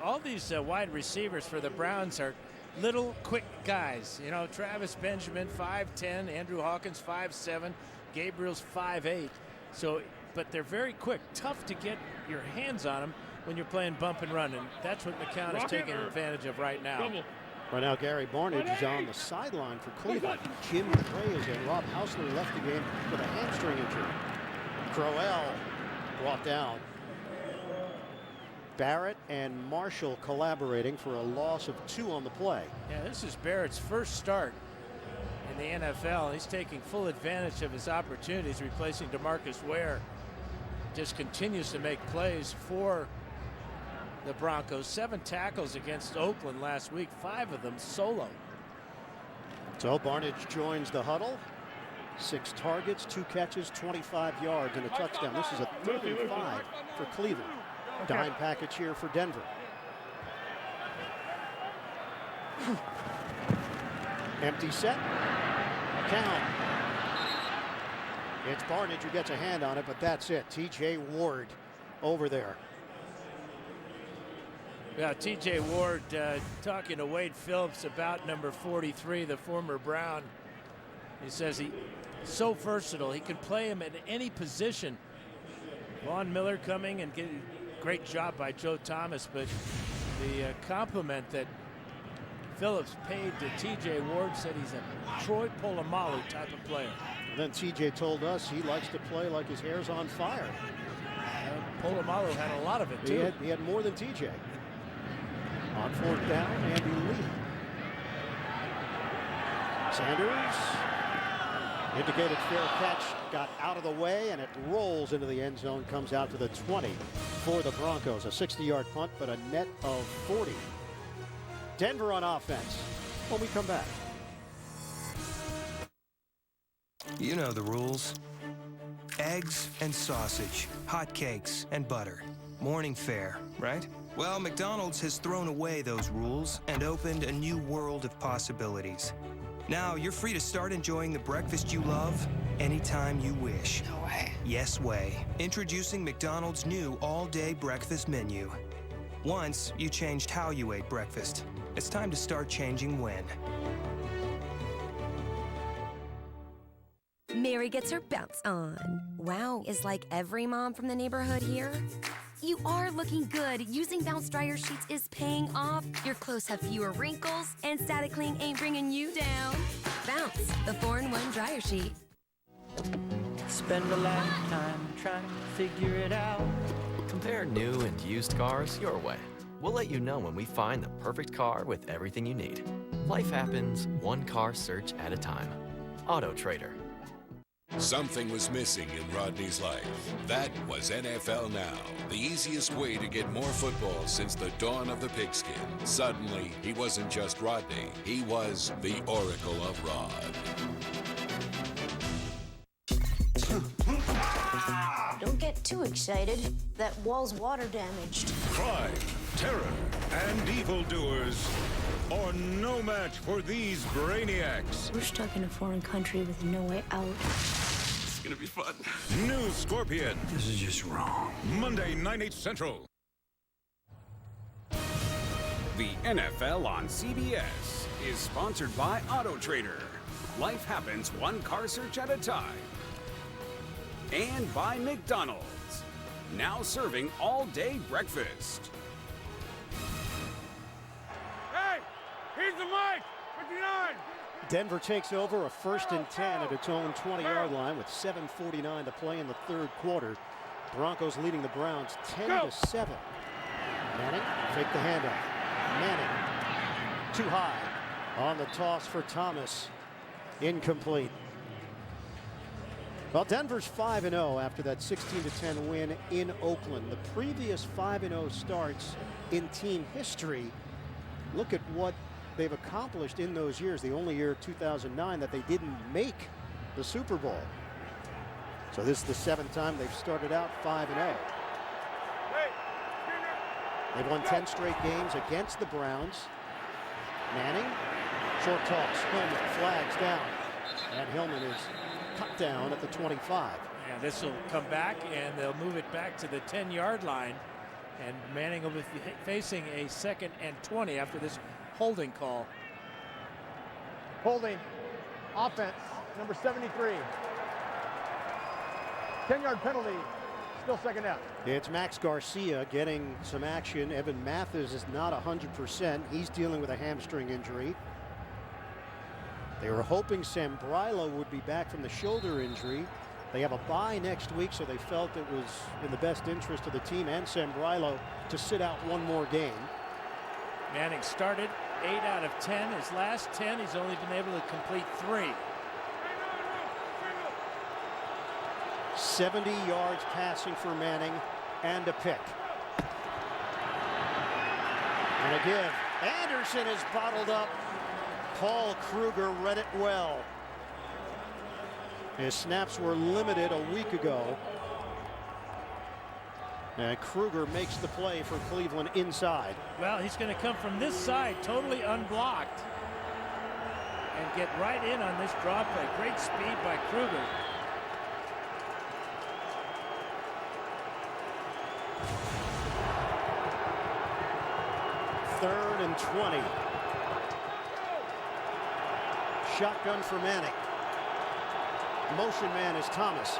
Speaker 16: All these wide receivers for the Browns are little, quick guys. You know, Travis Benjamin, 5'10", Andrew Hawkins, 5'7", Gabriel's 5'8". So, but they're very quick, tough to get your hands on them when you're playing bump and run, and that's what McCown is taking advantage of right now.
Speaker 14: Right now, Gary Barnidge is on the sideline for Cleveland. Jim Gray is in. Rob Hausler left the game with a hamstring injury. Crowell brought down. Barrett and Marshall collaborating for a loss of 2 on the play.
Speaker 16: Yeah, this is Barrett's first start in the NFL. He's taking full advantage of his opportunities, replacing DeMarcus Ware. Just continues to make plays for the Broncos. 7 tackles against Oakland last week, 5 of them solo.
Speaker 14: So Barnidge joins the huddle. 6 targets, 2 catches, 25 yards, and a touchdown. This is a 3rd and 5 for Cleveland. Dime package here for Denver. Empty set. McCown. It's Barnidge who gets a hand on it, but that's it. T.J. Ward over there.
Speaker 16: Yeah, T.J. Ward talking to Wade Phillips about number 43, the former Brown. He says he's so versatile. He can play him at any position. Von Miller coming and great job by Joe Thomas, but the compliment that Phillips paid to T.J. Ward said he's a Troy Polamalu type of player.
Speaker 14: And then T.J. told us he likes to play like his hair's on fire.
Speaker 16: Polamalu had a lot of it, too.
Speaker 14: He had more than T.J. On fourth down, Andy Lee. Sanders, indicated fair catch, got out of the way, and it rolls into the end zone, comes out to the 20 for the Broncos. A 60-yard punt, but a net of 40. Denver on offense when we come back.
Speaker 7: You know the rules. Eggs and sausage, hotcakes and butter. Morning fare, right? Well, McDonald's has thrown away those rules and opened a new world of possibilities. Now you're free to start enjoying the breakfast you love anytime you wish.
Speaker 11: No way.
Speaker 7: Yes way. Introducing McDonald's new all-day breakfast menu. Once you changed how you ate breakfast. It's time to start changing when.
Speaker 15: Mary gets her bounce on. Wow, is like every mom from the neighborhood here? You are looking good. Using Bounce dryer sheets is paying off. Your clothes have fewer wrinkles, and Static Cling ain't bringing you down. Bounce, the 4-in-1 dryer sheet.
Speaker 18: Spend a lifetime trying to figure it out.
Speaker 20: Compare new and used cars your way. We'll let you know when we find the perfect car with everything you need. Life happens one car search at a time. Auto Trader.
Speaker 24: Something was missing in Rodney's life. That was NFL Now, the easiest way to get more football since the dawn of the pigskin. Suddenly, he wasn't just Rodney, he was the Oracle of Rod.
Speaker 23: Don't get too excited. That wall's water damaged.
Speaker 26: Crime, terror, and evildoers are no match for these brainiacs.
Speaker 23: We're stuck in a foreign country with no way out.
Speaker 26: It's gonna be fun. New Scorpion. This is just wrong. Monday, 9/8 Central.
Speaker 32: The NFL on CBS is sponsored by Auto Trader. Life happens one car search at a time. And by McDonald's, now serving all-day breakfast.
Speaker 5: Hey, here's the mic, 59.
Speaker 14: Denver takes over a 1st and 10 at its own 20-yard line with 7:49 to play in the third quarter. Broncos leading the Browns 10-7. Manning, take the handoff. Manning, too high on the toss for Thomas. Incomplete. Well, Denver's 5-0 after that 16-10 win in Oakland. The previous 5-0 starts in team history. Look at what they've accomplished in those years. The only year, 2009, that they didn't make the Super Bowl. So this is the 7th time they've started out 5-0. They've won 10 straight games against the Browns. Manning, short toss, Hillman flags down, and Hillman is cut down at the 25.
Speaker 16: And this will come back, and they'll move it back to the 10-yard line. And Manning will be facing a 2nd and 20 after this holding call.
Speaker 5: Holding, offense, number 73. 10-yard penalty, still second down.
Speaker 14: It's Max Garcia getting some action. Evan Mathis is not 100%. He's dealing with a hamstring injury. They were hoping Sambrailo would be back from the shoulder injury. They have a bye next week, so they felt it was in the best interest of the team and Sambrailo to sit out one more game.
Speaker 16: Manning started 8 out of 10. His last 10, he's only been able to complete 3.
Speaker 14: 70 yards passing for Manning and a pick. And a give. Anderson is bottled up. Paul Kruger read it well. His snaps were limited a week ago. And Kruger makes the play for Cleveland inside.
Speaker 16: Well, he's going to come from this side, totally unblocked, and get right in on this draw play. Great speed by Kruger.
Speaker 14: Third and 20. Shotgun for Manning. Motion man is Thomas.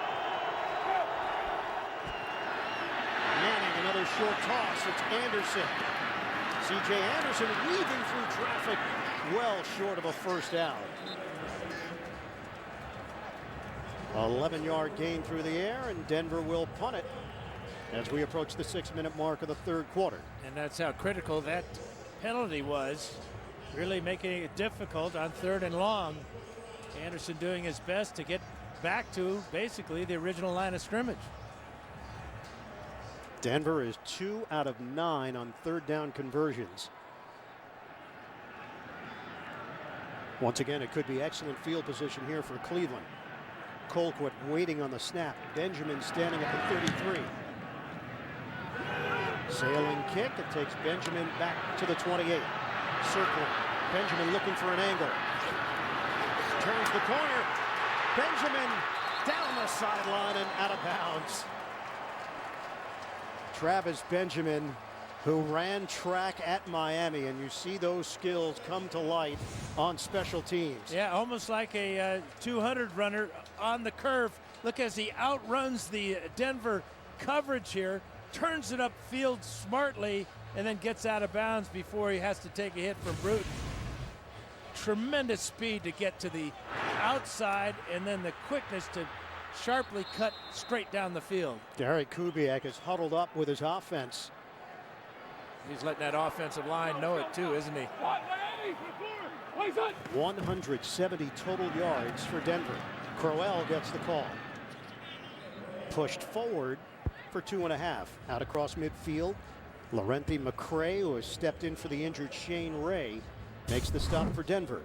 Speaker 14: Manning, another Another short toss. It's Anderson. C.J. Anderson weaving through traffic, well short of a first down. 11-yard gain through the air, and Denver will punt it as we approach the 6-minute mark of the third quarter.
Speaker 16: And that's how critical that penalty was, really making it difficult on 3rd and long. Anderson doing his best to get back to basically the original line of scrimmage.
Speaker 14: Denver is 2 out of 9 on 3rd down conversions. Once again, it could be excellent field position here for Cleveland. Colquitt waiting on the snap. Benjamin standing at the 33. Sailing kick. It takes Benjamin back to the 28. Circling. Benjamin looking for an angle. Turns the corner. Benjamin down the sideline and out of bounds. Travis Benjamin, who ran track at Miami, and you see those skills come to light on special teams.
Speaker 16: Yeah, almost like a 200 runner on the curve. Look as he outruns the Denver coverage here, turns it upfield smartly, and then gets out of bounds before he has to take a hit from Bruton. Tremendous speed to get to the outside, and then the quickness to sharply cut straight down the field.
Speaker 14: Gary Kubiak is huddled up with his offense.
Speaker 16: He's letting that offensive line know it too, isn't he?
Speaker 14: 170 total yards for Denver. Crowell gets the call. Pushed forward for 2.5. Out across midfield. Laurenti McCray, who has stepped in for the injured Shane Ray, makes the stop for Denver.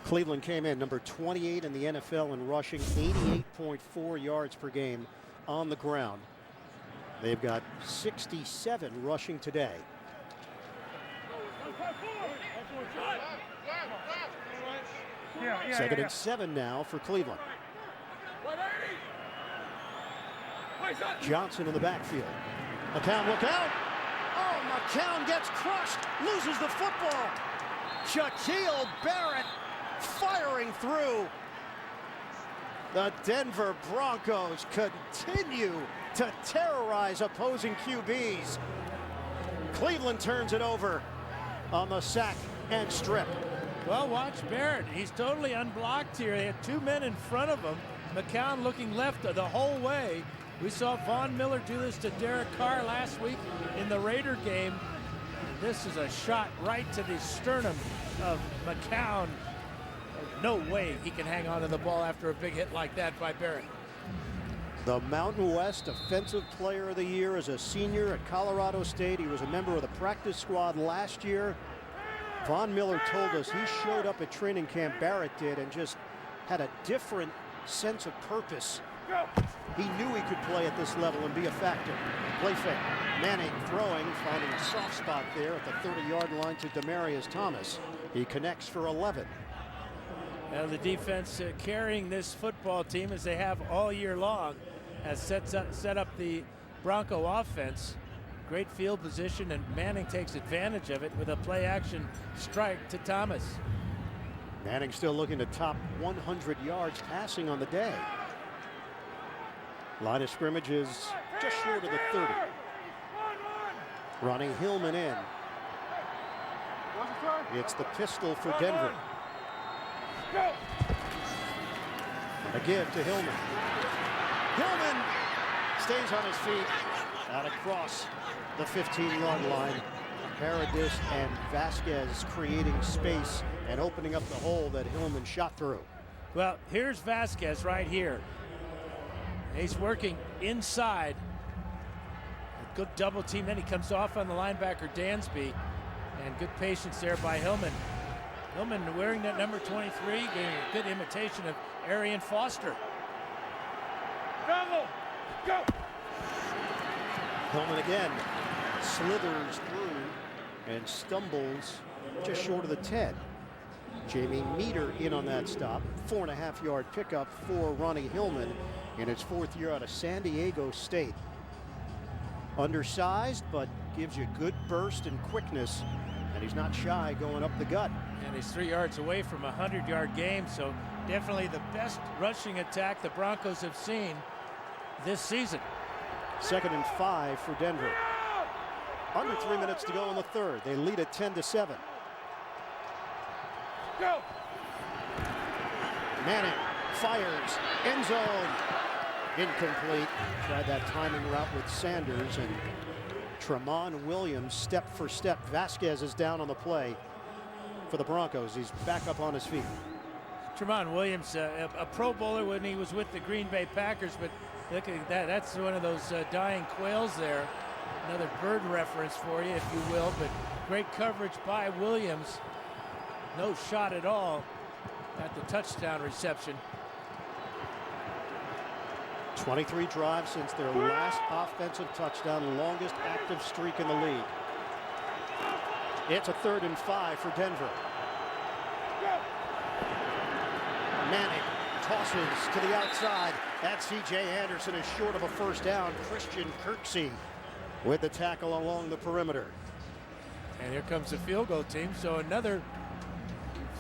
Speaker 14: Cleveland came in number 28 in the NFL in rushing, 88.4 yards per game on the ground. They've got 67 rushing today. Second and 7 now for Cleveland. Johnson in the backfield. McCown, look out! Oh, McCown gets crushed, loses the football. Shaquil Barrett firing through. The Denver Broncos continue to terrorize opposing QBs. Cleveland turns it over on the sack and strip.
Speaker 16: Well, watch Barrett. He's totally unblocked here. They had 2 men in front of him. McCown looking left the whole way. We saw Von Miller do this to Derek Carr last week in the Raider game. This is a shot right to the sternum of McCown. No way he can hang on to the ball after a big hit like that by Barrett.
Speaker 14: The Mountain West Offensive Player of the Year as a senior at Colorado State. He was a member of the practice squad last year. Von Miller told us he showed up at training camp, Barrett did, and just had a different sense of purpose. He knew he could play at this level and be a factor. Play fake. Manning throwing, finding a soft spot there at the 30-yard line to Demaryius Thomas. He connects for 11.
Speaker 16: Now the defense carrying this football team as they have all year long has set up the Bronco offense. Great field position, and Manning takes advantage of it with a play-action strike to Thomas.
Speaker 14: Manning still looking to top 100 yards passing on the day. Line of scrimmage is just short of the 30. Ronnie Hillman in. It's the pistol for Denver. A give to Hillman. Hillman stays on his feet out across the 15-yard line. Paradis and Vasquez creating space and opening up the hole that Hillman shot through.
Speaker 16: Well, here's Vasquez right here. He's working inside. A good double team. Then he comes off on the linebacker Dansby. And good patience there by Hillman. Hillman wearing that number 23, getting a good imitation of Arian Foster.
Speaker 5: Go!
Speaker 14: Hillman again slithers through and stumbles just short of the 10. Jamie Meter in on that stop. 4.5-yard pickup for Ronnie Hillman in his 4th year out of San Diego State. Undersized, but gives you good burst and quickness, and he's not shy going up the gut.
Speaker 16: And he's 3 yards away from a 100-yard game, so Definitely the best rushing attack the Broncos have seen this season.
Speaker 14: 2nd and 5 for Denver. Under 3 minutes to go in the third. They lead at 10-7.
Speaker 5: Go!
Speaker 14: Manning fires, end zone, incomplete. Tried that timing route with Sanders, and Tramon Williams step for step. Vasquez is down on the play for the Broncos. He's back up on his feet.
Speaker 16: Tramon Williams, a Pro Bowler when he was with the Green Bay Packers, but look at that. That's one of those dying quails there. Another bird reference for you, if you will, but great coverage by Williams. No shot at all at the touchdown reception.
Speaker 14: 23 drives since their last offensive touchdown, longest active streak in the league. It's a 3rd and 5 for Denver. Manning tosses to the outside. That C.J. Anderson is short of a first down. Christian Kirksey with the tackle along the perimeter.
Speaker 16: And here comes the field goal team. So another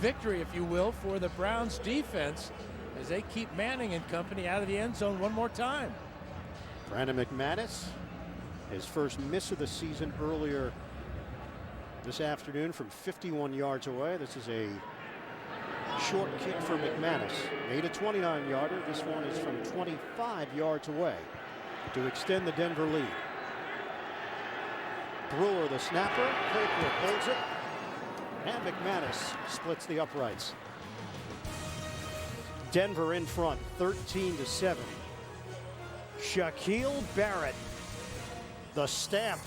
Speaker 16: victory, if you will, for the Browns defense as they keep Manning and company out of the end zone one more time.
Speaker 14: Brandon McManus, his first miss of the season earlier this afternoon from 51 yards away. This is a short kick for McManus. Made a 29-yarder. This one is from 25 yards away to extend the Denver lead. Brewer, the snapper. Claypool holds it. And McManus splits the uprights. Denver in front, 13-7. Shaquil Barrett, the stamp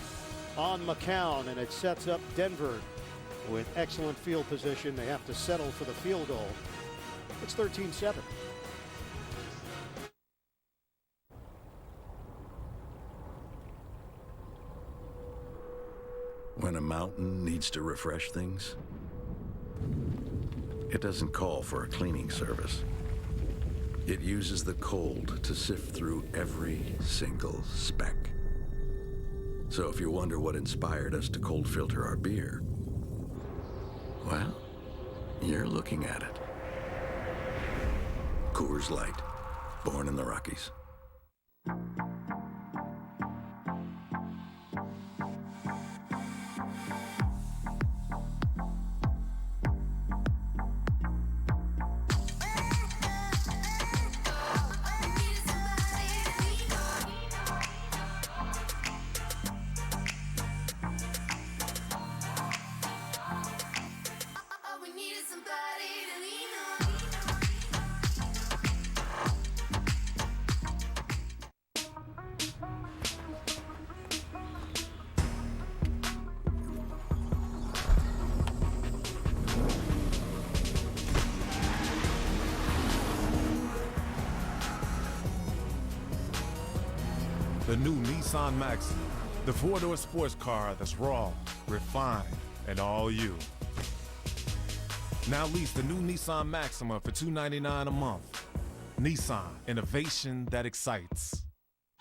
Speaker 14: on McCown, and it sets up Denver with excellent field position. They have to settle for the field goal. It's 13-7.
Speaker 1: When a mountain needs to refresh things, it doesn't call for a cleaning service. It uses the cold to sift through every single speck. So if you wonder what inspired us to cold filter our beer, well, you're looking at it. Coors Light, born in the Rockies.
Speaker 3: The new Nissan Maxima, the four-door sports car that's raw, refined, and all you. Now lease the new Nissan Maxima for $299 a month. Nissan, innovation that excites.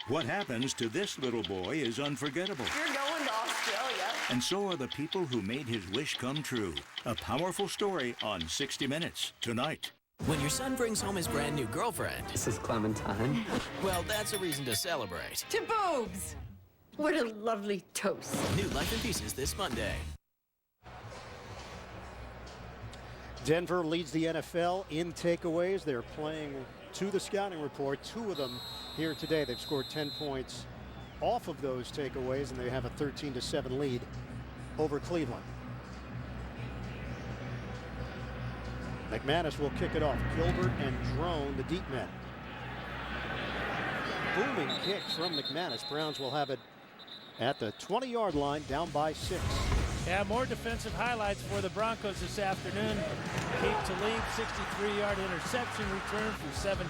Speaker 4: What happens to this little boy is unforgettable.
Speaker 11: You're going to Australia.
Speaker 4: And so are the people who made his wish come true. A powerful story on 60 Minutes tonight.
Speaker 12: When your son brings home his brand new girlfriend.
Speaker 18: This is Clementine.
Speaker 12: Well, that's a reason to celebrate.
Speaker 11: To boobs! What a lovely toast.
Speaker 12: New Life in Pieces this Monday.
Speaker 14: Denver leads the NFL in takeaways. They're playing to the scouting report. 2 of them here today. They've scored 10 points off of those takeaways, and they have a 13-7 lead over Cleveland. McManus will kick it off. Gilbert and Drone, the deep men. Booming kick from McManus. Browns will have it at the 20-yard line, down by 6.
Speaker 16: Yeah, more defensive highlights for the Broncos this afternoon. Aqib Talib, 63-yard interception return for 7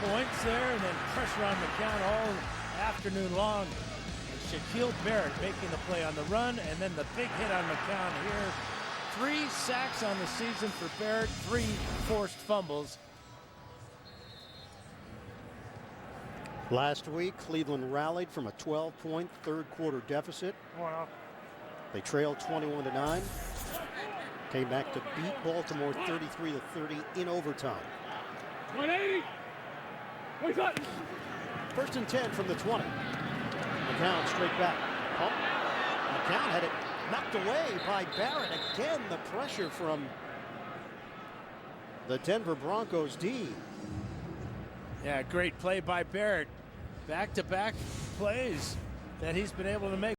Speaker 16: points there, and then pressure on McCown all afternoon long. And Shaquil Barrett making the play on the run, and then the big hit on McCown here. 3 sacks on the season for Barrett, 3 forced fumbles.
Speaker 14: Last week, Cleveland rallied from a 12-point third-quarter deficit.
Speaker 16: Wow.
Speaker 14: They trailed 21-9. Came back to beat Baltimore 33-30 in overtime.
Speaker 8: 180. Wait, cut.
Speaker 14: 1st and 10 from the 20. McCown straight back. Pump. McCown had it knocked away by Barrett. Again, the pressure from the Denver Broncos D.
Speaker 16: Yeah, great play by Barrett. Back-to-back plays that he's been able to make.